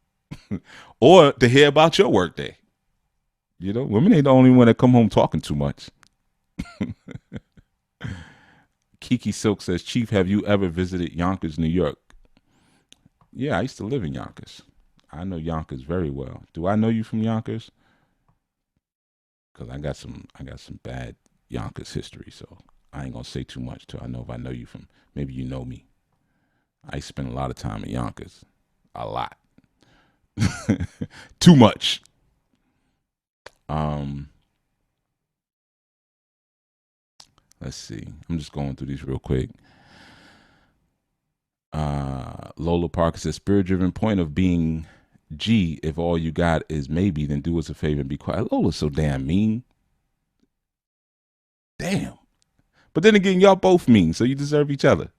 Or to hear about your workday. You know, women ain't the only one that come home talking too much. Kiki Silk says, Chief, have you ever visited Yonkers, New York? Yeah, I used to live in Yonkers. I know Yonkers very well. Do I know you from Yonkers? Because I got some bad Yonkers history, so I ain't gonna say too much till I know if I know you from. Maybe you know me. I spent a lot of time in Yonkers. A lot. Too much. Let's see. I'm just going through these real quick. Lola Parker says, spirit-driven point of being G. If all you got is maybe, then do us a favor and be quiet. Lola's so damn mean. Damn. But then again, y'all both mean, so you deserve each other.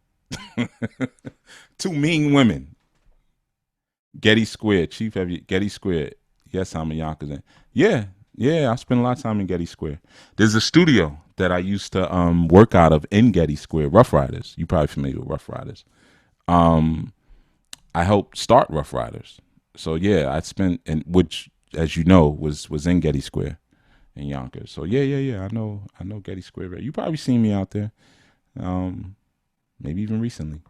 Two mean women. Getty Square. Chief, have you Getty Square? Yes, I'm in Yonkers. Yeah, I spent a lot of time in Getty Square. There's a studio that I used to work out of in Getty Square, Rough Riders. You're probably familiar with Rough Riders. I helped start Rough Riders. So yeah, I spent, and which, as you know, was in Getty Square in Yonkers. So yeah. I know Getty Square. You probably seen me out there. Maybe even recently.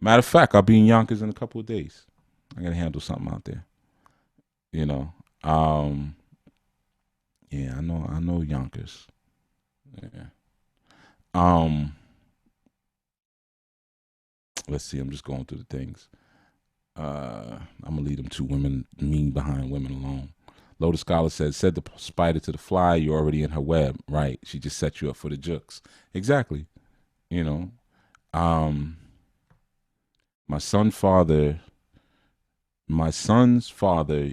Matter of fact, I'll be in Yonkers in a couple of days. I gotta handle something out there. You know. Yeah, I know Yonkers. Yeah. Let's see, I'm just going through the things. I'm gonna leave them two women mean behind women alone. Lotus Scholar said the spider to the fly, you're already in her web. Right. She just set you up for the jokes. Exactly. You know. My son's father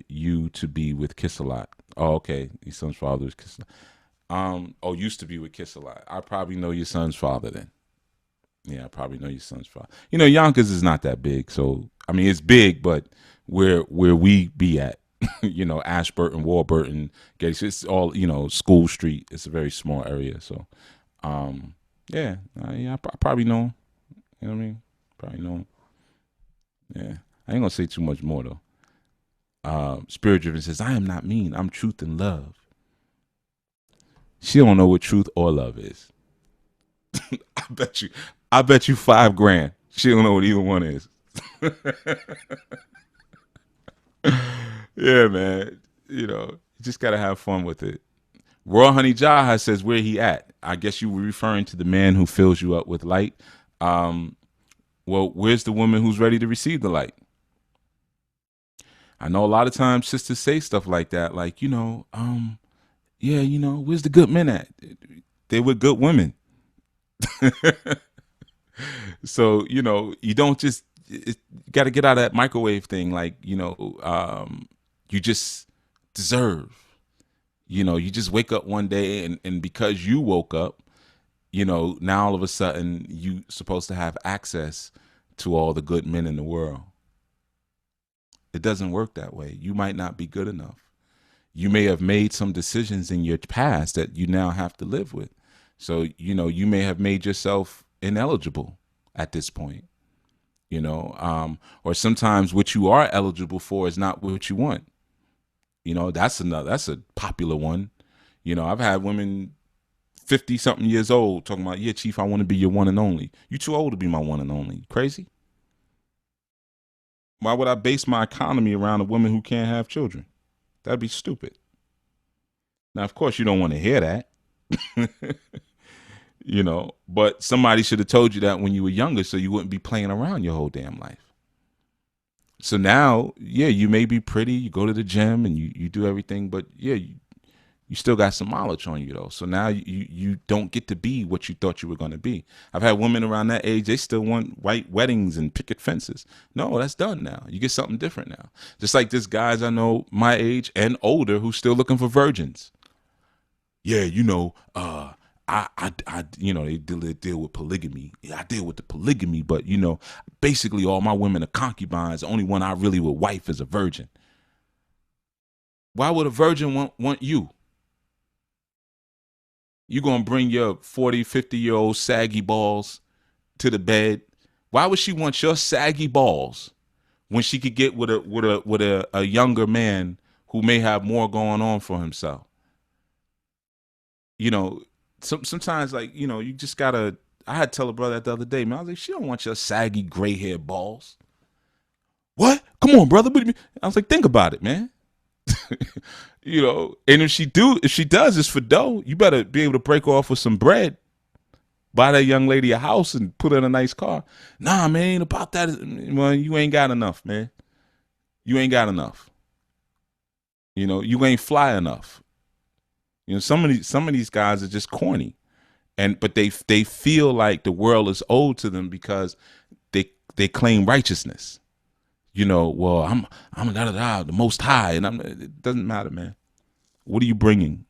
you to be with Kiss a Lot. Oh, okay. Your son's father was Kiss a Lot. Used to be with Kiss a Lot. I probably know your son's father then. Yeah, I probably know your son's father. You know, Yonkers is not that big, so I mean it's big, but where we be at, you know, Ashburton, Warburton, Getty, it's all, you know, School Street. It's a very small area, so yeah, I probably know him. You know what I mean? Probably know him. Yeah, I ain't gonna say too much more though. Spirit Driven says, I am not mean. I'm truth and love. She don't know what truth or love is. I bet you $5,000. She don't know what either one is. Yeah, man. You know, you just gotta have fun with it. Royal Honey Jaha says, where he at? I guess you were referring to the man who fills you up with light. Well, where's the woman who's ready to receive the light? I know a lot of times sisters say stuff like that, like, you know, yeah, you know, where's the good men at? They were good women. So, you know, you don't just, you got to get out of that microwave thing. Like, you know, you just deserve, you know, you just wake up one day and because you woke up, you know, now all of a sudden you supposed to have access to all the good men in the world. It doesn't work that way. You might not be good enough. You may have made some decisions in your past that you now have to live with. So, you know, you may have made yourself ineligible at this point, you know, or sometimes what you are eligible for is not what you want. You know, that's a popular one. You know, I've had women 50 something years old talking about, yeah, Chief, I want to be your one and only. You too old to be my one and only. You crazy? Why would I base my economy around a woman who can't have children? That'd be stupid. Now, of course, you don't want to hear that. You know, but somebody should have told you that when you were younger so you wouldn't be playing around your whole damn life. So now, yeah, you may be pretty, you go to the gym and you do everything, but yeah, You still got some mileage on you though. So now you don't get to be what you thought you were going to be. I've had women around that age, they still want white weddings and picket fences. No, that's done now. You get something different now. Just like there's guys I know my age and older who's still looking for virgins. Yeah, you know, you know, they deal with polygamy. Yeah, I deal with the polygamy, but you know, basically all my women are concubines. The only one I really would wife is a virgin. Why would a virgin want you? You gonna bring your 40, 50-year-old saggy balls to the bed? Why would she want your saggy balls when she could get with a younger man who may have more going on for himself? You know, sometimes, like, you know, you just gotta. I had to tell a brother that the other day, man. I was like, she don't want your saggy gray hair balls. What? Come on, brother. I was like, think about it, man. You know, and if she does, it's for dough. You better be able to break off with some bread, buy that young lady a house, and put her in a nice car. Nah, man, ain't about that. Well, you ain't got enough, man. You ain't got enough. You know, you ain't fly enough. You know, some of these guys are just corny, but they feel like the world is owed to them because they claim righteousness. You know, well, I'm the Most High, and it doesn't matter, man. What are you bringing?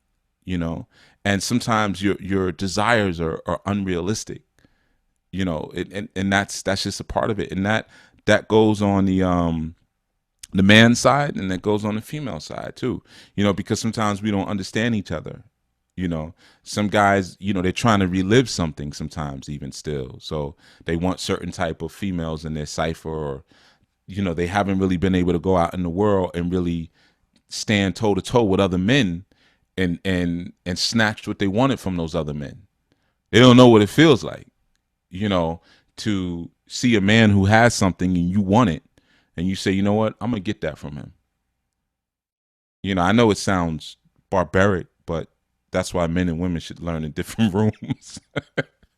You know, and sometimes your desires are unrealistic. You know, and that's just a part of it, and that goes on the man's side, and that goes on the female side too. You know, because sometimes we don't understand each other. You know, some guys, you know, they're trying to relive something sometimes, even still. So they want certain type of females in their cipher, or you know, they haven't really been able to go out in the world and really stand toe to toe with other men and snatch what they wanted from those other men. They don't know what it feels like, you know, to see a man who has something and you want it and you say, you know what, I'm going to get that from him. You know, I know it sounds barbaric, but that's why men and women should learn in different rooms.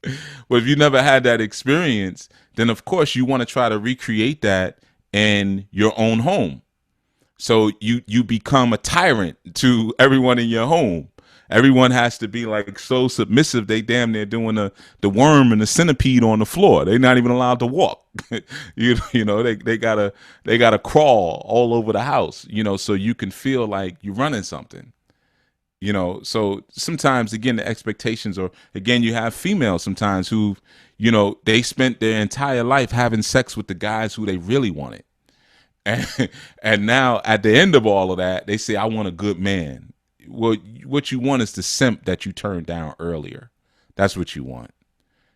But if you never had that experience, then of course you want to try to recreate that in your own home. So you become a tyrant to everyone in your home. Everyone has to be like so submissive, they damn near doing the worm and the centipede on the floor. They're not even allowed to walk. you know, they gotta crawl all over the house, you know, so you can feel like you're running something. You know, so sometimes, again, the expectations, or again, you have females sometimes who, you know, they spent their entire life having sex with the guys who they really wanted. And now at the end of all of that, they say, I want a good man. Well, what you want is the simp that you turned down earlier. That's what you want.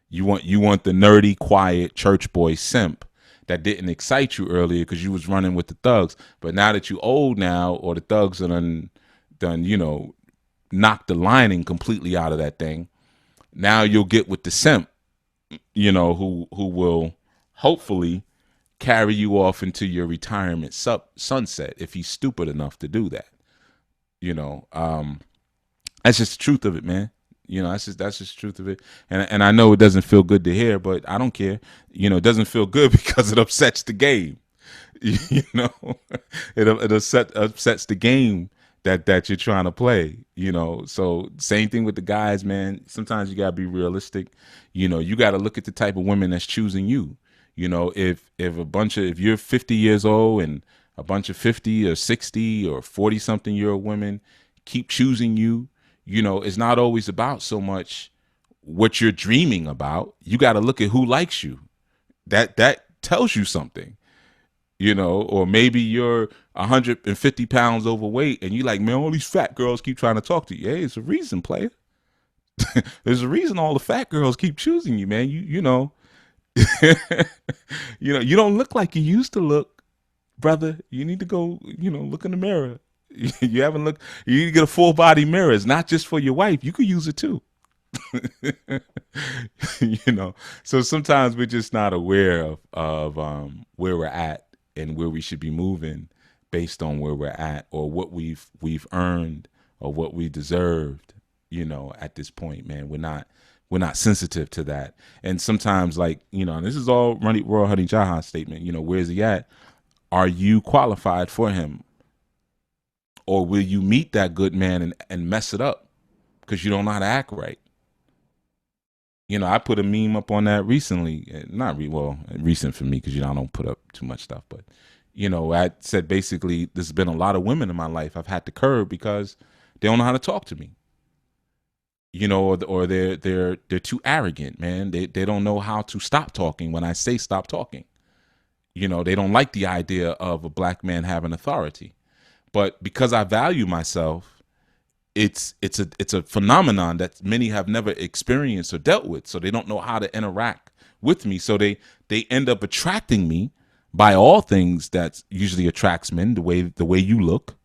You want the nerdy, quiet church boy simp that didn't excite you earlier because you was running with the thugs. But now that you old now, or the thugs are done, you know, knock the lining completely out of that thing. Now you'll get with the simp, you know, who will hopefully carry you off into your retirement sunset if he's stupid enough to do that. You know, that's just the truth of it, man. You know, that's just the truth of it. And I know it doesn't feel good to hear, but I don't care. You know, it doesn't feel good because it upsets the game. You know, it upsets the game that you're trying to play, you know. So same thing with the guys, man. Sometimes you gotta be realistic. You know, you gotta look at the type of women that's choosing you. You know, if you're 50 years old and a bunch of 50 or 60 or 40 something year old women keep choosing you, you know, it's not always about so much what you're dreaming about. You got to look at who likes you. That tells you something. You know, or maybe you're 150 pounds overweight and you like, man, all these fat girls keep trying to talk to you. Hey, it's a reason, player. There's a reason all the fat girls keep choosing you, man. You know, you know, you don't look like you used to look, brother. You need to go, you know, look in the mirror. You haven't looked. You need to get a full body mirror. It's not just for your wife. You could use it too. You know, so sometimes we're just not aware of where we're at and where we should be moving based on where we're at, or what we've earned, or what we deserved, you know, at this point, man. We're not sensitive to that. And sometimes, like, you know, and this is all Royal Honey Jaha's statement, you know, where's he at? Are you qualified for him? or will you meet that good man and mess it up because you don't know how to act right? You know, I put a meme up on that recently. Recent for me because, you know, I don't put up too much stuff. But, you know, I said basically there's been a lot of women in my life I've had to curb because they don't know how to talk to me. You know, or they're too arrogant, man. They don't know how to stop talking when I say stop talking. You know, they don't like the idea of a black man having authority. But because I value myself, it's a phenomenon that many have never experienced or dealt with. So they don't know how to interact with me. So they end up attracting me by all things that usually attracts men, the way you look.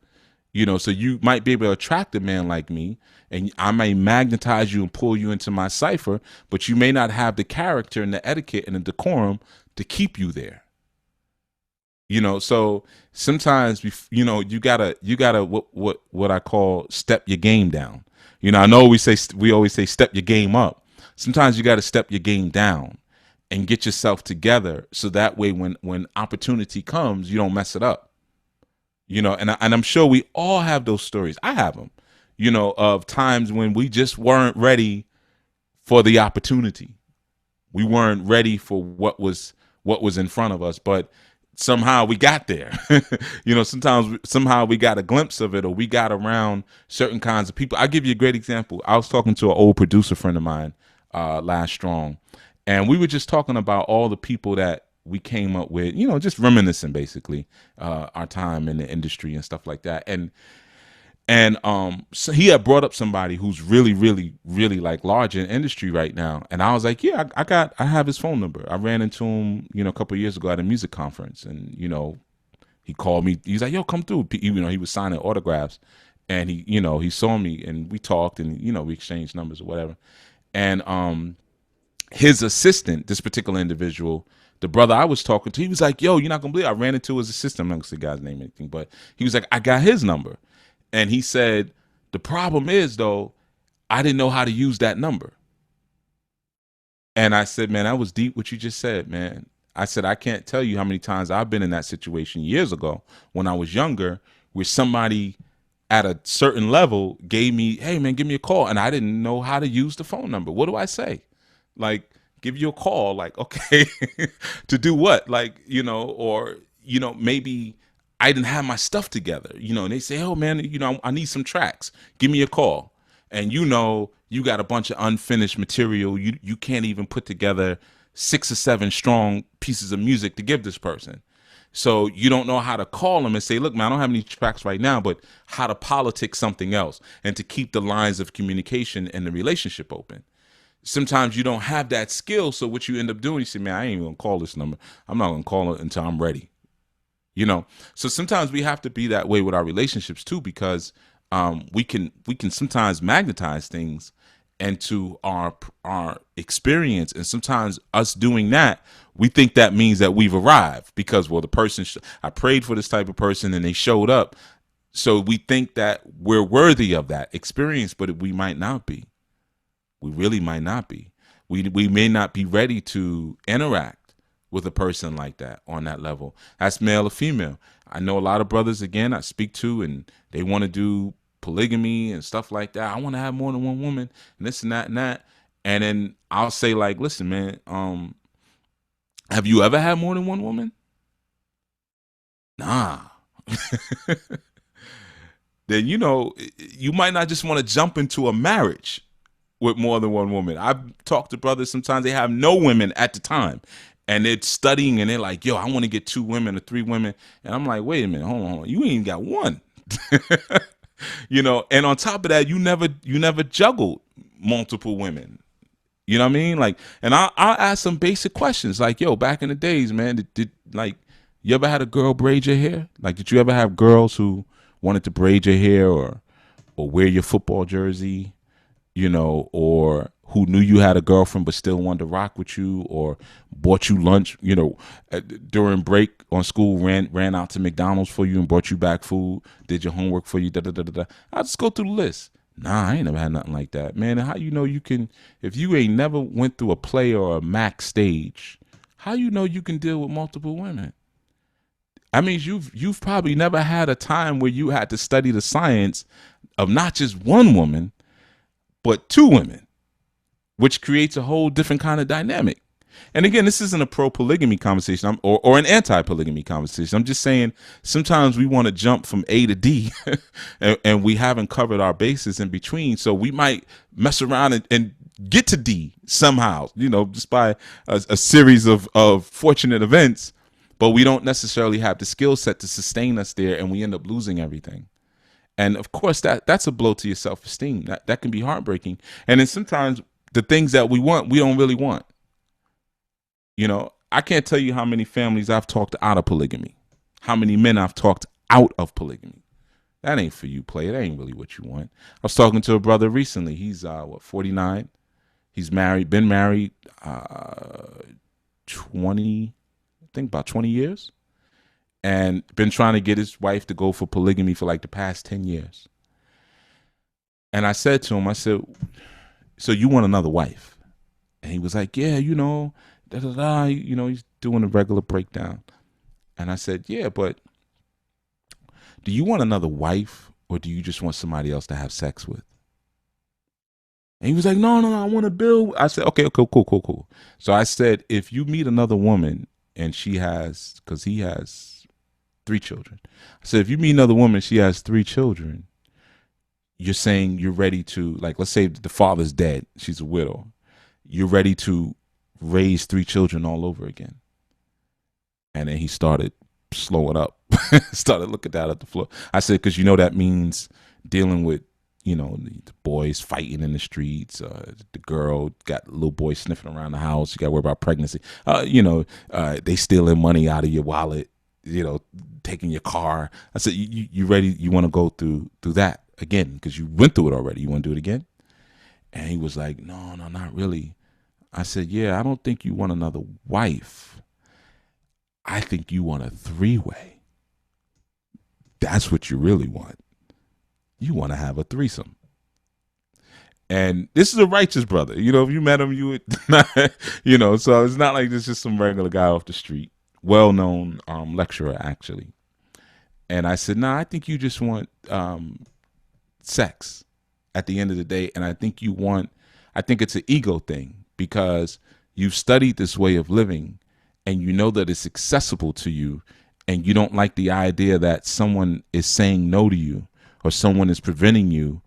You know, so you might be able to attract a man like me, and I may magnetize you and pull you into my cipher, but you may not have the character and the etiquette and the decorum to keep you there. You know, so sometimes you gotta what I call step your game down. You know, I know we always say step your game up. Sometimes you got to step your game down and get yourself together, so that way when opportunity comes, you don't mess it up. You know, and I'm sure we all have those stories. I have them, you know, of times when we just weren't ready for the opportunity. We weren't ready for what was in front of us, but somehow we got there. You know, somehow we got a glimpse of it, or we got around certain kinds of people. I'll give you a great example. I was talking to an old producer friend of mine last strong, and we were just talking about all the people that we came up with, you know, just reminiscing basically our time in the industry and stuff like that. And so he had brought up somebody who's really, really, really like large in industry right now. And I was like, yeah, I have his phone number. I ran into him, you know, a couple of years ago at a music conference, and, you know, he called me. He's like, yo, come through. You know, he was signing autographs, and he saw me, and we talked, and, you know, we exchanged numbers or whatever. And his assistant, this particular individual, the brother I was talking to, he was like, yo, you're not gonna believe it. I ran into his assistant. I'm not gonna say the guy's name or anything, but he was like, I got his number. And he said, the problem is, though, I didn't know how to use that number. And I said, man, that was deep what you just said, man. I said, I can't tell you how many times I've been in that situation years ago when I was younger, where somebody at a certain level gave me, hey, man, give me a call. And I didn't know how to use the phone number. What do I say? Like, give you a call, like, okay, to do what? Like, you know, or, you know, maybe I didn't have my stuff together, you know, and they say, oh man, you know, I need some tracks. Give me a call. And, you know, you got a bunch of unfinished material. You can't even put together 6 or 7 strong pieces of music to give this person. So you don't know how to call them and say, look, man, I don't have any tracks right now, but how to politic something else and to keep the lines of communication and the relationship open. Sometimes you don't have that skill. So what you end up doing, you say, man, I ain't even gonna call this number. I'm not gonna call it until I'm ready. You know, so sometimes we have to be that way with our relationships too, because we can sometimes magnetize things into our experience, and sometimes us doing that, we think that means that we've arrived because, well, the person I prayed for this type of person and they showed up, so we think that we're worthy of that experience, but we might not be. We really might not be. We may not be ready to interact with a person like that on that level. That's male or female. I know a lot of brothers, again, I speak to, and they want to do polygamy and stuff like that. I want to have more than one woman and this and that and that. And then I'll say, like, listen, man, have you ever had more than one woman? Nah. Then, you know, you might not just want to jump into a marriage with more than one woman. I've talked to brothers, sometimes they have no women at the time, and they're studying and they're like, yo, I want to get 2 women or 3 women. And I'm like, wait a minute, hold on. You ain't got one. You know, and on top of that, you never juggled multiple women. You know what I mean? Like, and I'll ask some basic questions like, yo, back in the days, man, did like, you ever had a girl braid your hair? Like, did you ever have girls who wanted to braid your hair or wear your football jersey, you know, or who knew you had a girlfriend but still wanted to rock with you, or bought you lunch, you know, during break on school, ran out to McDonald's for you and brought you back food, did your homework for you, I'll just go through the list. Nah, I ain't never had nothing like that, man. And how you know you can, if you ain't never went through a play or a Mac stage, how you know you can deal with multiple women? That means you've probably never had a time where you had to study the science of not just one woman, but two women, which creates a whole different kind of dynamic. And again, this isn't a pro-polygamy conversation or an anti-polygamy conversation. I'm just saying sometimes we want to jump from A to D and we haven't covered our bases in between. So we might mess around and get to D somehow, just by a series of fortunate events, but we don't necessarily have the skill set to sustain us there, and we end up losing everything. And of course, that's a blow to your self-esteem. That can be heartbreaking. And then sometimes the things that we want, we don't really want. I can't tell you how many families I've talked out of polygamy, how many men I've talked out of polygamy. That ain't for you, player. That ain't really what you want. I was talking to a brother recently. He's 49. He's married, been married 20, I think about 20 years, and been trying to get his wife to go for polygamy for like the past 10 years. And I said to him, I said, so you want another wife? And he was like, yeah, he's doing a regular breakdown. And I said, yeah, but do you want another wife, or do you just want somebody else to have sex with? And he was like, no, I want to build. I said, okay, cool. So I said, if you meet another woman and because he has 3 children. I said, if you meet another woman, she has 3 children, you're saying you're ready to, like, let's say the father's dead, she's a widow. You're ready to raise 3 children all over again. And then he started slowing up, started looking down at the floor. I said, because that means dealing with, the boys fighting in the streets, the girl got little boys sniffing around the house. You got to worry about pregnancy. They stealing money out of your wallet, taking your car. I said, you ready? You want to go through that again? Because you went through it already. You want to do it again? And he was like, no, not really. I said, yeah, I don't think you want another wife. I think you want a 3-way. That's what you really want. You want to have a threesome. And this is a righteous brother. If you met him, you would, so it's not like this is just some regular guy off the street. Well-known lecturer, actually. And I said, I think you just want sex at the end of the day. And I think it's an ego thing, because you've studied this way of living and you know that it's accessible to you, and you don't like the idea that someone is saying no to you, or someone is preventing you,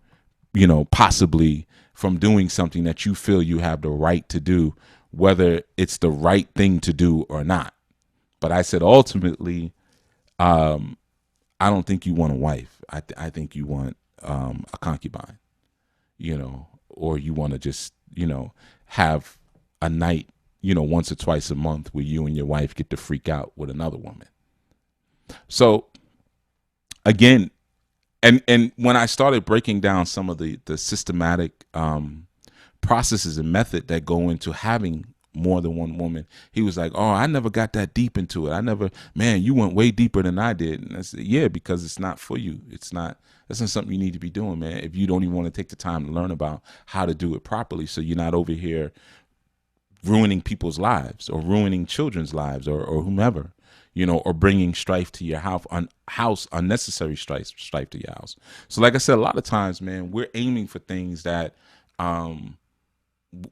possibly from doing something that you feel you have the right to do, whether it's the right thing to do or not. But I said, ultimately, I don't think you want a wife. I think you want a concubine, or you want to just, have a night, once or twice a month where you and your wife get to freak out with another woman. So again, and when I started breaking down some of the systematic processes and method that go into having more than one woman, he was like, oh, I never got that deep into it. Man, you went way deeper than I did. And I said, yeah, because it's not for you. That's not something you need to be doing, man, if you don't even want to take the time to learn about how to do it properly, so you're not over here ruining people's lives or ruining children's lives or whomever, or bringing strife to your house, unnecessary strife to your house. So like I said, a lot of times, man, we're aiming for things that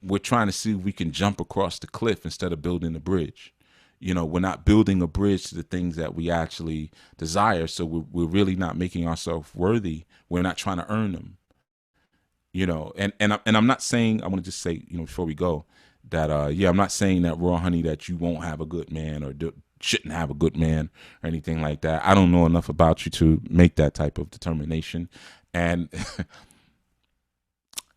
we're trying to see if we can jump across the cliff instead of building a bridge. We're not building a bridge to the things that we actually desire. So we're really not making ourselves worthy. We're not trying to earn them. And I'm not saying, I want to just say, before we go, that I'm not saying that, Raw Honey, that you won't have a good man or shouldn't have a good man or anything like that. I don't know enough about you to make that type of determination. And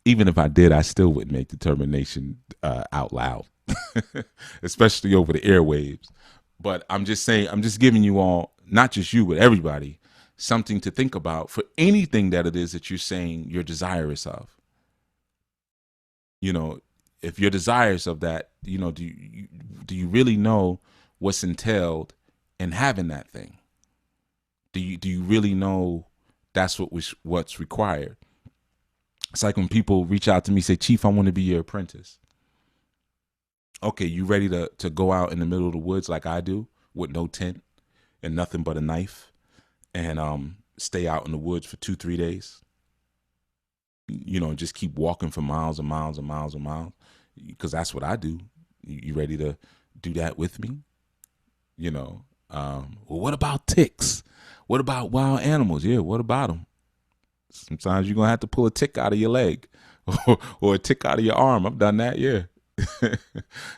even if I did, I still wouldn't make determination out loud, especially over the airwaves. But I'm just saying, I'm just giving you all, not just you, but everybody, something to think about for anything that it is that you're saying you're desirous of. If you're desirous of that, do you really know what's entailed in having that thing? Do you really know that's what's required? It's like when people reach out to me, say, Chief, I want to be your apprentice. Okay, you ready to go out in the middle of the woods like I do with no tent? and nothing but a knife and stay out in the woods for 2-3 days? You know, just keep walking for miles and miles and miles and miles, because that's what I do. You ready to do that with me? You know, well, what about ticks? What about wild animals? Yeah, what about them? Sometimes you're gonna have to pull a tick out of your leg or a tick out of your arm. I've done that, yeah.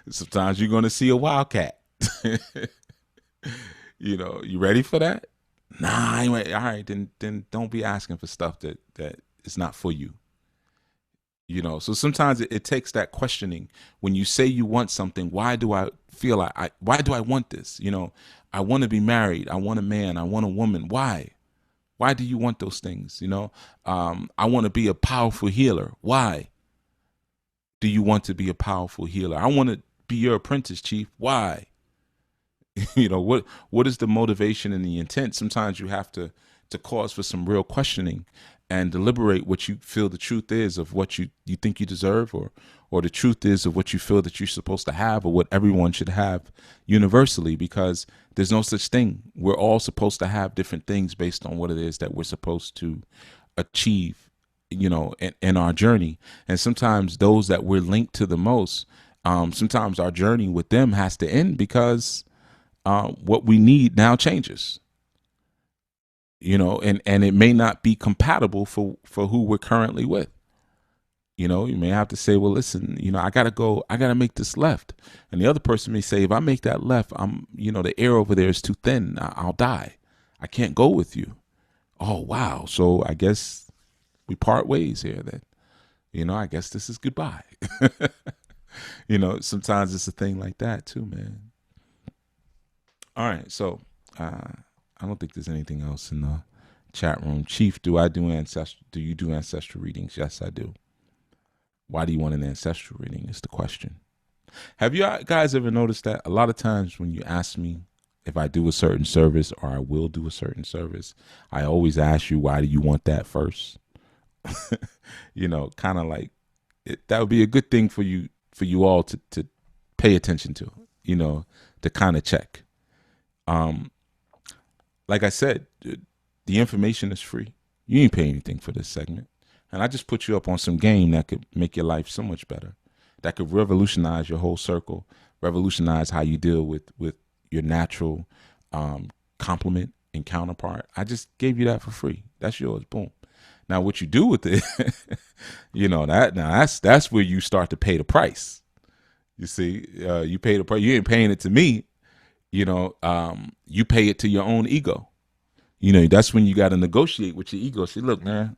Sometimes you're gonna see a wildcat. You know, you ready for that? Nah, I ain't ready. All right, then don't be asking for stuff that is not for you. You know, so sometimes it takes that questioning. When you say you want something, why do I feel why do I want this? You know, I want to be married. I want a man. I want a woman. Why? Why do you want those things? You know, I want to be a powerful healer. Why do you want to be a powerful healer? I want to be your apprentice, Chief. Why? You know, what is the motivation and the intent? Sometimes you have to cause for some real questioning and deliberate what you feel the truth is of what you think you deserve, or the truth is of what you feel that you're supposed to have, or what everyone should have universally, because there's no such thing. We're all supposed to have different things based on what it is that we're supposed to achieve, you know, in our journey. And sometimes those that we're linked to the most, sometimes our journey with them has to end because what we need now changes. You know, and it may not be compatible for who we're currently with. You know, you may have to say, well, listen, you know, I got to make this left. And the other person may say, if I make that left, you know, the air over there is too thin. I'll die. I can't go with you. Oh, wow. So I guess we part ways here then. You know, I guess this is goodbye. You know, sometimes it's a thing like that too, man. All right. So, I don't think there's anything else in the chat room. Chief, do you do ancestral readings? Yes, I do. Why do you want an ancestral reading is the question. Have you guys ever noticed that a lot of times when you ask me if I do a certain service or I will do a certain service, I always ask you, why do you want that first? You know, kind of like that would be a good thing for you all to pay attention to, you know, to kind of check. Like I said, the information is free. You ain't pay anything for this segment. And I just put you up on some game that could make your life so much better, that could revolutionize your whole circle, revolutionize how you deal with your natural complement and counterpart. I just gave you that for free. That's yours. Boom. Now, what you do with it, you know, that's where you start to pay the price. You see, you pay the price. You ain't paying it to me. You know, you pay it to your own ego. You know, that's when you got to negotiate with your ego. Say, look, man,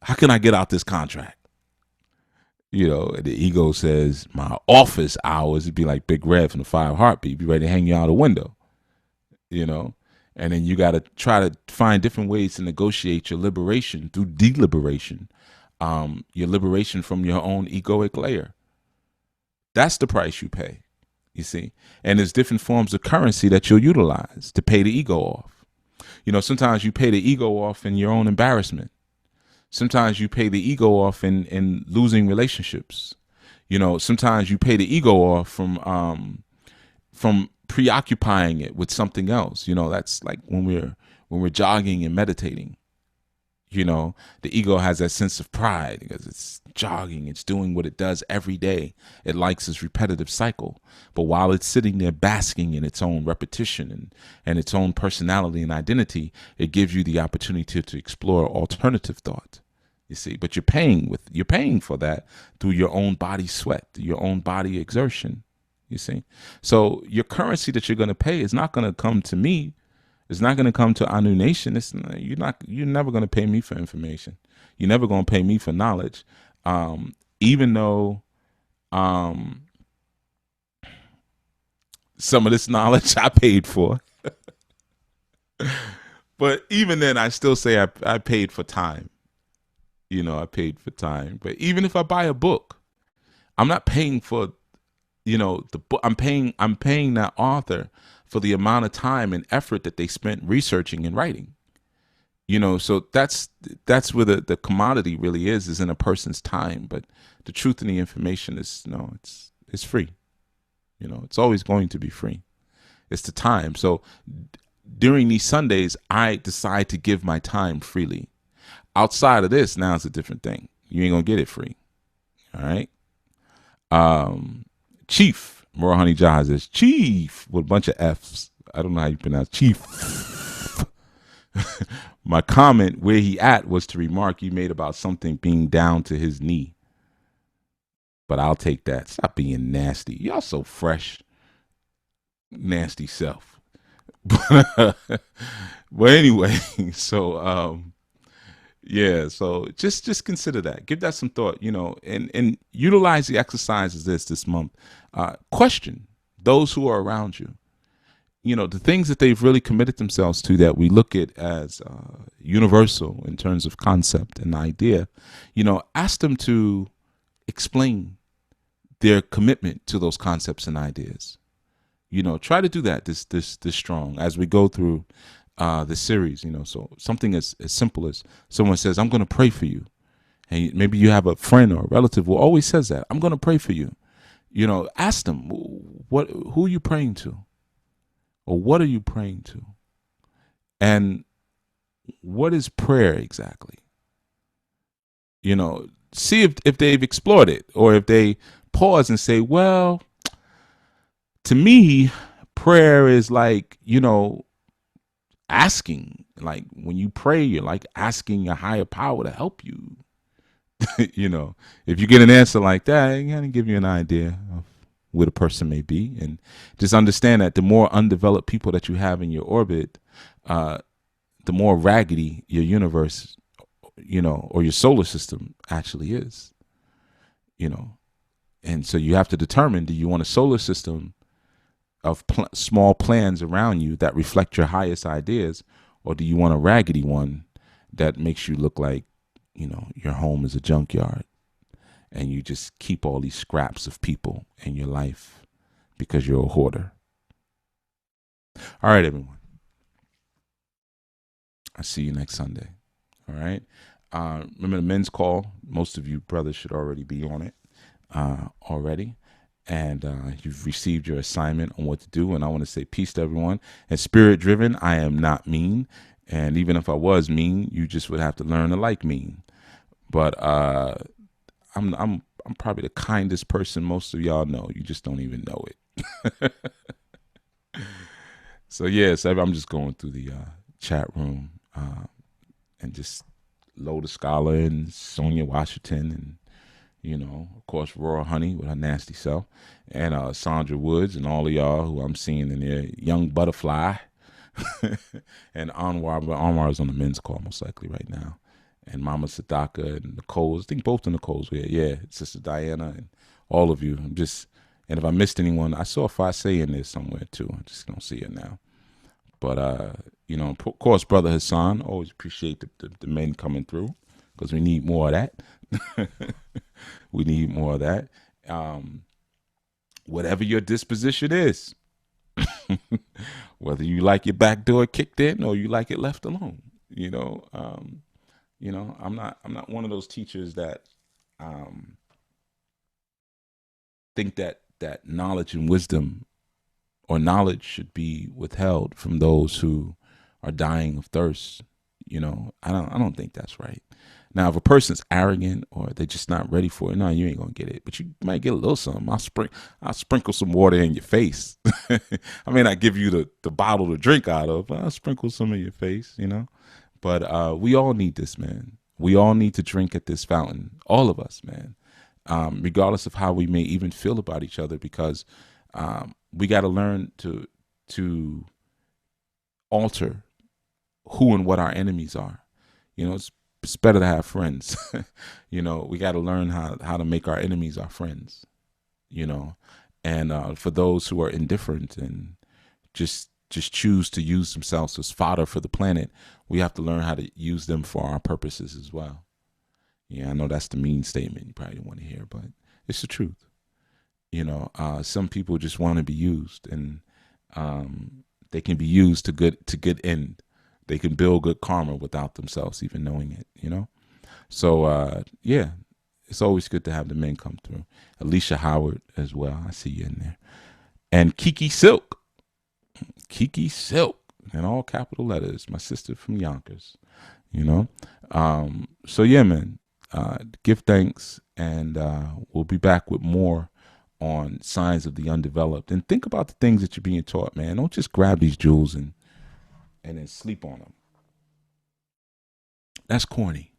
how can I get out this contract? You know, the ego says my office hours would be like Big Red from the 5 Heartbeat, be ready to hang you out a window. You know, and then you got to try to find different ways to negotiate your liberation through deliberation, your liberation from your own egoic layer. That's the price you pay. You see, and there's different forms of currency that you'll utilize to pay the ego off. You know, sometimes you pay the ego off in your own embarrassment. Sometimes you pay the ego off in losing relationships. You know, sometimes you pay the ego off from preoccupying it with something else. You know, that's like when we're jogging and meditating. You know, the ego has that sense of pride because it's jogging, it's doing what it does every day. It likes its repetitive cycle. But while it's sitting there basking in its own repetition and its own personality and identity, it gives you the opportunity to explore alternative thought. You see, but you're paying for that through your own body sweat, your own body exertion. You see, so your currency that you're going to pay is not going to come to me. It's not going to come to Anu Nation. You're never going to pay me for information. You're never going to pay me for knowledge. Even though some of this knowledge I paid for. But even then, I still say I paid for time. You know, I paid for time. But even if I buy a book, I'm not paying for, you know, the book. I'm paying that author for the amount of time and effort that they spent researching and writing. You know, so that's where the commodity really is in a person's time. But the truth and the information is, no, it's free. You know, it's always going to be free. It's the time. So during these Sundays, I decide to give my time freely. Outside of this, now it's a different thing. You ain't gonna get it free. All right. Chief Moral Honey Jahaz says Chief with a bunch of F's. I don't know how you pronounce Chief. My comment where he at was to remark you made about something being down to his knee. But I'll take that. Stop being nasty. Y'all so fresh. Nasty self. But anyway, so yeah, so just consider that. Give that some thought, and utilize the exercises this month. Question those who are around you. The things that they've really committed themselves to that we look at as universal in terms of concept and idea. Ask them to explain their commitment to those concepts and ideas. Try to do that this strong as we go through the series. So something as simple as someone says, "I'm going to pray for you," and maybe you have a friend or a relative who always says that, "I'm going to pray for you." Ask them who are you praying to, or what are you praying to, and what is prayer exactly. See if they've explored it, or if they pause and say, "Well, to me, prayer is like, asking, like when you pray, you're like asking a higher power to help you." If you get an answer like that, it kind of give you an idea of where the person may be. And just understand that the more undeveloped people that you have in your orbit, the more raggedy your universe, or your solar system actually is, And so you have to determine, do you want a solar system of small plans around you that reflect your highest ideas, or do you want a raggedy one that makes you look like, your home is a junkyard and you just keep all these scraps of people in your life because you're a hoarder? All right, everyone. I'll see you next Sunday. All right. Remember the men's call. Most of you brothers should already be on it already. And you've received your assignment on what to do. And I want to say peace to everyone. And spirit driven, I am not mean. And even if I was mean, you just would have to learn to like mean. But I'm probably the kindest person most of y'all know. You just don't even know it. So yes, I'm just going through the chat room and just Loda Scholar and Sonia Washington and, of course, Royal Honey with her nasty self, and Sandra Woods and all of y'all who I'm seeing in there, Young Butterfly, and Anwar. But Anwar is on the men's call most likely right now, and Mama Sadaka and Nicole. I think both the Nicoles were here. Yeah, Sister Diana and all of you. And if I missed anyone, I saw Fasay in there somewhere too. I just don't see it now. But of course, Brother Hassan, always appreciate the men coming through, because we need more of that. We need more of that. Whatever your disposition is, whether you like your back door kicked in or you like it left alone, I'm not one of those teachers that think that knowledge and wisdom or knowledge should be withheld from those who are dying of thirst. I don't think that's right. Now, if a person's arrogant or they're just not ready for it, no, you ain't gonna get it. But you might get a little something. I'll sprinkle some water in your face. I may not give you the bottle to drink out of, but I'll sprinkle some in your face, But we all need this, man. We all need to drink at this fountain. All of us, man. Regardless of how we may even feel about each other, because we got to learn to alter who and what our enemies are. It's better to have friends. We got to learn how to make our enemies our friends, and for those who are indifferent and just choose to use themselves as fodder for the planet, we have to learn how to use them for our purposes as well. Yeah, I know that's the mean statement you probably don't want to hear, but it's the truth. Some people just want to be used, and they can be used to good end. They can build good karma without themselves even knowing it, So, yeah, it's always good to have the men come through. Alicia Howard as well. I see you in there. And Kiki Silk. Kiki Silk in all capital letters. My sister from Yonkers, you know. So yeah, man, give thanks, and we'll be back with more on signs of the undeveloped. And think about the things that you're being taught, man. Don't just grab these jewels and then sleep on them. That's corny.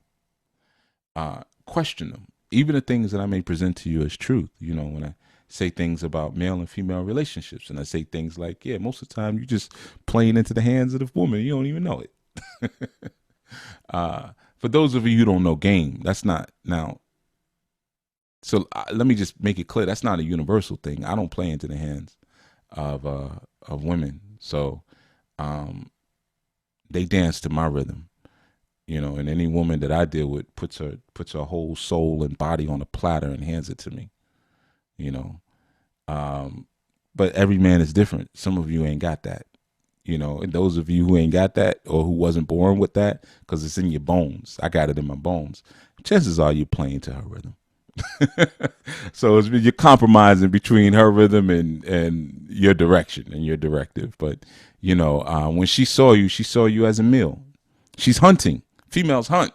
Question them. Even the things that I may present to you as truth, you know, when I say things about male and female relationships, and I say things like, yeah, most of the time you just playing into the hands of the woman. You don't even know it. For those of you who don't know game, that's not now. So let me just make it clear. That's not a universal thing. I don't play into the hands of women. So they dance to my rhythm, you know, and any woman that I deal with puts her whole soul and body on a platter and hands it to me, you know. But every man is different. Some of you ain't got that, you know, and those of you who ain't got that or who wasn't born with that, because it's in your bones. I got it in my bones. Chances are you're playing to her rhythm. So you're compromising between her rhythm and your direction and your directive. But you know, when she saw you as a meal. She's hunting. Females hunt.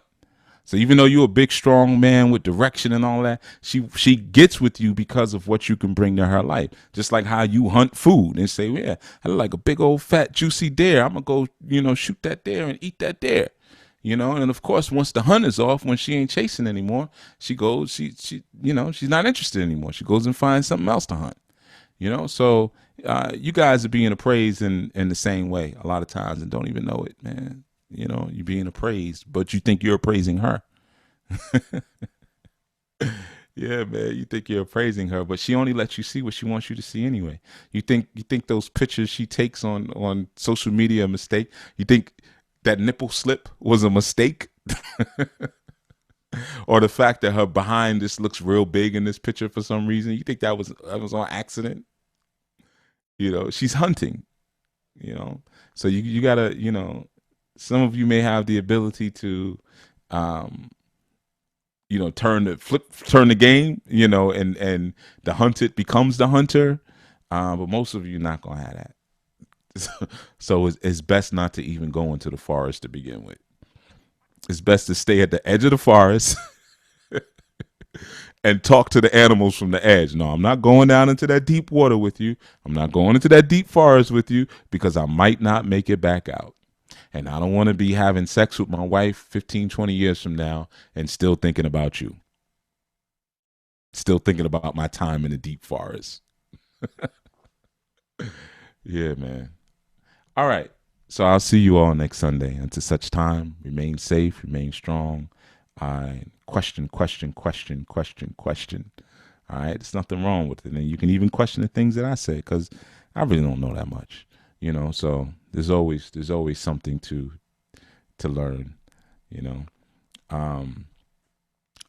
So even though you're a big, strong man with direction and all that, she gets with you because of what you can bring to her life. Just like how you hunt food and say, yeah, I like a big old fat juicy deer. I'm gonna go, you know, shoot that deer and eat that deer. You know, and of course, once the hunt is off, when she ain't chasing anymore, she goes, she, you know, she's not interested anymore. She goes and finds something else to hunt. You know, so you guys are being appraised in the same way a lot of times and don't even know it, man. You know, you're being appraised, but you think you're appraising her. Yeah, man, you think you're appraising her, but she only lets you see what she wants you to see anyway. You think those pictures she takes on social media a mistake? You think that nipple slip was a mistake? Or the fact that her behind this looks real big in this picture for some reason? You think that was on accident? You know, she's hunting, you know. So you gotta, you know, some of you may have the ability to you know, turn the game, you know, and the hunted becomes the hunter. But most of you not gonna have that. So it's best not to even go into the forest to begin with. It's best to stay at the edge of the forest and talk to the animals from the edge. No, I'm not going down into that deep water with you. I'm not going into that deep forest with you because I might not make it back out. And I don't want to be having sex with my wife 15, 20 years from now and still thinking about you. Still thinking about my time in the deep forest. Yeah, man. All right. So I'll see you all next Sunday. Until such time, remain safe, remain strong. Question. All right. There's nothing wrong with it. And you can even question the things that I say because I really don't know that much. You know, so there's always something to learn, you know.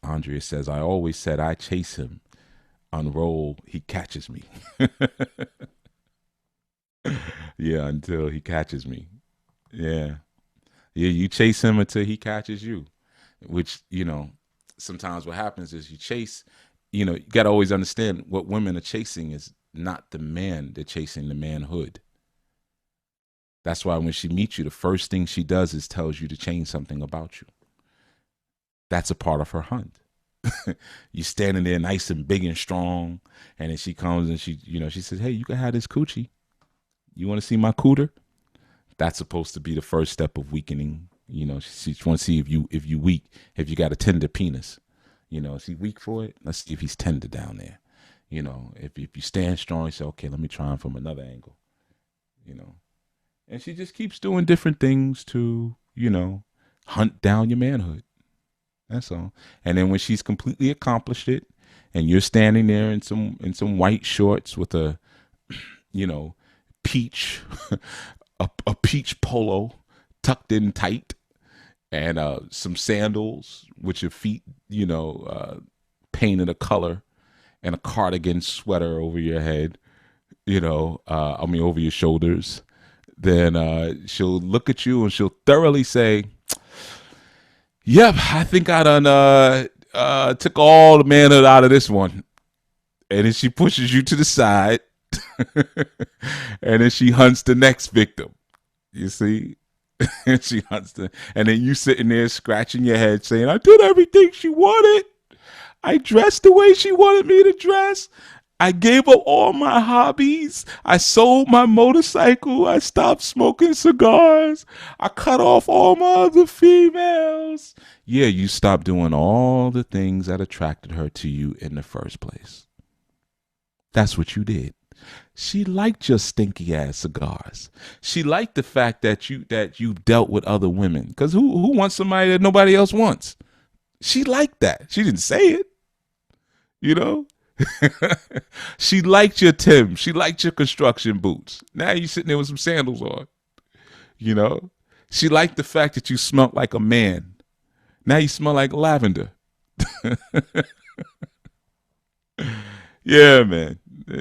Andrea says, I always said I chase him. Unroll, he catches me. Yeah, until he catches me. Yeah, you chase him until he catches you, which, you know, sometimes what happens is you chase, you know, you got to always understand what women are chasing is not the man, they're chasing the manhood. That's why when she meets you, the first thing she does is tells you to change something about you. That's a part of her hunt. You're standing there nice and big and strong, and then she comes and she, you know, she says, hey, you can have this coochie. You want to see my cooter? That's supposed to be the first step of weakening. You know, she wants to see if you weak, if you got a tender penis. You know, is he weak for it? Let's see if he's tender down there. You know, if you stand strong, you say, okay, let me try him from another angle. You know. And she just keeps doing different things to, you know, hunt down your manhood. That's all. And then when she's completely accomplished it, and you're standing there in some white shorts with a, you know, peach, a peach polo tucked in tight, and some sandals with your feet, you know, painted a color, and a cardigan sweater over your head, you know, over your shoulders. Then she'll look at you and she'll thoroughly say, yep, I think I done took all the manhood out of this one. And then she pushes you to the side And then she hunts the next victim. You see? She hunts the, and then you sitting there scratching your head saying, I did everything she wanted. I dressed the way she wanted me to dress. I gave up all my hobbies. I sold my motorcycle. I stopped smoking cigars. I cut off all my other females. Yeah, you stopped doing all the things that attracted her to you in the first place. That's what you did. She liked your stinky ass cigars. She liked the fact that you dealt with other women. Because who wants somebody that nobody else wants? She liked that. She didn't say it. You know? She liked your Tim. She liked your construction boots. Now you sitting there with some sandals on. You know? She liked the fact that you smelled like a man. Now you smell like lavender. Yeah, man.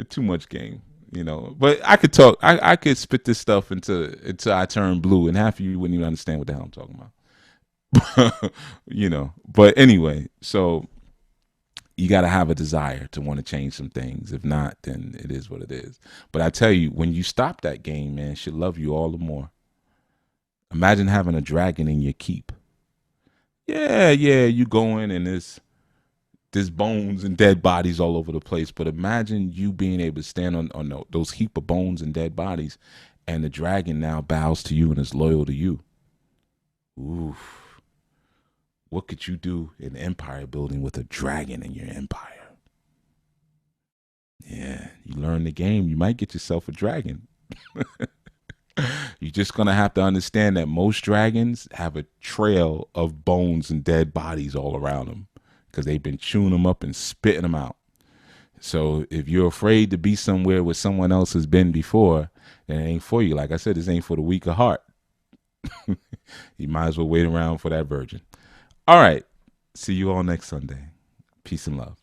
Too much game. You know, but I could talk. I could spit this stuff until I turn blue, and half of you wouldn't even understand what the hell I'm talking about. You know, but anyway, so you got to have a desire to want to change some things. If not, then it is what it is. But I tell you, when you stop that game, man, she'll love you all the more. Imagine having a dragon in your keep. Yeah, you go in and there's bones and dead bodies all over the place. But imagine you being able to stand on those heap of bones and dead bodies, and the dragon now bows to you and is loyal to you. Oof. What could you do in empire building with a dragon in your empire? Yeah, you learn the game. You might get yourself a dragon. You're just going to have to understand that most dragons have a trail of bones and dead bodies all around them, because they've been chewing them up and spitting them out. So if you're afraid to be somewhere where someone else has been before, then it ain't for you. Like I said, this ain't for the weak of heart. You might as well wait around for that virgin. All right. See you all next Sunday. Peace and love.